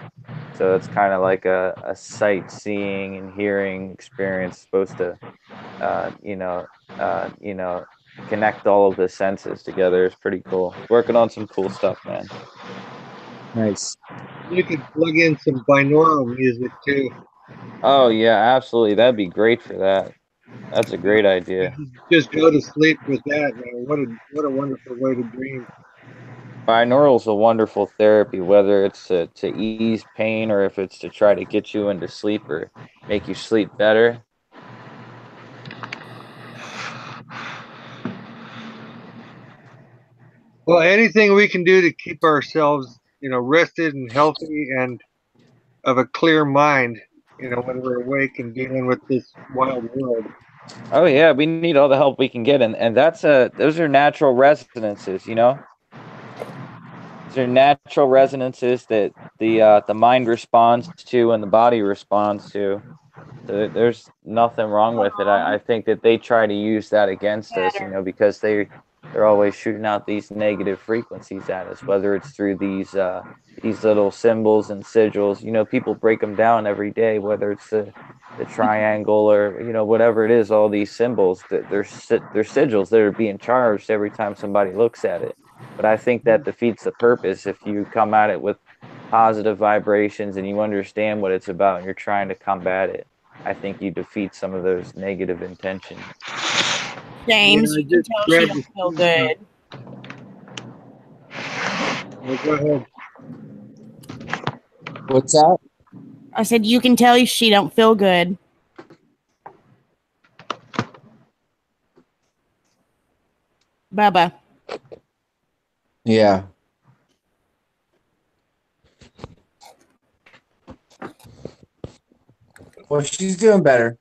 So it's kind of like a sightseeing and hearing experience, supposed to, connect all of the senses together. It's pretty cool. Working on some cool stuff, man. Nice. You could plug in some binaural music too. Oh yeah, absolutely. That'd be great for that. That's a great idea. Just go to sleep with that, man. What a wonderful way to dream. Binaural is a wonderful therapy, whether it's to ease pain or if it's to try to get you into sleep or make you sleep better. Well, anything we can do to keep ourselves, rested and healthy and of a clear mind, when we're awake and dealing with this wild world. Oh yeah, we need all the help we can get, and those are natural resonances, These are natural resonances that the mind responds to and the body responds to. So there's nothing wrong with it. I think that they try to use that against us, because they're always shooting out these negative frequencies at us, whether it's through these little symbols and sigils. People break them down every day, whether it's the triangle or whatever it is. All these symbols, that they're sigils that are being charged every time somebody looks at it. But I think that defeats the purpose if you come at it with positive vibrations and you understand what it's about and you're trying to combat it. I think you defeat some of those negative intentions. James, you can tell she don't feel good. Well, go ahead. What's that? I said you can tell she don't feel good. Bubba. Yeah. Well, she's doing better.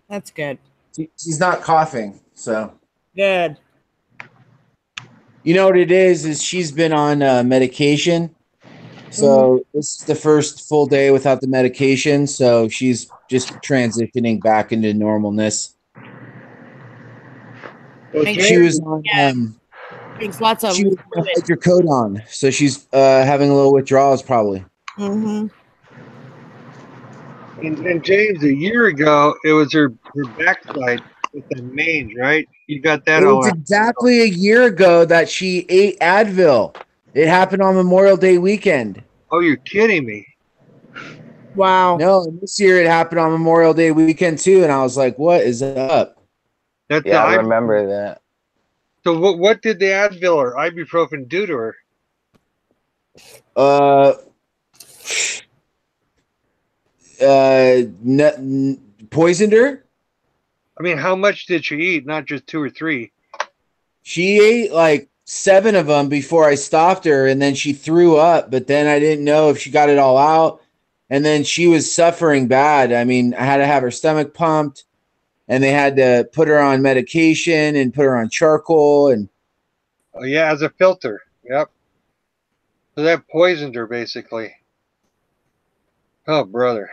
That's good. She's not coughing, so. Good. You know what it is she's been on medication. So this is the first full day without the medication. So she's just transitioning back into normalness. She was on lots of hydrocodone, so she's having a little withdrawals probably. Mm-hmm. And James, a year ago, it was her backside with the mange, right? You got that It all was out. exactly a year ago that she ate Advil. It happened on Memorial Day weekend. Oh, you're kidding me. Wow. No, this year it happened on Memorial Day weekend too, and I was like, what is up? I remember that. So what did the Advil or ibuprofen do to her? Poisoned her. I mean, how much did she eat? Not just 2 or 3. She ate like 7 of them before I stopped her, and then she threw up, but then I didn't know if she got it all out, and then she was suffering bad. I mean, I had to have her stomach pumped, and they had to put her on medication and put her on charcoal. And oh yeah, as a filter. Yep. So that poisoned her basically. Oh brother.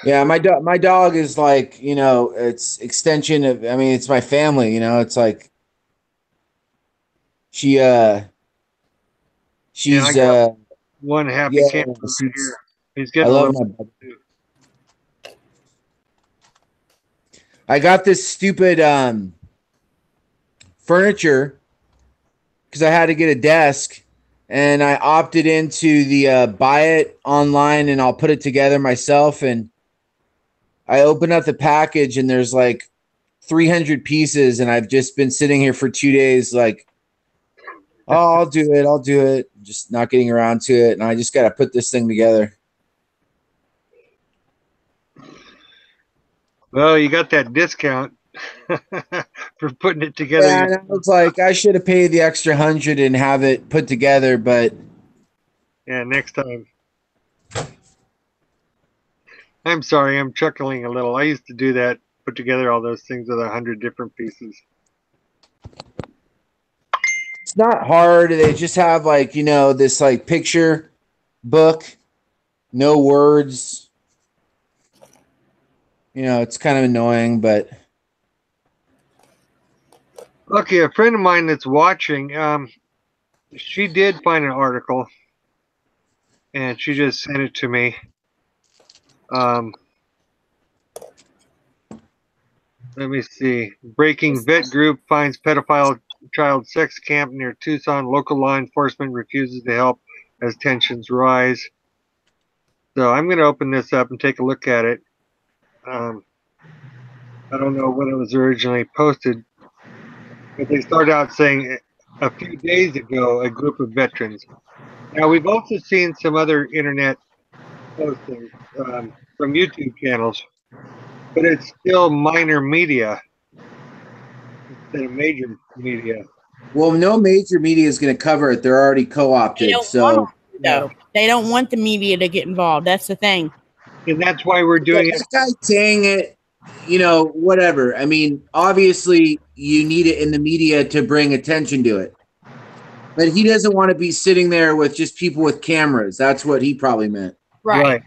Yeah, my dog is like, it's extension of, I mean, it's my family, it's like she's one happy camper right here. He's getting I love my dog. I got this stupid furniture because I had to get a desk, and I opted into the buy it online and I'll put it together myself. And I open up the package and there's like 300 pieces, and I've just been sitting here for 2 days like, oh, I'll do it. Just not getting around to it. And I just got to put this thing together. Well, you got that discount for putting it together. Yeah, and I was like, I should have paid the extra 100 and have it put together, but yeah, next time. I'm sorry, I'm chuckling a little. I used to do that, put together all those things with 100 different pieces. It's not hard. They just have like, this like picture book, no words. It's kind of annoying, but. Okay, a friend of mine that's watching, she did find an article, and she just sent it to me. Let me see. Breaking vet group finds pedophile child sex camp near Tucson. Local law enforcement refuses to help as tensions rise. So I'm going to open this up and take a look at it. I don't know when it was originally posted, but they start out saying a few days ago, a group of veterans. Now, we've also seen some other internet postings from YouTube channels, but it's still minor media instead of major media. Well, no major media is going to cover it. They're already co-opted. So though. They don't want the media to get involved. That's the thing. And that's why we're doing it. This guy saying it, whatever. I mean, obviously you need it in the media to bring attention to it. But he doesn't want to be sitting there with just people with cameras. That's what he probably meant. Right.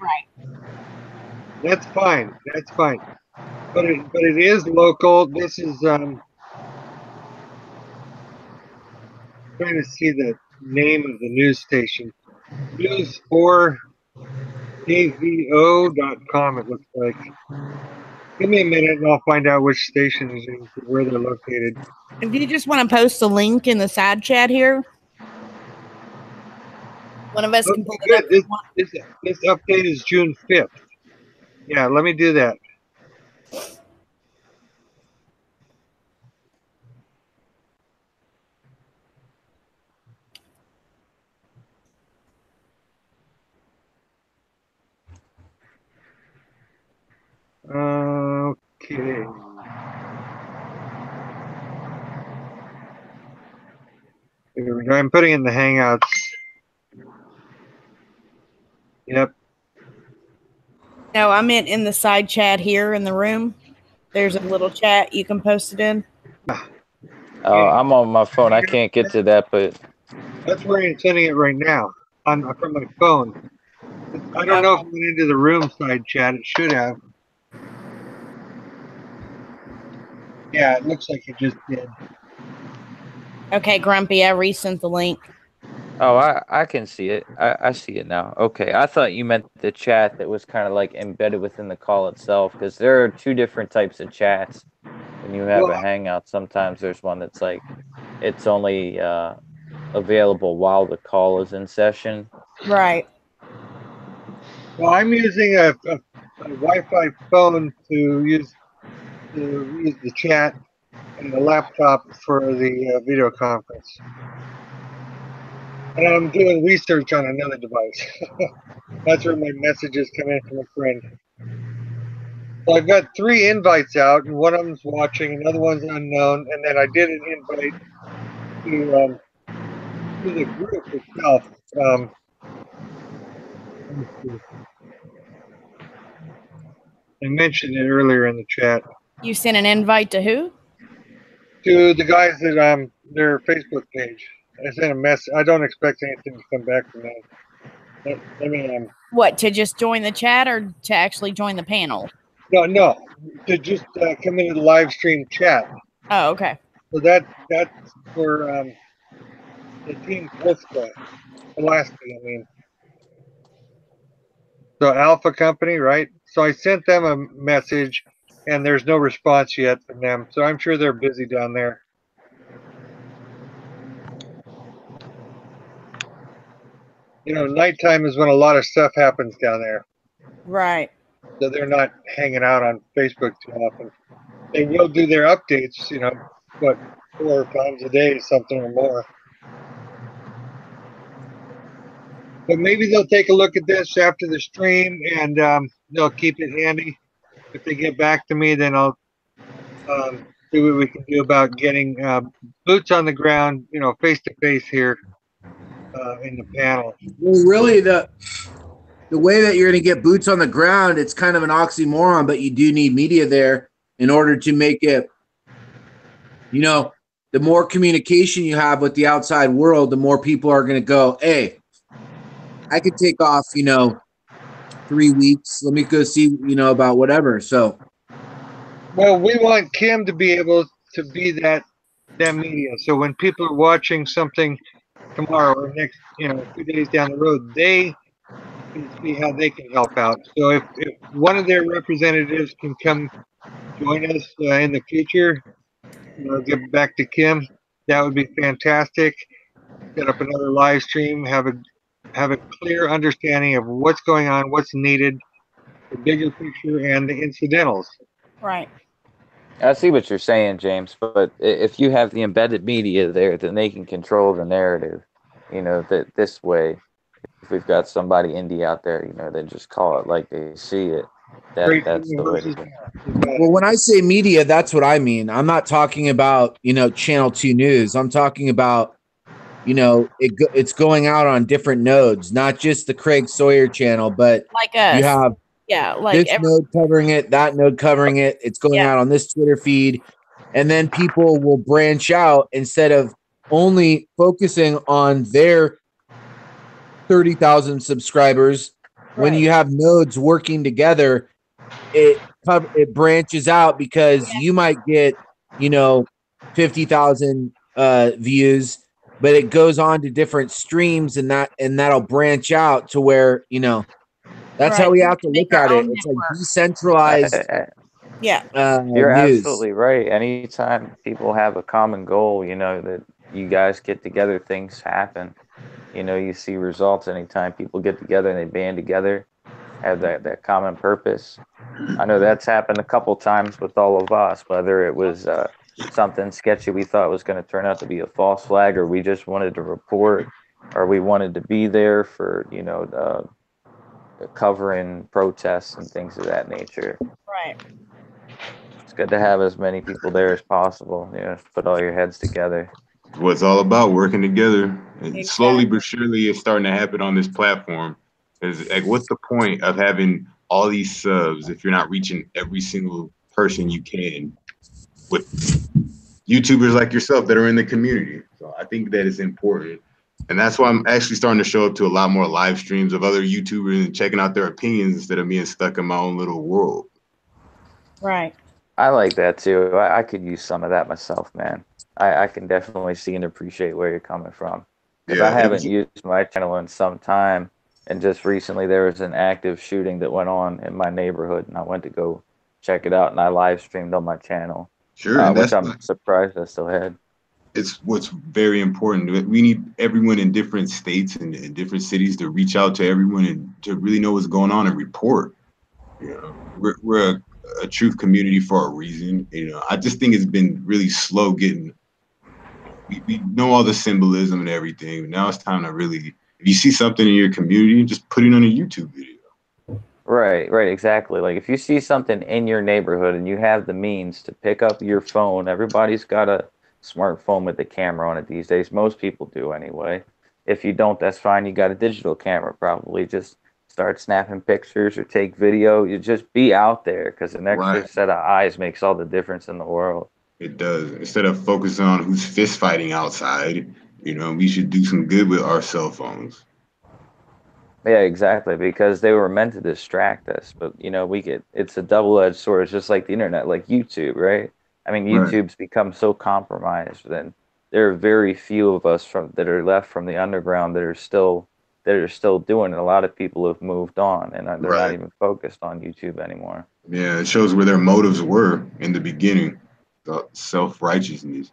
That's fine. That's fine. But it is local. This is trying to see the name of the news station. News4kvo.com, it looks like. Give me a minute and I'll find out which station is in, where they're located. If you just want to post a link in the side chat here, one of us can pull it up. This update is June 5th. Yeah, let me do that. Okay. Here we go. I'm putting in the Hangouts. Yep. No, I meant in the side chat here in the room. There's a little chat you can post it in. Oh, I'm on my phone. I can't get to that, but that's where I'm sending it right now from my phone. I don't know if it went into the room side chat. It should have. Yeah, it looks like it just did. Okay, Grumpy, I resent the link. oh, I can see it. I see it now. Okay, I thought you meant the chat that was kind of like embedded within the call itself, because there are two different types of chats. When you have a Hangout, sometimes there's one that's like it's only available while the call is in session. Right. Well, I'm using a Wi-Fi phone to use the chat and the laptop for the video conference. And I'm doing research on another device. That's where my messages come in from a friend. So I've got 3 invites out, and one of them's watching, another one's unknown, and then I did an invite to the group itself. I mentioned it earlier in the chat. You sent an invite to who? To the guys that their Facebook page. I sent a message. I don't expect anything to come back from that. I mean, what, to just join the chat or to actually join the panel? No, to just come into the live stream chat. Oh, okay. So that's for the team Polska, Alaska, I mean. So Alpha Company, right? So I sent them a message, and there's no response yet from them. So I'm sure they're busy down there. Nighttime is when a lot of stuff happens down there. Right. So they're not hanging out on Facebook too often. They will do their updates, 4 times a day, something or more. But maybe they'll take a look at this after the stream, and they'll keep it handy. If they get back to me, then I'll see what we can do about getting boots on the ground, face to face here in the panel. Well, really, the way that you're going to get boots on the ground, it's kind of an oxymoron, but you do need media there in order to make it, the more communication you have with the outside world, the more people are going to go, hey, I could take off, 3 weeks. Let me go see, about whatever. So, well, we want Kim to be able to be that media. So when people are watching something tomorrow or next, 2 days down the road, they can see how they can help out. So if one of their representatives can come join us in the future, get back to Kim, that would be fantastic. Set up another live stream, have a clear understanding of what's going on, what's needed, the bigger picture, and the incidentals. Right. I see what you're saying, James, but if you have the embedded media there, then they can control the narrative. That this way, if we've got somebody indie out there, they just call it like they see it. That's the way to go. Well, when I say media, that's what I mean. I'm not talking about, Channel 2 News. I'm talking about it's going out on different nodes, not just the Craig Sawyer channel, but like us. You have like this node covering it, that node covering it. It's going out on this Twitter feed, and then people will branch out instead of only focusing on their 30,000 subscribers. When you have nodes working together, it branches out because you might get 50,000 views, but it goes on to different streams, and that'll branch out to where that's how we have to look at it. It's like decentralized. You're News. absolutely right. Anytime people have a common goal, that you guys get together, things happen. You see results anytime people get together and they band together, have that common purpose. I know that's happened a couple times with all of us, whether it was something sketchy we thought was going to turn out to be a false flag, or we just wanted to report, or we wanted to be there for, covering protests and things of that nature. Right. It's good to have as many people there as possible. Put all your heads together. What it's all about, working together. And slowly but surely, it's starting to happen on this platform. Is like, what's the point of having all these subs if you're not reaching every single person you can with YouTubers like yourself that are in the community? So I think that is important. And that's why I'm actually starting to show up to a lot more live streams of other YouTubers and checking out their opinions instead of being stuck in my own little world. Right. I like that too. I could use some of that myself, man. I can definitely see and appreciate where you're coming from. Because I haven't used my channel in some time. And just recently there was an active shooting that went on in my neighborhood, and I went to go check it out, and I live streamed on my channel. Sure. Which I'm surprised I still had. It's what's very important. We need everyone in different states and in different cities to reach out to everyone and to really know what's going on and report. We're a truth community for a reason. I just think it's been really slow getting. We know all the symbolism and everything. Now it's time to really, if you see something in your community, just put it on a YouTube video. Right, exactly. Like if you see something in your neighborhood and you have the means to pick up your phone, everybody's got a smartphone with the camera on it these days. Most people do anyway. If you don't, that's fine. You got a digital camera, probably. Just start snapping pictures or take video. You just be out there, because an extra set of eyes makes all the difference in the world. It does. Instead of focusing on who's fist fighting outside, we should do some good with our cell phones. Yeah, exactly, because they were meant to distract us. But, it's a double-edged sword. It's just like the internet, like YouTube, right? I mean, YouTube's become so compromised, and there are very few of us that are left from the underground that are still doing it. A lot of people have moved on, and they're not even focused on YouTube anymore. Yeah, it shows where their motives were in the beginning. The self-righteousness.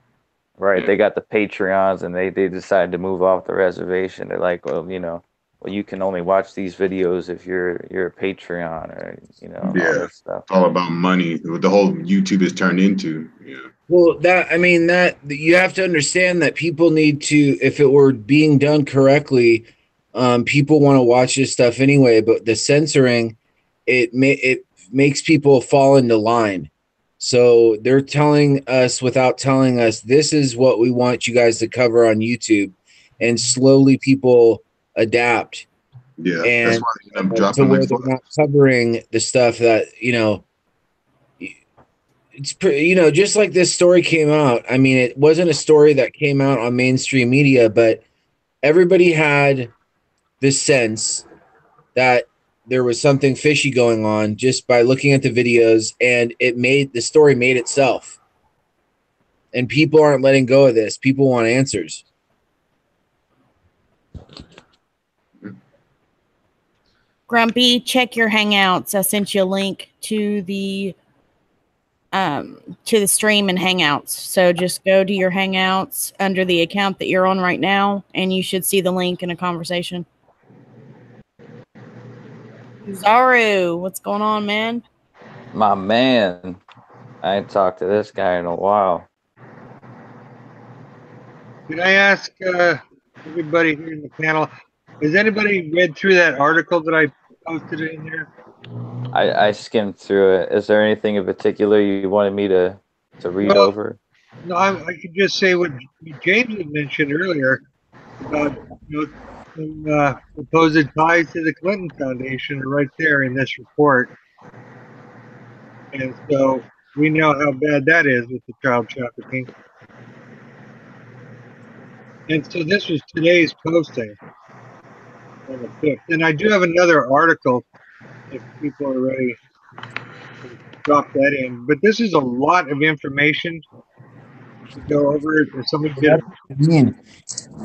Right. They got the Patreons, and they decided to move off the reservation. They're like, well, you can only watch these videos if you're a Patreon, or all this stuff. It's all about money. What the whole YouTube has turned into. Yeah. Well, that you have to understand that people need to, if it were being done correctly, people want to watch this stuff anyway. But the censoring, it makes people fall into line. So they're telling us without telling us, this is what we want you guys to cover on YouTube, and slowly people adapt. Yeah, and that's why I'm dropping to where they're not covering the stuff that it's just like this story came out. I mean, it wasn't a story that came out on mainstream media, but everybody had the sense that there was something fishy going on just by looking at the videos, and the story made itself. And people aren't letting go of this. People want answers. Grumpy, check your Hangouts. I sent you a link to the stream and Hangouts. So just go to your Hangouts under the account that you're on right now, and you should see the link in a conversation. Zaru, what's going on, man? My man. I ain't talked to this guy in a while. Can I ask everybody here in the panel, has anybody read through that article that I posted in there? I skimmed through it. Is there anything in particular you wanted me to read over? No, I could just say what James had mentioned earlier. about some supposed ties to the Clinton Foundation are right there in this report. And so we know how bad that is with the child trafficking. And so this was today's posting on the 5th. And I do have another article if people are ready to drop that in. But this is a lot of information to go over. If somebody did That's what I mean.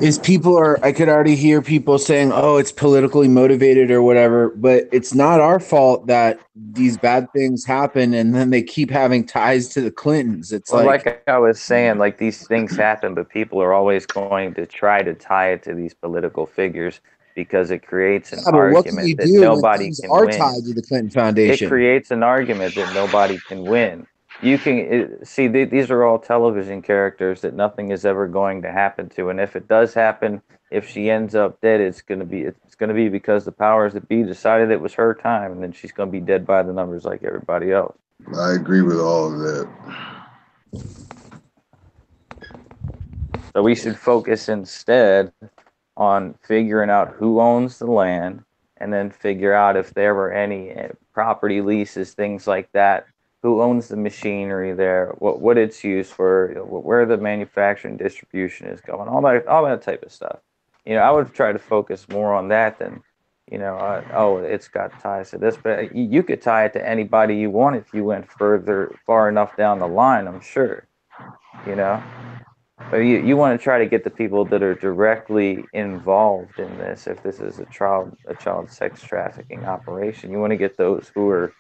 Is people are I could already hear people saying, "Oh, it's politically motivated or whatever," but it's not our fault that these bad things happen and then they keep having ties to the Clintons. It's Well, like like I was saying, like these things happen, but people are always going to try to tie it to these political figures because it creates an yeah, but what can argument you that do when nobody things can are win. tied to the Clinton It Foundation? creates an argument that nobody can win. You can see these are all television characters that nothing is ever going to happen to, and if it does happen, if she ends up dead, it's gonna be because the powers that be decided it was her time, and then she's gonna be dead by the numbers like everybody else. I agree with all of that. So we should focus instead on figuring out who owns the land, and then figure out if there were any property leases, things like that. Who owns the machinery there? What it's used for? Where the manufacturing distribution is going? All that type of stuff. I would try to focus more on that than, oh, it's got ties to this. But you could tie it to anybody you want if you went far enough down the line. I'm sure. But you want to try to get the people that are directly involved in this. If this is a child sex trafficking operation, you want to get those who are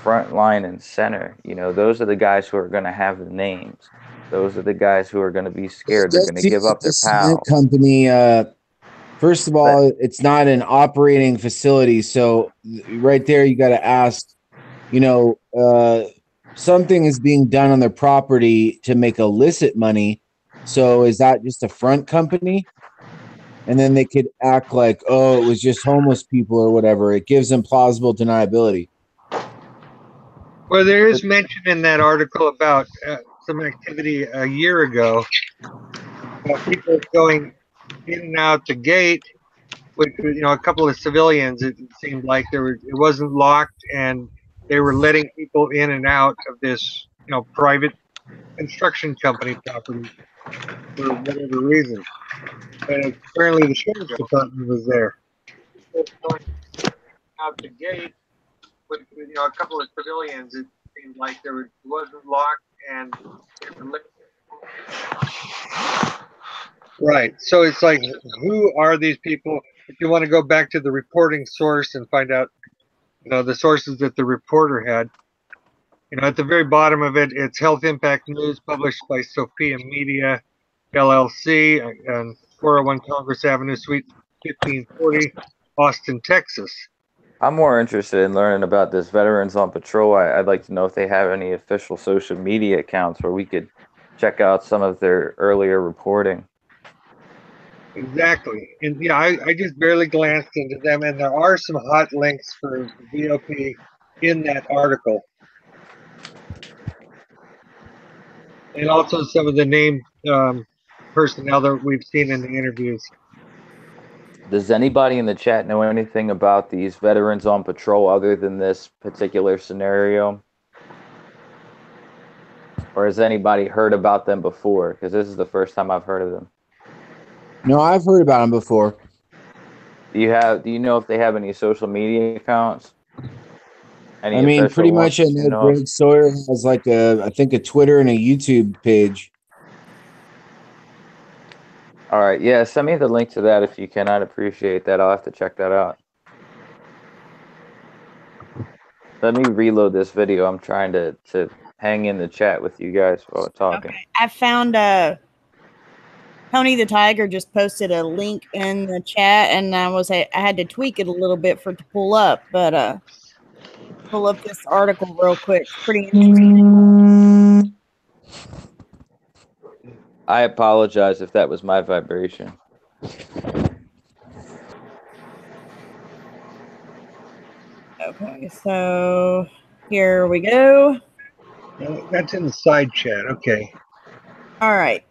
front line and center. Those are the guys who are going to have the names. Those are the guys who are going to be scared. They're going to give up their cement pals. company. First of all, it's not an operating facility, so right there you got to ask. Something is being done on their property to make illicit money. So is that just a front company? And then they could act like, oh, it was just homeless people or whatever. It gives them plausible deniability. Well, there is mention in that article about some activity a year ago. People going in and out the gate with a couple of civilians. It seemed like it wasn't locked, and they were letting people in and out of this private construction company property for whatever reason. And apparently the sheriff's department was there. People going out the gate with a couple of civilians. It seemed like it wasn't locked, and they were right. So it's like, who are these people? If you want to go back to the reporting source and find out, the sources that the reporter had, at the very bottom of it, it's Health Impact News published by Sophia Media, LLC, and 401 Congress Avenue, Suite 1540, Austin, Texas. I'm more interested in learning about this Veterans on Patrol. I'd like to know if they have any official social media accounts where we could check out some of their earlier reporting. Exactly. And I just barely glanced into them, and there are some hot links for VOP in that article. And also some of the named personnel that we've seen in the interviews. Does anybody in the chat know anything about these Veterans on Patrol other than this particular scenario? Or has anybody heard about them before? Because this is the first time I've heard of them. No, I've heard about them before. Do you know if they have any social media accounts? Pretty much I know Greg Sawyer has I think a Twitter and a YouTube page. All right, yeah, send me the link to that if you can. I'd appreciate that. I'll have to check that out. Let me reload this video. I'm trying to hang in the chat with you guys while we're talking. Okay. I found Tony the Tiger just posted a link in the chat, and I had to tweak it a little bit for it to pull up, but pull up this article real quick. It's pretty interesting. I apologize if that was my vibration. Okay, so here we go. That's in the side chat. Okay. All right.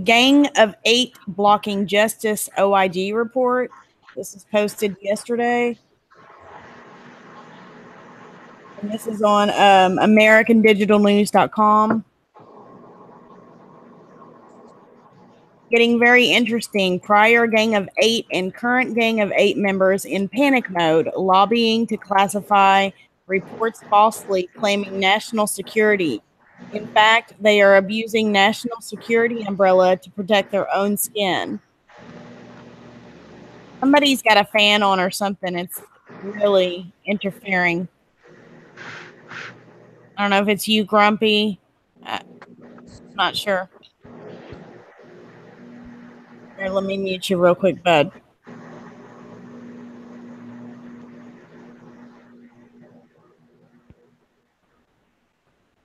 Gang of 8 blocking justice OIG report. This is posted yesterday. And this is on AmericanDigitalNews.com. Getting very interesting. Prior gang of 8 and current gang of 8 members in panic mode, lobbying to classify reports falsely, claiming national security. In fact, they are abusing national security umbrella to protect their own skin. Somebody's got a fan on or something. It's really interfering. I don't know if it's you, Grumpy. Not sure. Here, let me mute you real quick, bud.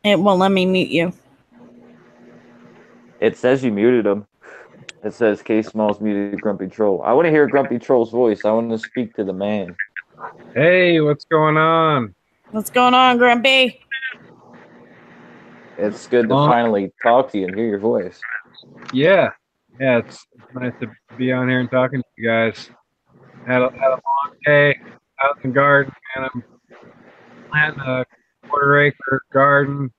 It won't let me mute you. It says you muted him. It says K Smalls muted Grumpy Troll. I want to hear Grumpy Troll's voice. I want to speak to the man. Hey, what's going on? What's going on, Grumpy? It's good to finally talk to you and hear your voice. Yeah, it's nice to be on here and talking to you guys. Had a long day out in the garden, and I'm planting a quarter-acre garden.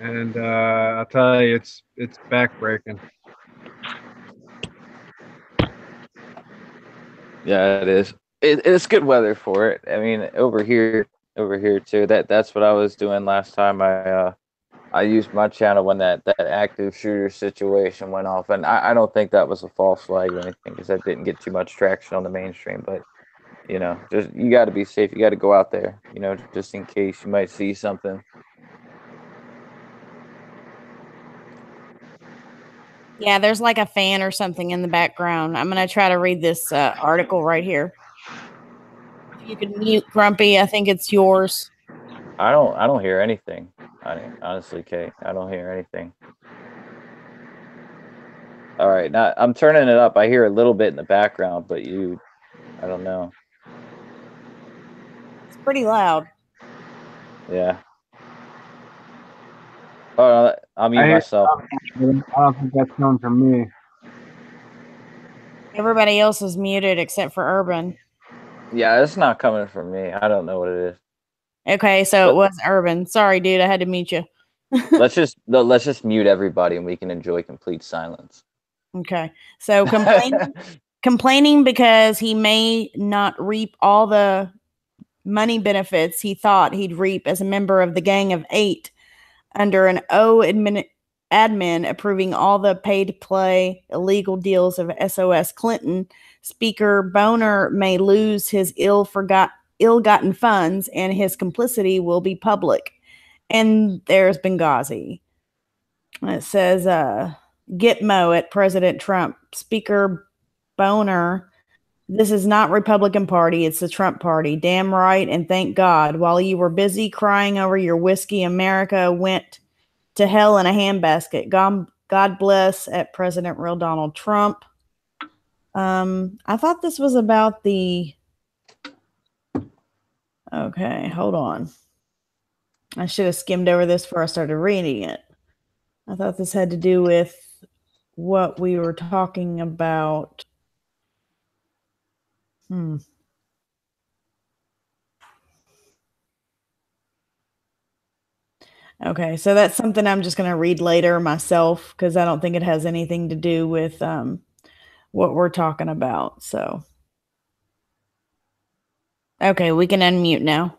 And I'll tell you, it's backbreaking. Yeah, it is. It's good weather for it. I mean, over here too. That's what I was doing last time. I used my channel when that active shooter situation went off, and I don't think that was a false flag or anything, because that didn't get too much traction on the mainstream. But you know, just you got to be safe. You got to go out there, you know, just in case you might see something. Yeah, there's like a fan or something in the background. I'm going to try to read this article right here. If you could mute Grumpy, I think it's yours. I don't hear anything. Honestly, Kate, I don't hear anything. All right, now I'm turning it up. I hear a little bit in the background, but I don't know. It's pretty loud. Yeah. Oh, I'll mute myself. I don't think that's coming from me. Everybody else is muted except for Urban. Yeah, it's not coming from me. I don't know what it is. Okay, so it was Urban. Sorry, dude, I had to mute you. let's just mute everybody and we can enjoy complete silence. Okay, so complaining because he may not reap all the money benefits he thought he'd reap as a member of the Gang of 8 under an admin approving all the pay-to-play illegal deals of SOS Clinton. Speaker Boner may lose his ill-gotten funds, and his complicity will be public. And there's Benghazi. It says, Gitmo at President Trump. Speaker Boner, this is not Republican Party, it's the Trump Party. Damn right, and thank God. While you were busy crying over your whiskey, America went to hell in a handbasket. God bless at President Real Donald Trump. I thought this was about the... Okay, hold on. I should have skimmed over this before I started reading it. I thought this had to do with what we were talking about. Okay, so that's something I'm just going to read later myself, because I don't think it has anything to do with what we're talking about. So, okay, we can unmute now.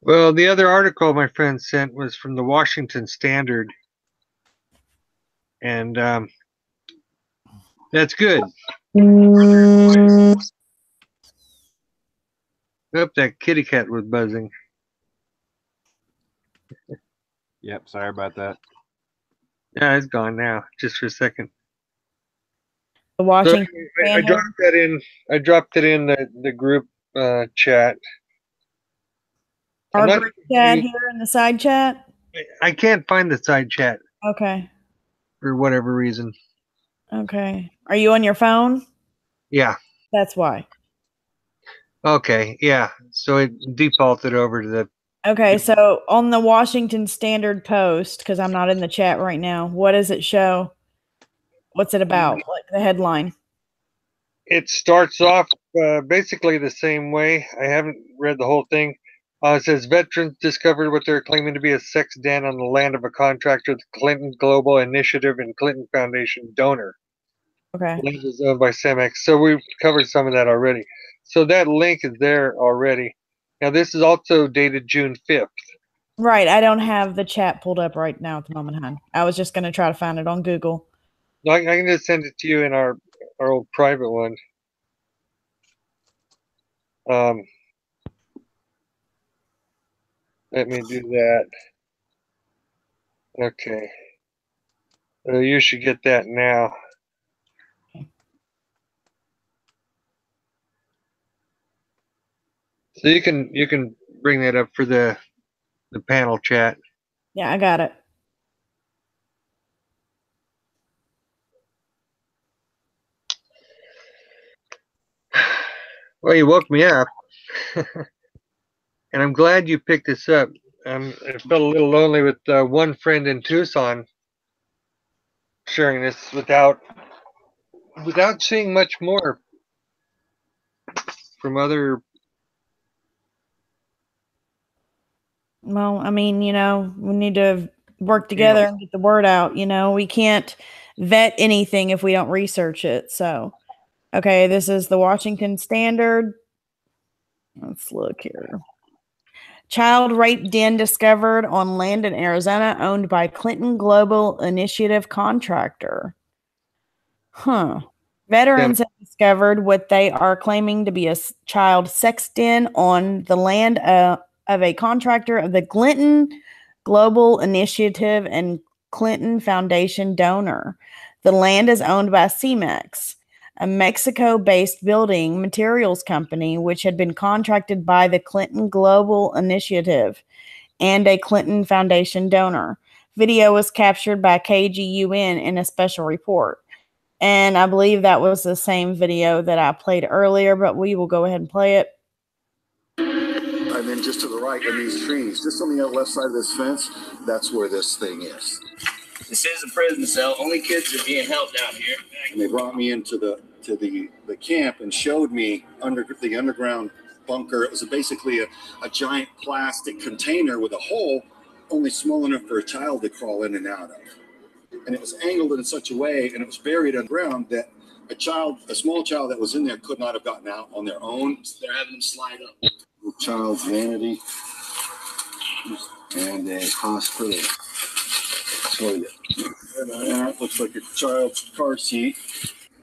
Well, the other article my friend sent was from the Washington Standard, and that's good. Oop, that kitty cat was buzzing. Yep, sorry about that. Yeah, it's gone now, just for a second. The Washington so I dropped that in. I dropped it in the group chat. Our group chat here in the side chat? I can't find the side chat. Okay. For whatever reason. Okay. Are you on your phone? Yeah. That's why. Okay, yeah. So it defaulted over to the Okay, so on the Washington Standard Post, because I'm not in the chat right now, what does it show? What's it about? Like the headline? It starts off basically the same way. I haven't read the whole thing. It says veterans discovered what they're claiming to be a sex den on the land of a contractor, the Clinton Global Initiative and Clinton Foundation donor. Okay. The land is owned by Cemex. So we've covered some of that already. So that link is there already. Now this is also dated June 5th. Right. I don't have the chat pulled up right now at the moment, hon. I was just going to try to find it on Google. No, I can just send it to you in our old private one. Let me do that. Okay. You should get that now. So you can bring that up for the panel chat. Yeah, I got it. Well, you woke me up. And I'm glad you picked this up. I felt a little lonely with one friend in Tucson sharing this without seeing much more from other. Well, I mean, we need to work together and get the word out. We can't vet anything if we don't research it. So, okay, this is the Washington Standard. Let's look here. Child rape den discovered on land in Arizona owned by Clinton Global Initiative contractor. Veterans have discovered what they are claiming to be a child sex den on the land of a contractor of the Clinton Global Initiative and Clinton Foundation donor. The land is owned by Cemex, a Mexico-based building materials company which had been contracted by the Clinton Global Initiative and a Clinton Foundation donor. Video was captured by KGUN in a special report. And I believe that was the same video that I played earlier, but we will go ahead and play it. And then just to the right in these trees, just on the left side of this fence, that's where this thing is. This is a prison cell. Only kids are being held down here. And they brought me into the camp and showed me under the underground bunker. It was basically a giant plastic container with a hole only small enough for a child to crawl in and out of. And it was angled in such a way, and it was buried underground that a small child that was in there could not have gotten out on their own. So they're having them slide up. Child's vanity and a hospital toilet. And that looks like a child's car seat,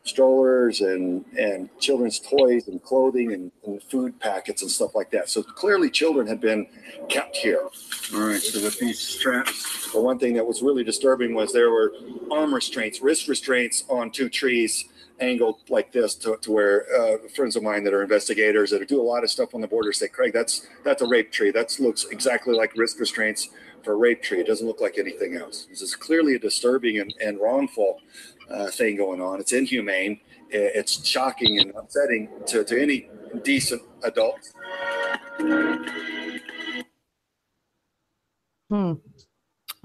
strollers and children's toys and clothing and food packets and stuff like that. So clearly children had been kept here. All right, so with these straps, the one thing that was really disturbing was there were arm restraints, wrist restraints on two trees angled like this to where friends of mine that are investigators that do a lot of stuff on the border say, Craig, that's a rape tree. That looks exactly like wrist restraints for a rape tree. It doesn't look like anything else. This is clearly a disturbing and wrongful thing going on. It's inhumane. It's shocking and upsetting to any decent adult.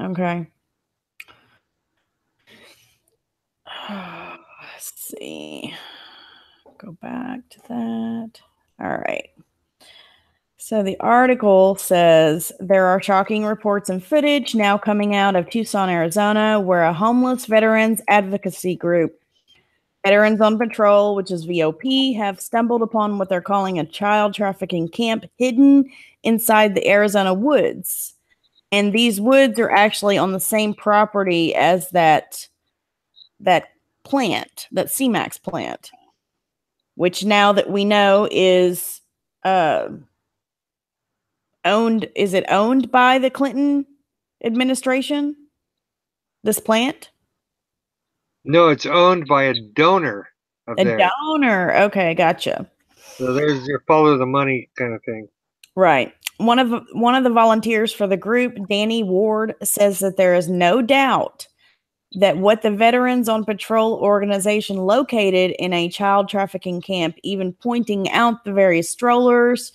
Okay. Let's see. Go back to that. All right. So the article says there are shocking reports and footage now coming out of Tucson, Arizona, where a homeless veterans advocacy group, Veterans on Patrol, which is VOP, have stumbled upon what they're calling a child trafficking camp hidden inside the Arizona woods. And these woods are actually on the same property as that plant, that CMAX plant, which now that we know is owned. Is it owned by the Clinton administration? This plant? No, it's owned by a donor. Donor. Okay, gotcha. So there's your follow the money kind of thing. Right. One of the volunteers for the group, Danny Ward, says that there is no doubt that what the Veterans on Patrol organization located in a child trafficking camp, even pointing out the various strollers,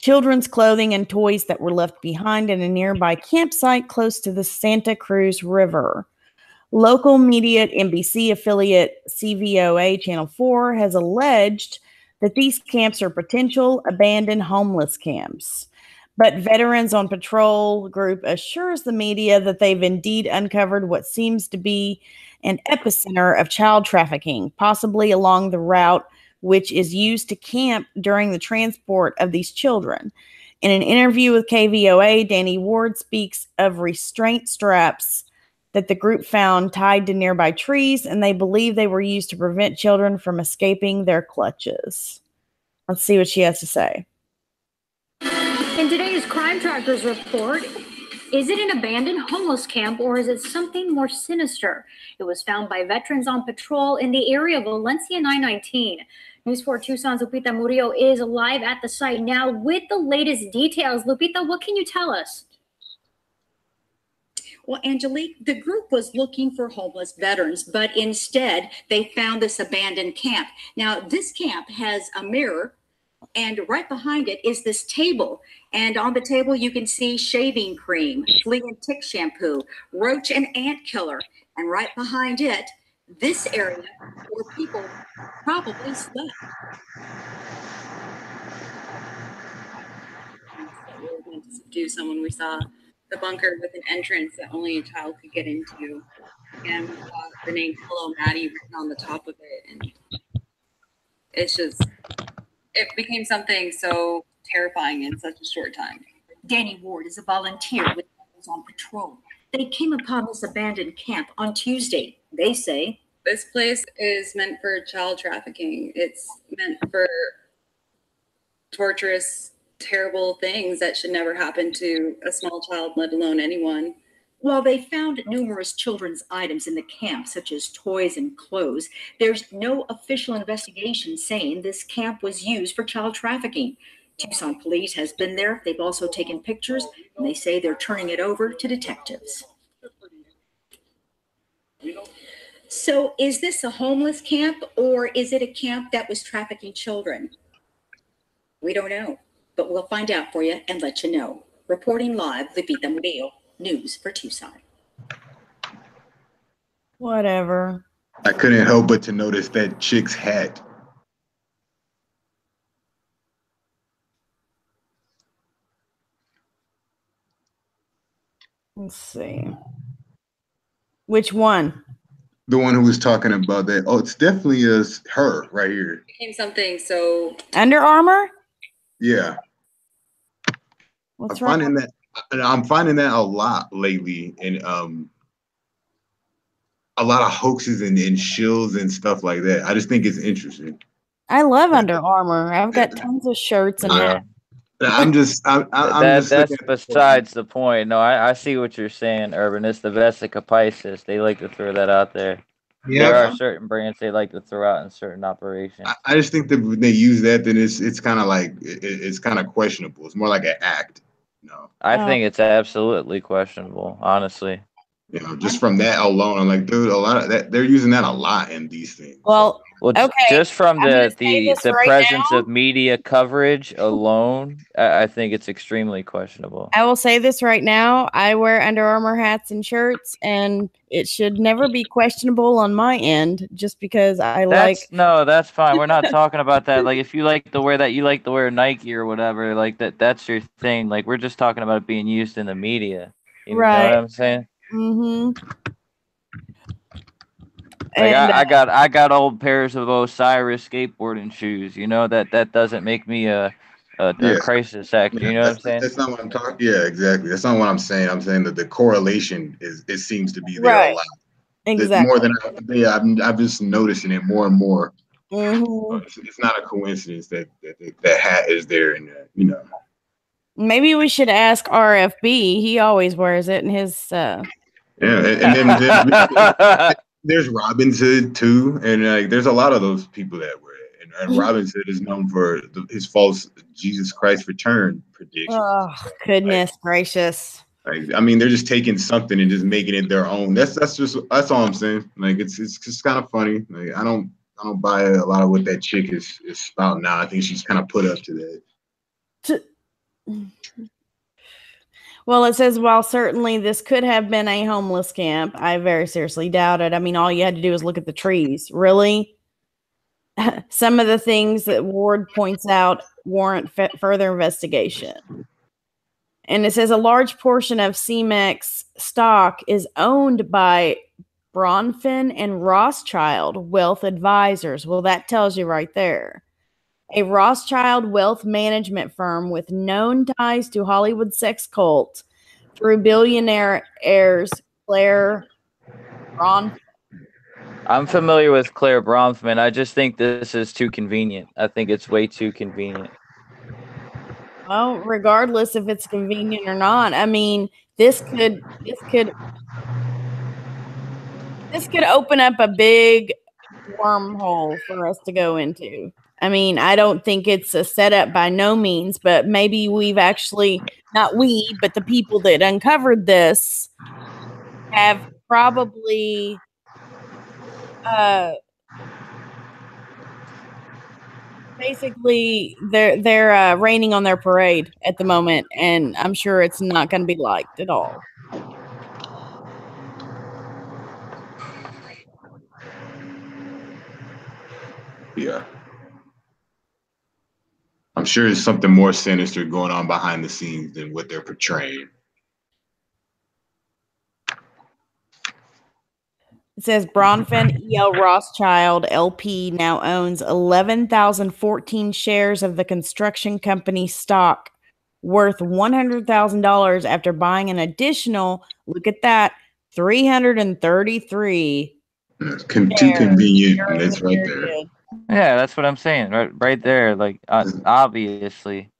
children's clothing and toys that were left behind in a nearby campsite close to the Santa Cruz River. Local media NBC affiliate CVOA Channel 4 has alleged that these camps are potential abandoned homeless camps. But Veterans on Patrol group assures the media that they've indeed uncovered what seems to be an epicenter of child trafficking, possibly along the route which is used to camp during the transport of these children. In an interview with KVOA, Danny Ward speaks of restraint straps that the group found tied to nearby trees, and they believe they were used to prevent children from escaping their clutches. Let's see what she has to say. In today's Crime Trackers report, is it an abandoned homeless camp or is it something more sinister? It was found by Veterans on Patrol in the area of Valencia 919. News 4 Tucson's Lupita Murillo is live at the site now with the latest details. Lupita, what can you tell us? Well, Angelique, the group was looking for homeless veterans, but instead they found this abandoned camp. Now, this camp has a mirror, and right behind it is this table. And on the table, you can see shaving cream, flea and tick shampoo, roach and ant killer. And right behind it, this area where people probably slept. We were going to subdue someone. We saw the bunker with an entrance that only a child could get into. And we saw the name Hello Maddie written on the top of it. And it's just, it became something so terrifying in such a short time. Danny Ward is a volunteer with Veterans on Patrol. They came upon this abandoned camp on Tuesday. They say, this place is meant for child trafficking. It's meant for torturous, terrible things that should never happen to a small child, let alone anyone. While they found numerous children's items in the camp, such as toys and clothes, there's no official investigation saying this camp was used for child trafficking. Tucson police has been there. They've also taken pictures, and they say they're turning it over to detectives. So is this a homeless camp, or is it a camp that was trafficking children? We don't know, but we'll find out for you and let you know. Reporting live, Lupita Murillo, News for Tucson. Whatever. I couldn't help but to notice that chick's hat. Let's see. Which one? The one who was talking about that. Oh, it's definitely her right here. It became something so. Under Armour? Yeah. What's I'm finding that a lot lately, and a lot of hoaxes and shills and stuff like that. I just think it's interesting. I love Under Armour. I've got tons of shirts and hats. That's besides the point. No, I see what you're saying, Urban. It's the Vesica Pisces. They like to throw that out there. Yeah. There are certain brands they like to throw out in certain operations. I just think that when they use that, then it's kind of like it's kind of questionable. It's more like an act. No, I think it's absolutely questionable, honestly. You know, just from that alone, I'm like, dude, a lot of that they're using that a lot in these things. Well, okay. Just from the presence of media coverage alone, I think it's extremely questionable. I will say this right now. I wear Under Armour hats and shirts, and it should never be questionable on my end just because No, that's fine. We're not talking about that. Like, if you like to wear that, you like to wear Nike or whatever, like that's your thing. Like, we're just talking about it being used in the media. You know what I'm saying? Mm-hmm. Like, I got old pairs of Osiris skateboarding shoes. You know, that doesn't make me a crisis actor. You know what I'm saying? That's not what I'm talking. Yeah, exactly. That's not what I'm saying. I'm saying that the correlation seems to be there a lot. Exactly. More than I'm just noticing it more and more. Mm-hmm. It's not a coincidence that hat is there, and you know. Maybe we should ask RFB. He always wears it in his. Yeah, and then there's Robin Hood too, and there's a lot of those people that wear it. And Robin Hood is known for his false Jesus Christ return prediction. Oh, goodness gracious! I mean, they're just taking something and just making it their own. That's all I'm saying. Like, it's just kind of funny. Like, I don't buy a lot of what that chick is spouting now. I think she's kind of put up to that. Well, it says, while certainly this could have been a homeless camp, I very seriously doubt it. I mean, all you had to do is look at the trees. Really? Some of the things that Ward points out warrant further investigation. And it says a large portion of CMEX stock is owned by Bronfman and Rothschild Wealth Advisors. Well, that tells you right there. A Rothschild wealth management firm with known ties to Hollywood sex cult through billionaire heirs Claire Bronfman. I'm familiar with Claire Bronfman. I just think this is too convenient. I think it's way too convenient. Well, regardless if it's convenient or not, I mean, this could open up a big wormhole for us to go into. I mean, I don't think it's a setup by no means, but maybe we've actually, not we, but the people that uncovered this have probably basically they're raining on their parade at the moment, and I'm sure it's not going to be liked at all. Yeah. I'm sure there's something more sinister going on behind the scenes than what they're portraying. It says Bronfman E.L. Rothschild LP now owns 11,014 shares of the construction company stock worth $100,000 after buying an additional, look at that, 333. Too convenient, and it's right there. Yeah, that's what I'm saying. Right there. Like, obviously.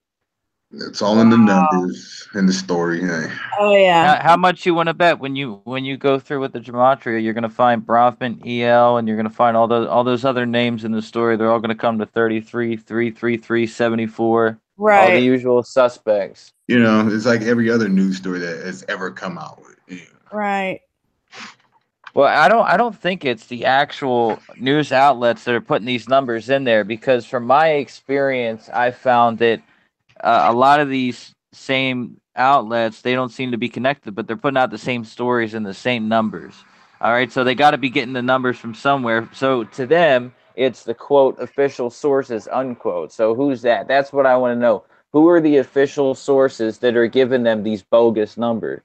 It's all in the numbers and the story. Hey. Oh yeah. How much you want to bet when you go through with the gematria, you're gonna find Bronfman EL, and you're gonna find all those other names in the story. They're all gonna come to 33, 333, 74. Right. All the usual suspects. You know, it's like every other news story that has ever come out with. Yeah. Right. Well, I don't think it's the actual news outlets that are putting these numbers in there, because from my experience, I found that a lot of these same outlets, they don't seem to be connected, but they're putting out the same stories and the same numbers. All right, so they got to be getting the numbers from somewhere. So to them, it's the quote official sources unquote. So who's that? That's what I want to know. Who are the official sources that are giving them these bogus numbers?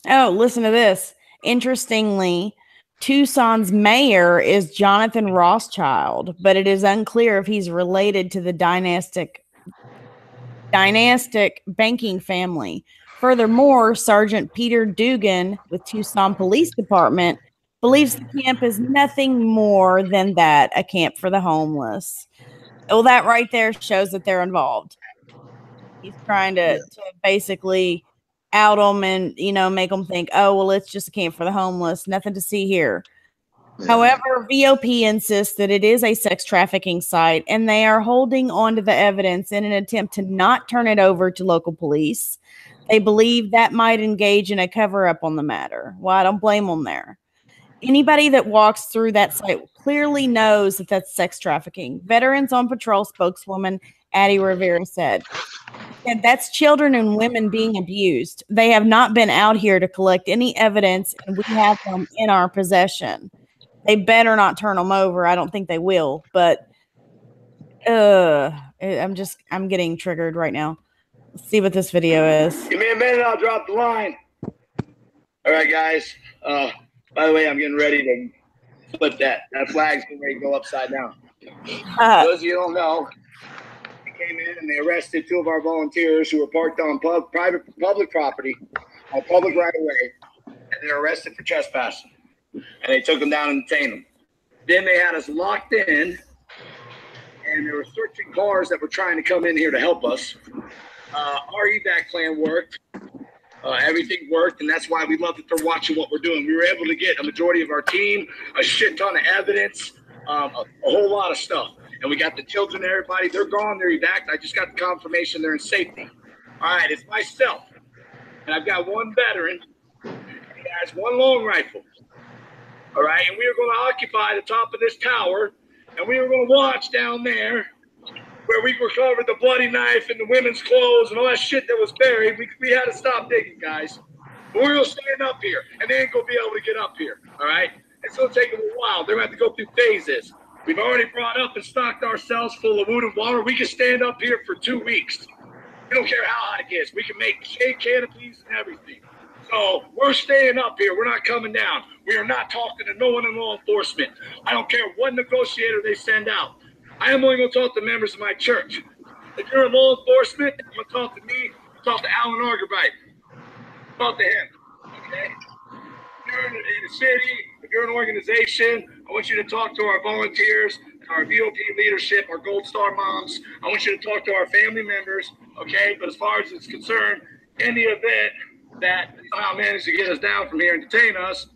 Oh, listen to this. Interestingly, Tucson's mayor is Jonathan Rothschild, but it is unclear if he's related to the dynastic banking family. Furthermore, Sergeant Peter Dugan with Tucson Police Department believes the camp is nothing more than that, a camp for the homeless. Well, that right there shows that they're involved. He's trying to basically out them and, make them think, oh, well, it's just a camp for the homeless. Nothing to see here. Yeah. However, VOP insists that it is a sex trafficking site, and they are holding on to the evidence in an attempt to not turn it over to local police. They believe that might engage in a cover-up on the matter. Well, I don't blame them there. Anybody that walks through that site clearly knows that that's sex trafficking. Veterans on Patrol spokeswoman Addie Rivera said that's children and women being abused. They have not been out here to collect any evidence, and we have them in our possession. They better not turn them over. I don't think they will, but I'm getting triggered right now. Let's see what this video is. Give me a minute, I'll drop the line. All right, guys. By the way, I'm getting ready to flip that. That flag's getting ready to go upside down. Those of you who don't know, they came in and they arrested two of our volunteers who were parked on public property, on public right of way, and they were arrested for trespassing. And they took them down and detained them. Then they had us locked in, and they were searching cars that were trying to come in here to help us. Our evac plan worked. Everything worked, and that's why we love that they're watching what we're doing. We were able to get a majority of our team, a shit ton of evidence, a whole lot of stuff. And we got the children, everybody. They're gone. They're evac. I just got the confirmation they're in safety. All right, it's myself. And I've got one veteran. He has one long rifle. All right, and we are going to occupy the top of this tower, and we are going to watch down there where we recovered the bloody knife and the women's clothes and all that shit that was buried. We had to stop digging, guys. But we're going to stand up here, and they ain't going to be able to get up here, all right? It's going to take them a while. They're going to have to go through phases. We've already brought up and stocked ourselves full of wood and water. We can stand up here for 2 weeks. We don't care how hot it gets. We can make shade canopies and everything. So we're staying up here. We're not coming down. We are not talking to no one in law enforcement. I don't care what negotiator they send out. I am only going to talk to members of my church. If you're in law enforcement, you're going to talk to me, talk to Alan Argerbright. Talk to him, okay? If you're in a city, if you're an organization, I want you to talk to our volunteers, our VOP leadership, our Gold Star moms. I want you to talk to our family members, okay? But as far as it's concerned, in the event that somehow managed to get us down from here and detain us,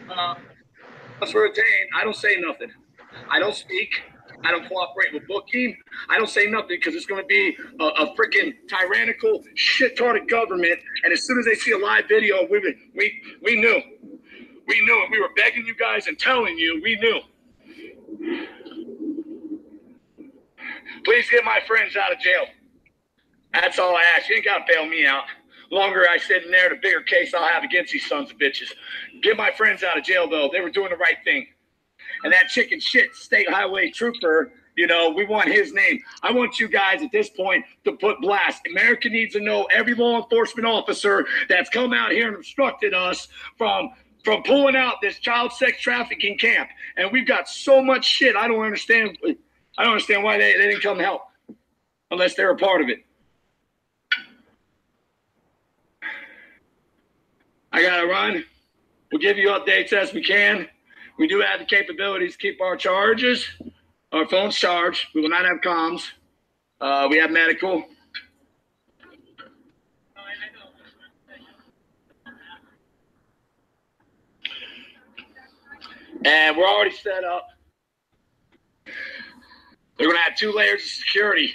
us for detained, I don't say nothing. I don't speak. I don't cooperate with booking. I don't say nothing because it's going to be a freaking tyrannical, shit-tarded government. And as soon as they see a live video, we knew. We knew it. We were begging you guys and telling you we knew. Please get my friends out of jail. That's all I ask. You ain't got to bail me out. The longer I sit in there, the bigger case I'll have against these sons of bitches. Get my friends out of jail, though. They were doing the right thing. And that chicken shit state highway trooper, you know, we want his name. I want you guys at this point to put blast. America needs to know every law enforcement officer that's come out here and obstructed us from pulling out this child sex trafficking camp. And we've got so much shit. I don't understand why they didn't come help unless they're a part of it. I gotta run. We'll give you updates as we can. We do have the capabilities to keep our charges, our phones charged. We will not have comms. We have medical. And we're already set up. They're going to have 2 layers of security.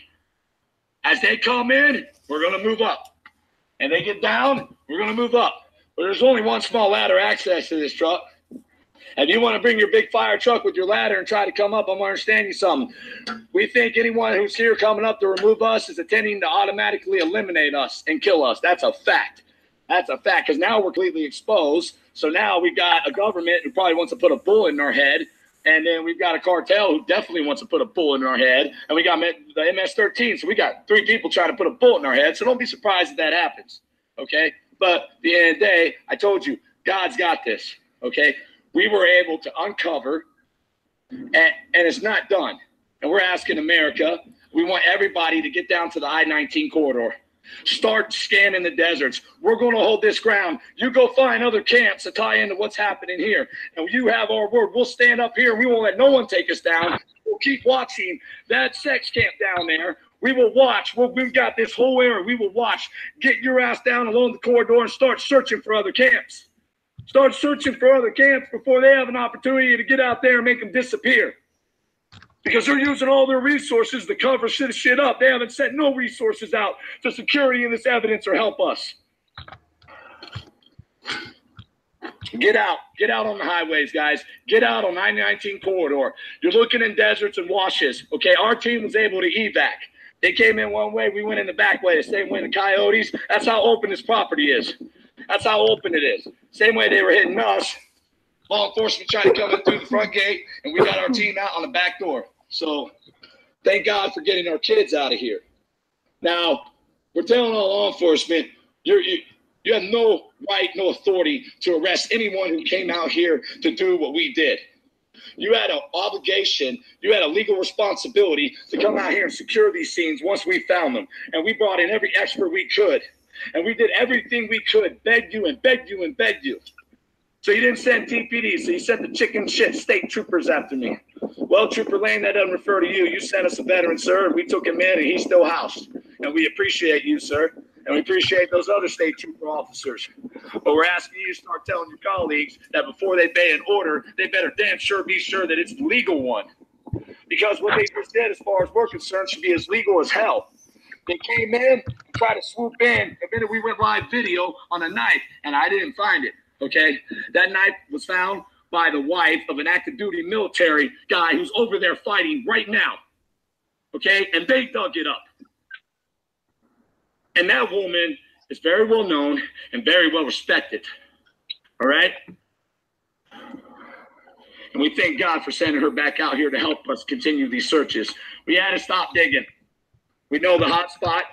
As they come in, we're going to move up. And they get down, we're going to move up. But there's only one small ladder access to this truck. If you want to bring your big fire truck with your ladder and try to come up, I'm going to understand you something. We think anyone who's here coming up to remove us is intending to automatically eliminate us and kill us. That's a fact. That's a fact, because now we're completely exposed. So now we've got a government who probably wants to put a bullet in our head. And then we've got a cartel who definitely wants to put a bullet in our head. And we got the MS-13. So we got 3 people trying to put a bullet in our head. So don't be surprised if that happens. Okay? But at the end of the day, I told you, God's got this. Okay? We were able to uncover, and it's not done. And we're asking America, we want everybody to get down to the I-19 corridor. Start scanning the deserts. We're going to hold this ground. You go find other camps to tie into what's happening here. And you have our word. We'll stand up here. We won't let no one take us down. We'll keep watching that sex camp down there. We will watch. We've got this whole area. We will watch. Get your ass down along the corridor and start searching for other camps. Start searching for other camps before they have an opportunity to get out there and make them disappear. Because they're using all their resources to cover shit up. They haven't sent no resources out to security in this evidence or help us. Get out. Get out on the highways, guys. Get out on 919 corridor. You're looking in deserts and washes. Okay, our team was able to evac. They came in one way. We went in the back way. The same way the coyotes. That's how open this property is. That's how open it is. Same way they were hitting us. Law enforcement tried to come in through the front gate, and we got our team out on the back door. So thank God for getting our kids out of here. Now, we're telling all law enforcement, you have no right, no authority to arrest anyone who came out here to do what we did. You had an obligation, you had a legal responsibility to come out here and secure these scenes once we found them. And we brought in every expert we could. And we did everything we could, begged you and begged you and begged you. So you didn't send TPD, so you sent the chicken shit state troopers after me. Well, Trooper Lane, that doesn't refer to you. You sent us a veteran, sir, and we took him in, and he's still housed. And we appreciate you, sir, and we appreciate those other state trooper officers. But we're asking you to start telling your colleagues that before they obey an order, they better damn sure be sure that it's the legal one. Because what they just did, as far as we're concerned, should be as legal as hell. They came in, tried to swoop in. The minute we went live video on a knife, and I didn't find it. Okay, that knife was found by the wife of an active duty military guy who's over there fighting right now. okay? And they dug it up. And that woman is very well known and very well respected, all right? And we thank God for sending her back out here to help us continue these searches. We had to stop digging. We know the hot spot,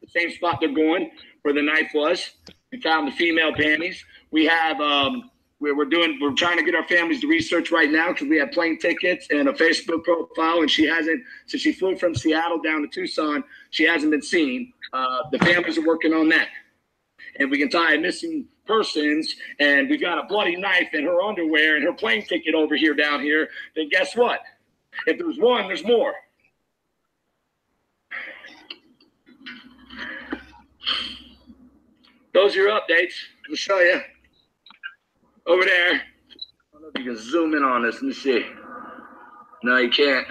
the same spot they're going where the knife was. We found the female panties. We have, we're trying to get our families to research right now because we have plane tickets and a Facebook profile, and she hasn't, since she flew from Seattle down to Tucson, she hasn't been seen. The families are working on that. And we can tie missing persons, and we've got a bloody knife in her underwear and her plane ticket over here down here, then guess what? If there's one, there's more. Those are your updates. I'll show you. Over there. I don't know if you can zoom in on this. Let me see. No, you can't.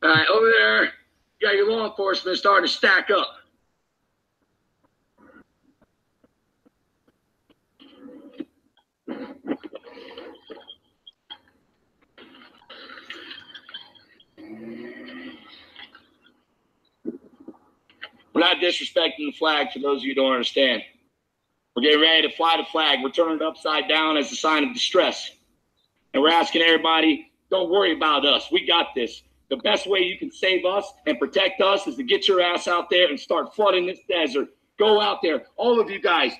All right, over there, you got your law enforcement starting to stack up. We're not disrespecting the flag, for those of you who don't understand. We're getting ready to fly the flag. We're turning it upside down as a sign of distress. And we're asking everybody, don't worry about us. We got this. The best way you can save us and protect us is to get your ass out there and start flooding this desert. Go out there. All of you guys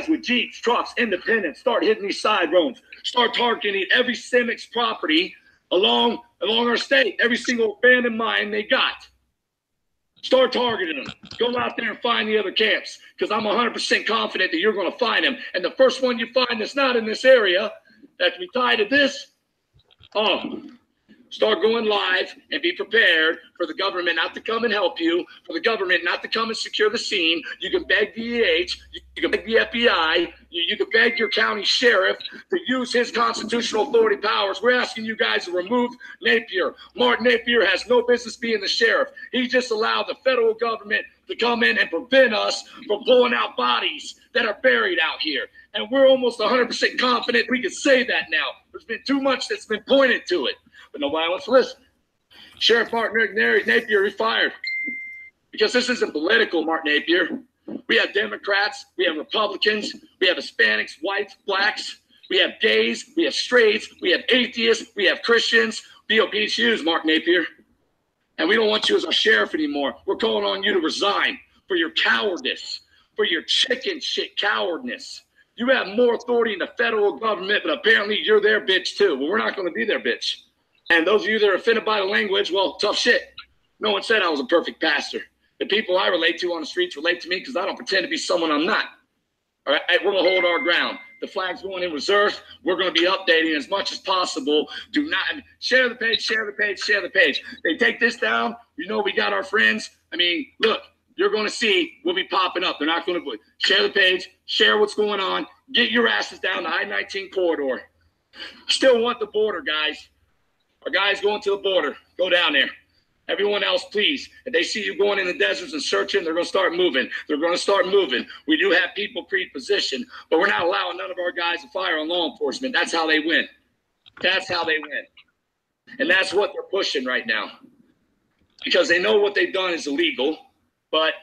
with Jeeps, trucks, independents, start hitting these side roads. Start targeting every Cimex property along our state, every single abandoned mine they got. Start targeting them. Go out there and find the other camps, because I'm 100% confident that you're going to find them. And the first one you find that's not in this area, that can be tied to this, start going live and be prepared for the government not to come and help you, for the government not to come and secure the scene. You can beg the EH, you can beg the FBI, you can beg your county sheriff to use his constitutional authority powers. We're asking you guys to remove Napier. Martin Napier has no business being the sheriff. He just allowed the federal government to come in and prevent us from pulling out bodies that are buried out here. And we're almost 100% confident we can say that now. There's been too much that's been pointed to it, but nobody wants to listen. Sheriff Martin Napier, he fired. Because this isn't political, Martin Napier. We have Democrats, we have Republicans, we have Hispanics, whites, blacks, we have gays, we have straights, we have atheists, we have Christians. BOPCUs, Martin Napier. And we don't want you as our sheriff anymore. We're calling on you to resign for your cowardice, for your chicken shit cowardness. You have more authority in the federal government, but apparently you're their bitch too. Well, we're not going to be their bitch. And those of you that are offended by the language, well, tough shit. No one said I was a perfect pastor. The people I relate to on the streets relate to me because I don't pretend to be someone I'm not. All right, we're going to hold our ground. The flag's going in reserve. We're going to be updating as much as possible. Do not share the page, share the page, share the page. They take this down. You know we got our friends. I mean, look, you're going to see we'll be popping up. They're not going to share the page, share what's going on. Get your asses down the I-19 corridor. Still want the border, guys. Our guys going to the border. Go down there. Everyone else, please. If they see you going in the deserts and searching, they're going to start moving. They're going to start moving. We do have people pre-positioned, but we're not allowing none of our guys to fire on law enforcement. That's how they win. That's how they win. And that's what they're pushing right now. Because they know what they've done is illegal. But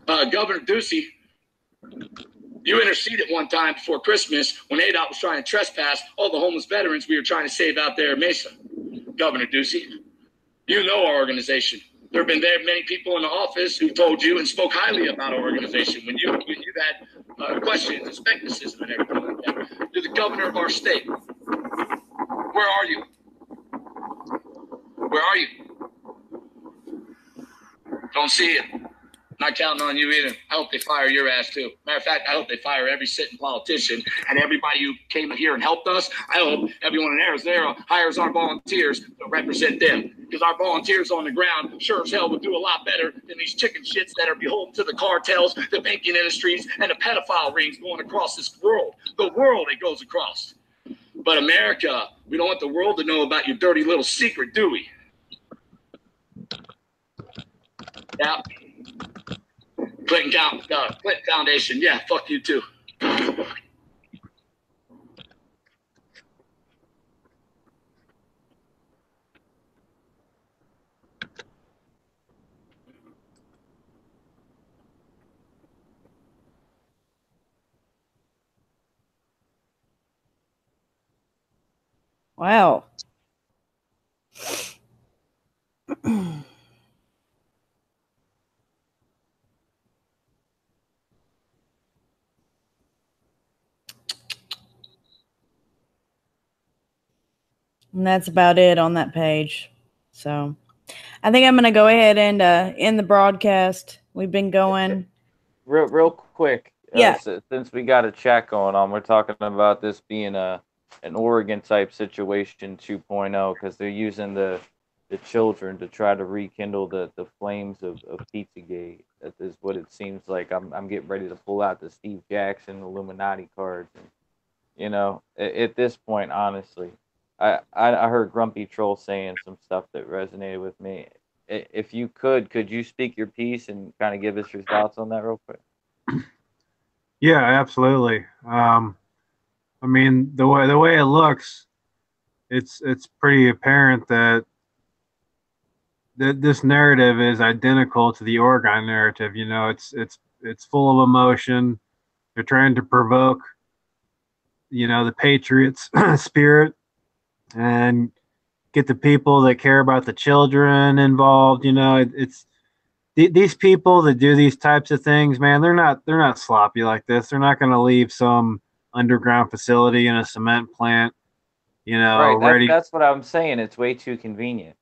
Governor Ducey, you interceded one time before Christmas when ADOT was trying to trespass all the homeless veterans we were trying to save out there in Mesa. Governor Ducey, you know our organization. There have been many people in the office who told you and spoke highly about our organization when you've had questions and skepticism and everything like that. You're the governor of our state. Where are you? Where are you? Don't see you. Not counting on you either. I hope they fire your ass too. Matter of fact, I hope they fire every sitting politician and everybody who came here and helped us. I hope everyone in Arizona hires our volunteers to represent them, because our volunteers on the ground sure as hell would do a lot better than these chicken shits that are beholden to the cartels, the banking industries, and the pedophile rings going across this world. The world it goes across. But America, we don't want the world to know about your dirty little secret, do we? Yeah. Clinton Foundation. Yeah, fuck you too. Wow. And that's about it on that page. So I think I'm going to go ahead and end the broadcast. We've been going. Real quick. Yeah. Since we got a chat going on, we're talking about this being an Oregon type situation 2.0 because they're using the children to try to rekindle the flames of Pizzagate. That is what it seems like. I'm getting ready to pull out the Steve Jackson Illuminati cards. And, you know, at this point, honestly, I heard Grumpy Troll saying some stuff that resonated with me. If you could you speak your piece and kind of give us your thoughts on that real quick? Yeah, absolutely. I mean, the way it looks, it's pretty apparent that this narrative is identical to the Oregon narrative. You know, it's full of emotion. They're trying to provoke, you know, the Patriots spirit and get the people that care about the children involved. You know, it's these people that do these types of things, man. They're not sloppy like this. They're not going to leave some underground facility in a cement plant, you know, Right. ready. That's what I'm saying. It's way too convenient.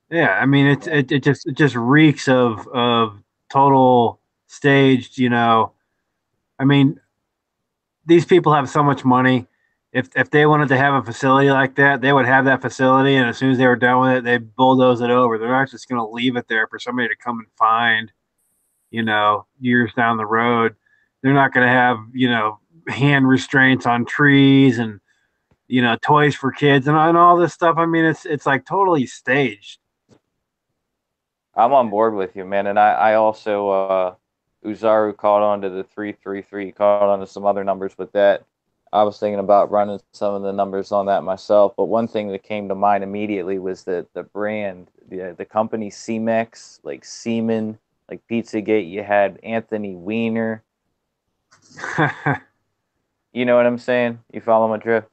Yeah, I mean, it just reeks of total staged. You know, I mean, these people have so much money. If they wanted to have a facility like that, they would have that facility, and as soon as they were done with it, they bulldoze it over. They're not just going to leave it there for somebody to come and find, you know, years down the road. They're not going to have, you know, hand restraints on trees and, you know, toys for kids and all this stuff. I mean, it's like totally staged. I'm on board with you, man. And I also, Uzaru called on to the 333, called on to some other numbers with that. I was thinking about running some of the numbers on that myself. But one thing that came to mind immediately was the brand, the company C-Mex, like Seaman, like Pizzagate. You had Anthony Weiner. You know what I'm saying? You follow my drift?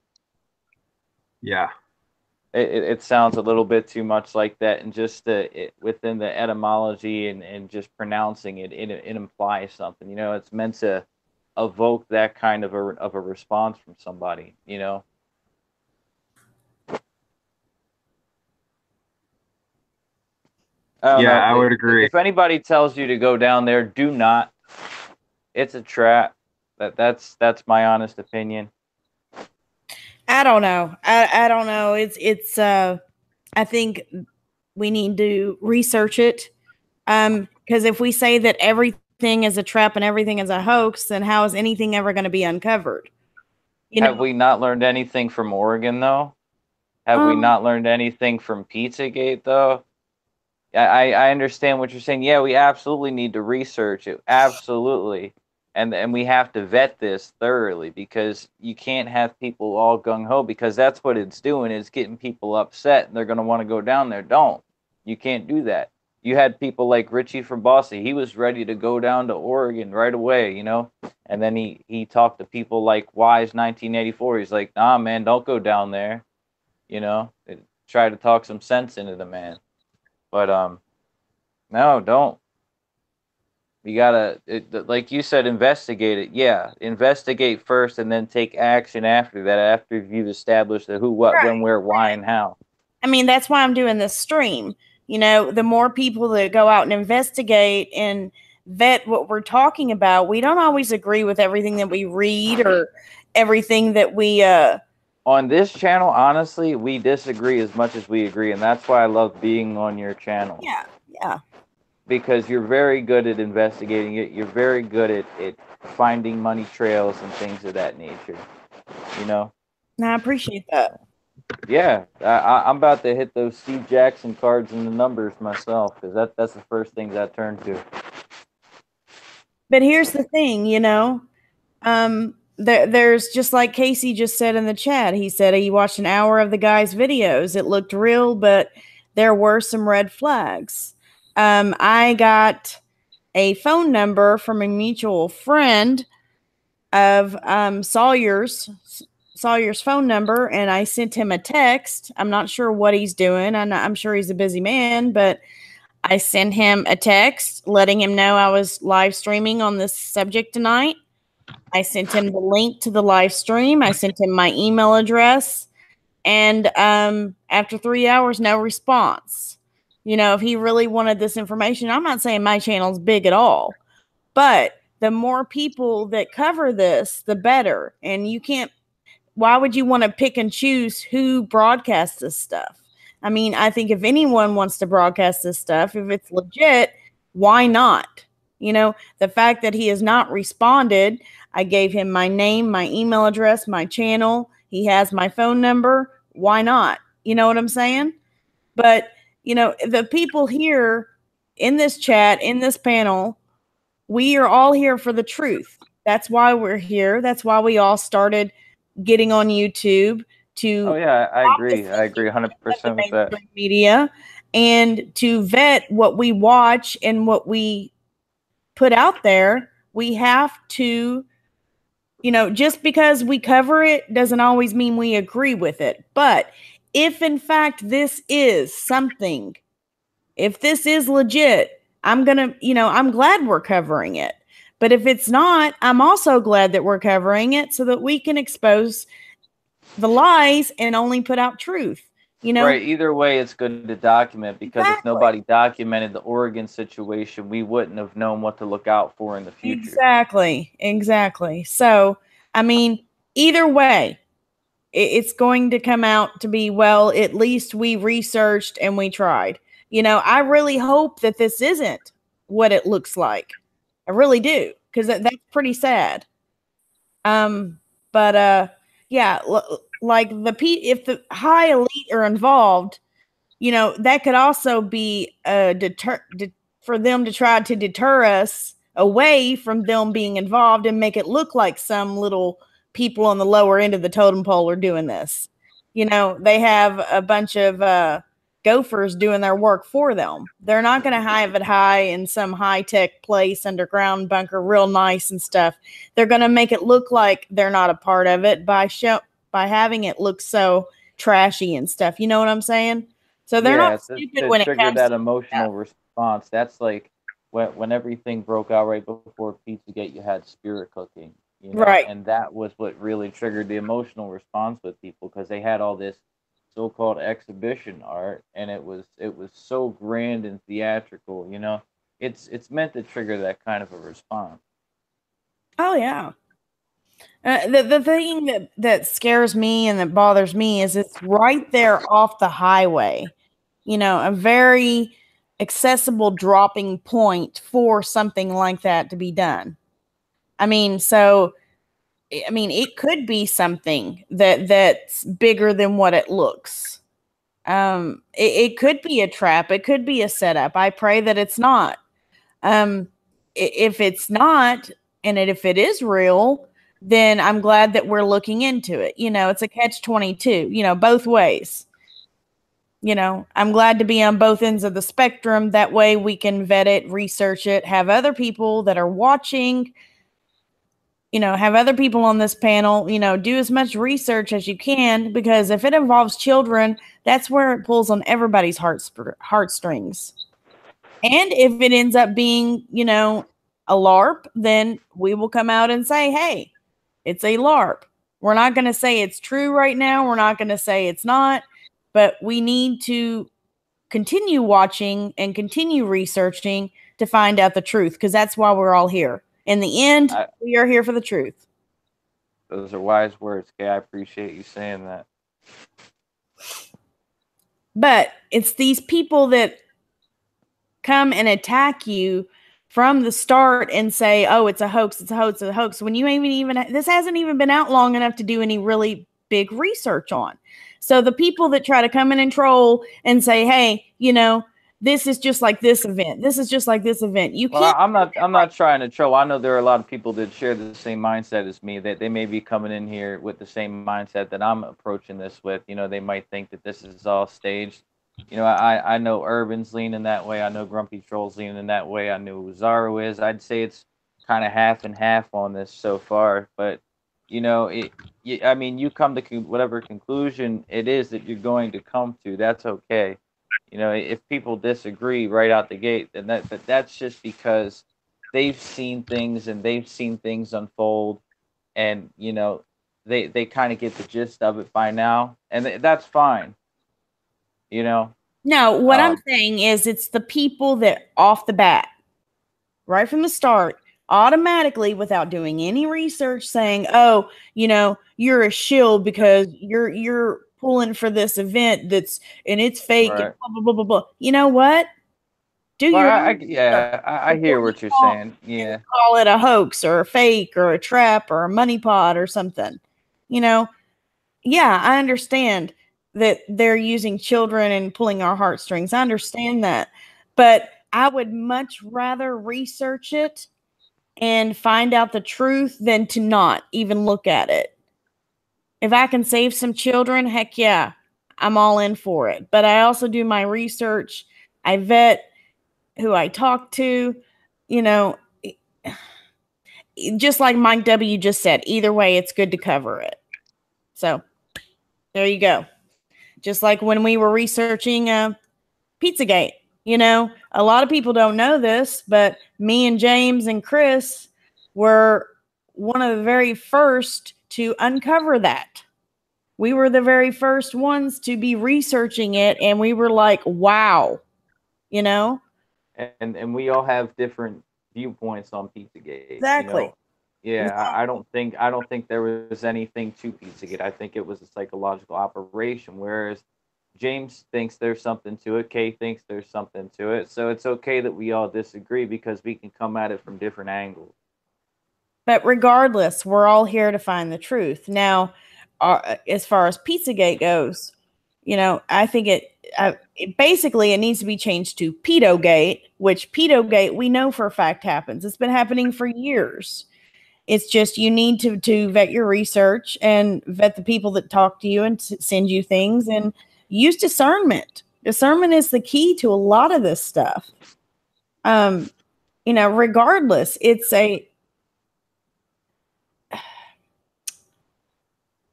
Yeah. It sounds a little bit too much like that, and just within the etymology and just pronouncing it, it implies something. You know, it's meant to evoke that kind of a response from somebody. You know. I don't know. I would agree. If anybody tells you to go down there, do not. It's a trap. That's my honest opinion. I don't know. I don't know. It's I think we need to research it. Because if we say that everything is a trap and everything is a hoax, then how is anything ever going to be uncovered? You know? Have we not learned anything from Oregon though? Have we not learned anything from Pizzagate though? I understand what you're saying. Yeah, we absolutely need to research it. Absolutely. And we have to vet this thoroughly because you can't have people all gung-ho because that's what it's doing. It's getting people upset and they're going to want to go down there. Don't. You can't do that. You had people like Richie from Bossy. He was ready to go down to Oregon right away, you know? And then he talked to people like Wise 1984. He's like, nah, man, don't go down there. You know? Try to talk some sense into the man. But, no, don't. You gotta, like you said, investigate it. Yeah, investigate first and then take action after that, after you've established the who, what, when, where, why, and how. I mean, that's why I'm doing this stream. You know, the more people that go out and investigate and vet what we're talking about, we don't always agree with everything that we read or everything that we... On this channel, honestly, we disagree as much as we agree, and that's why I love being on your channel. Yeah, yeah. Because you're very good at investigating it. You're very good at finding money trails and things of that nature. You know? No, I appreciate that. Yeah, I'm about to hit those Steve Jackson cards and the numbers myself because that's the first things I turn to. But here's the thing, you know, there's just like Casey just said in the chat. He said he watched an hour of the guy's videos. It looked real, but there were some red flags. I got a phone number from a mutual friend of Sawyer's Sawyer's phone number and I sent him a text. I'm not sure what he's doing. I'm sure he's a busy man, but I sent him a text letting him know I was live streaming on this subject tonight. I sent him the link to the live stream. I sent him my email address. And after 3 hours, no response. You know, if he really wanted this information, I'm not saying my channel's big at all, but the more people that cover this, the better. And you can't, why would you want to pick and choose who broadcasts this stuff? I mean, I think if anyone wants to broadcast this stuff, if it's legit, why not? You know, the fact that he has not responded, I gave him my name, my email address, my channel. He has my phone number. Why not? You know what I'm saying? But, you know, the people here in this chat, in this panel, we are all here for the truth. That's why we're here. That's why we all started getting on YouTube to. Oh yeah, I agree. I agree 100% with that. Media, and to vet what we watch and what we put out there. We have to, you know, just because we cover it doesn't always mean we agree with it. But if in fact this is something, if this is legit, I'm glad we're covering it. But if it's not, I'm also glad that we're covering it so that we can expose the lies and only put out truth. You know, right. Either way, it's good to document, because if nobody documented the Oregon situation, we wouldn't have known what to look out for in the future. Exactly. So, I mean, either way, it's going to come out to be, well, at least we researched and we tried. You know, I really hope that this isn't what it looks like. I really do, because that's pretty sad. Yeah, like if the high elite are involved, you know, that could also be a for them to try to deter us away from them being involved and make it look like some little people on the lower end of the totem pole are doing this. You know, they have a bunch of gophers doing their work for them. They're not going to have it high in some high-tech place, underground bunker, real nice and stuff. They're going to make it look like they're not a part of it by having it look so trashy and stuff. You know what I'm saying? So they're not stupid when it comes that to emotional response. That's like when everything broke out right before Pizzagate, you had spirit cooking, you know? Right. And that was what really triggered the emotional response with people, because they had all this so-called exhibition art, and it was so grand and theatrical. You know, it's meant to trigger that kind of a response. Oh yeah. The thing that scares me and that bothers me is it's right there off the highway. You know, a very accessible dropping point for something like that to be done. I mean, it could be something that's bigger than what it looks. It could be a trap. It could be a setup. I pray that it's not. If it's not, and if it is real, then I'm glad that we're looking into it. You know, it's a catch-22, you know, both ways. You know, I'm glad to be on both ends of the spectrum. That way we can vet it, research it, have other people that are watching, you know, have other people on this panel, you know, do as much research as you can, because if it involves children, that's where it pulls on everybody's heartstrings. And if it ends up being, you know, a LARP, then we will come out and say, hey, it's a LARP. We're not going to say it's true right now. We're not going to say it's not, but we need to continue watching and continue researching to find out the truth, because that's why we're all here. In the end, we are here for the truth. Those are wise words, Kay. I appreciate you saying that. But it's these people that come and attack you from the start and say, oh, it's a hoax, it's a hoax, it's a hoax, when you this hasn't even been out long enough to do any really big research on. So the people that try to come in and troll and say, hey, you know, this is just like this event. This is just like this event. You can't. I'm not trying to troll. I know there are a lot of people that share the same mindset as me, that they may be coming in here with the same mindset that I'm approaching this with. You know, they might think that this is all staged. You know, I know Urban's leaning that way. I know Grumpy Troll's leaning that way. I know Zaro is. I'd say it's kind of half and half on this so far. But, you know, I mean, you come to whatever conclusion it is that you're going to come to. That's okay. You know, if people disagree right out the gate, then that's just because they've seen things and they've seen things unfold, and you know, they kind of get the gist of it by now, and that's fine. You know. No, what I'm saying is it's the people that off the bat, right from the start, automatically without doing any research saying, oh, you know, you're a shill because you're pulling for this event and it's fake and blah, blah, blah, blah. You know what? I hear what you're saying. Yeah. Call it a hoax or a fake or a trap or a money pot or something. You know, yeah, I understand that they're using children and pulling our heartstrings. I understand that. But I would much rather research it and find out the truth than to not even look at it. If I can save some children, heck yeah, I'm all in for it. But I also do my research. I vet who I talk to, you know, just like Mike W. just said, either way, it's good to cover it. So there you go. Just like when we were researching Pizzagate, you know, a lot of people don't know this, but me and James and Chris were one of the very first to uncover that. We were the very first ones to be researching it, and we were like, wow, you know? And we all have different viewpoints on Pizzagate. Exactly. You know? Yeah, exactly. I don't think there was anything to Pizzagate. I think it was a psychological operation, whereas James thinks there's something to it. Kay thinks there's something to it. So it's okay that we all disagree because we can come at it from different angles. But regardless, we're all here to find the truth. Now, as far as Pizzagate goes, you know, I think it basically it needs to be changed to Pedogate, which Pedogate we know for a fact happens. It's been happening for years. It's just you need to vet your research and vet the people that talk to you and send you things and use discernment. Discernment is the key to a lot of this stuff. You know, regardless, it's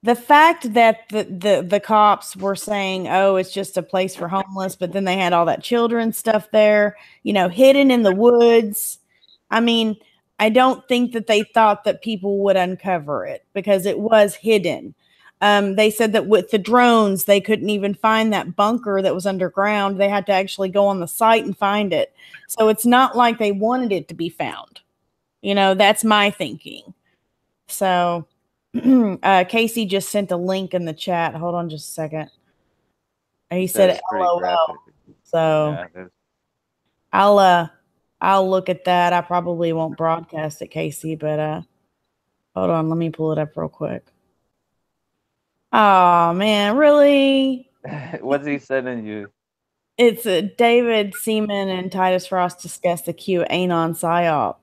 the fact that the cops were saying, oh, it's just a place for homeless, but then they had all that children stuff there, you know, hidden in the woods. I mean, I don't think that they thought that people would uncover it because it was hidden. They said that with the drones, they couldn't even find that bunker that was underground. They had to actually go on the site and find it. So it's not like they wanted it to be found. You know, that's my thinking. So Casey just sent a link in the chat. Hold on just a second. He said LOL. So yeah, I'll look at that. I probably won't broadcast it, Casey, but hold on, let me pull it up real quick. Oh man, really? What's he sending you? It's David Seaman and Titus Frost discuss the QAnon PSYOP.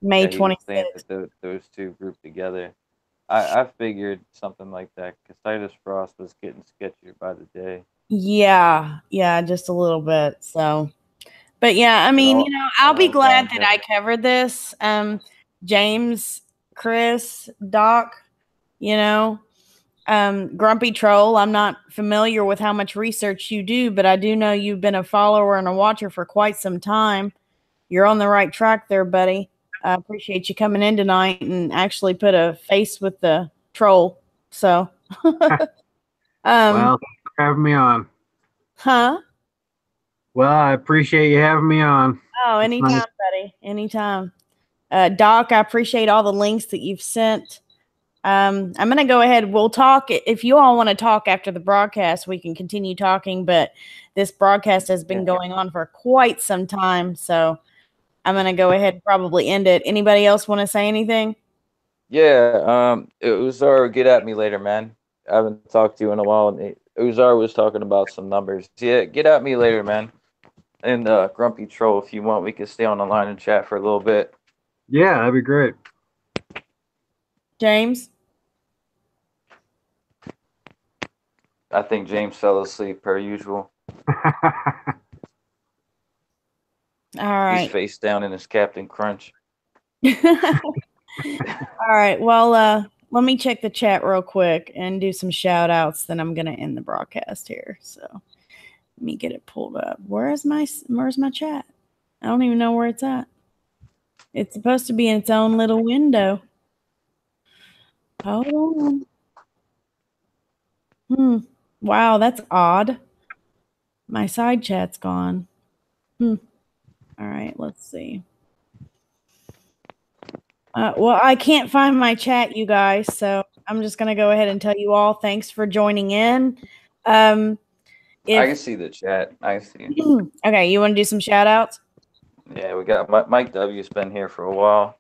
May 26th. Those two grouped together. I figured something like that because Titus Frost was getting sketchier by the day. Yeah, just a little bit. So, but yeah, I mean, you know, I'll be glad that I covered this. James, Chris, Doc, you know, Grumpy Troll. I'm not familiar with how much research you do, but I do know you've been a follower and a watcher for quite some time. You're on the right track there, buddy. I appreciate you coming in tonight and actually put a face with the troll. So, well, thanks for having me on. Huh? Well, I appreciate you having me on. Oh, anytime, nice. Buddy. Anytime. Doc, I appreciate all the links that you've sent. I'm going to go ahead. We'll talk. If you all want to talk after the broadcast, we can continue talking, but this broadcast has been going on for quite some time. So I'm going to go ahead and probably end it. Anybody else want to say anything? Yeah. Uzar, get at me later, man. I haven't talked to you in a while. And Uzar was talking about some numbers. Yeah, get at me later, man. And Grumpy Troll, if you want, we can stay on the line and chat for a little bit. Yeah, that'd be great. James? I think James fell asleep per usual. All right. He's face down in his Captain Crunch. All right. Well, let me check the chat real quick and do some shout outs. Then I'm going to end the broadcast here. So let me get it pulled up. Where's my chat? I don't even know where it's at. It's supposed to be in its own little window. Hold on. Wow, that's odd. My side chat's gone. All right, let's see. Well, I can't find my chat, you guys, so I'm just going to go ahead and tell you all thanks for joining in. I can see the chat. I see. Okay, you want to do some shout outs? Yeah, we got Mike W's been here for a while.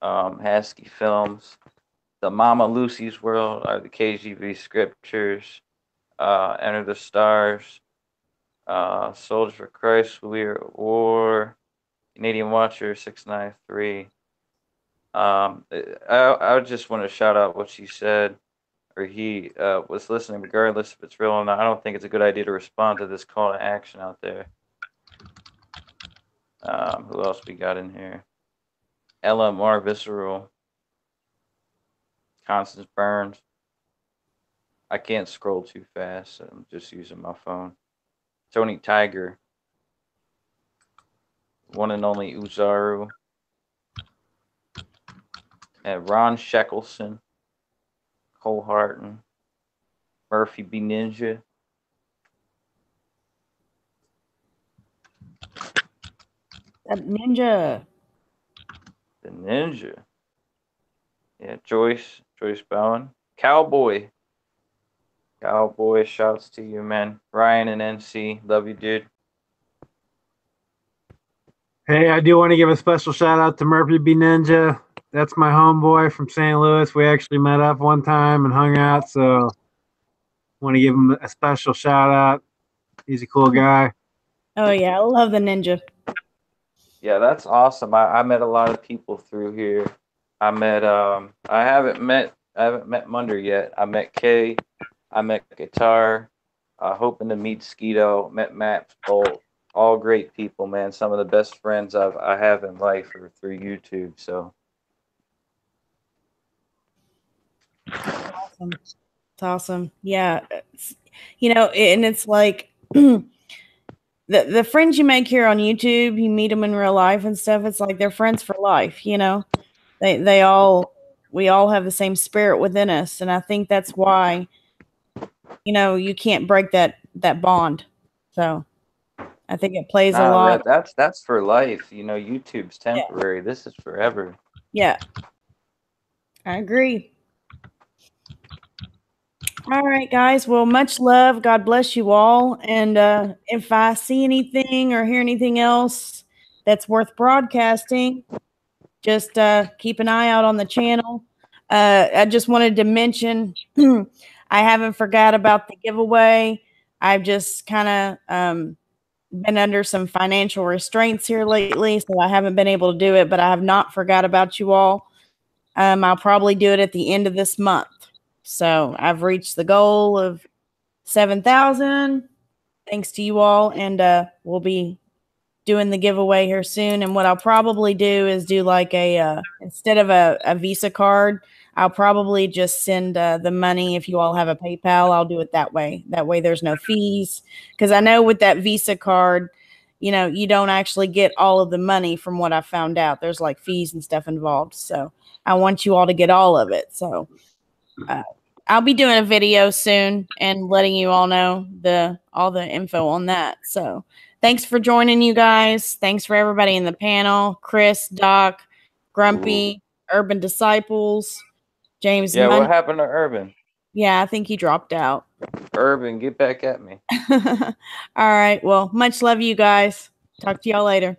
Hasky Films, the Mama Lucy's World, the KGV Scriptures, Enter the Stars, Soldiers for Christ, We Are at War, Canadian Watcher 693. I just want to shout out what she said, or he was listening, regardless if it's real or not. I don't think it's a good idea to respond to this call to action out there. Who else we got in here? LMR Visceral, Constance Burns. I can't scroll too fast, so I'm just using my phone. Tony Tiger, one and only Uzaru, and Ron Sheckelson, Cole Harton, Murphy B. Ninja. That ninja. The Ninja. Yeah, Joyce Bowen. Cowboy, shouts to you, man. Ryan and NC, love you, dude. Hey, I do want to give a special shout out to Murphy B. Ninja. That's my homeboy from St. Louis. We actually met up one time and hung out, so want to give him a special shout out. He's a cool guy. Oh yeah, I love the ninja. Yeah, that's awesome. I met a lot of people through here. I haven't met Munder yet. I met Kay. I met Guitar. Hoping to meet Skeeto. Met Matt Bolt. All great people, man. Some of the best friends I have in life are through YouTube. So Awesome. It's awesome. Yeah, and it's like the friends you make here on YouTube, you meet them in real life and stuff. It's like they're friends for life. We all have the same spirit within us, and I think that's why you can't break that bond. So I think it plays a lot. That's for life. YouTube's temporary. Yeah. This is forever. Yeah, I agree. All right, guys. Well, much love. God bless you all. And if I see anything or hear anything else that's worth broadcasting, just keep an eye out on the channel. I just wanted to mention I haven't forgot about the giveaway. I've just kind of been under some financial restraints here lately, so I haven't been able to do it, but I have not forgot about you all. I'll probably do it at the end of this month. So I've reached the goal of 7,000 thanks to you all, and we'll be doing the giveaway here soon. And what I'll probably do is do like instead of a Visa card, I'll probably just send the money. If you all have a PayPal, I'll do it that way. That way there's no fees. Because I know with that Visa card, you don't actually get all of the money from what I found out. There's like fees and stuff involved. So I want you all to get all of it. So I'll be doing a video soon and letting you all know all the info on that. So thanks for joining, you guys. Thanks for everybody in the panel. Chris, Doc, Grumpy, ThaUrban Deciples, James. Yeah, what happened to Urban? Yeah, I think he dropped out. Urban, get back at me. All right. Well, much love, you guys. Talk to y'all later.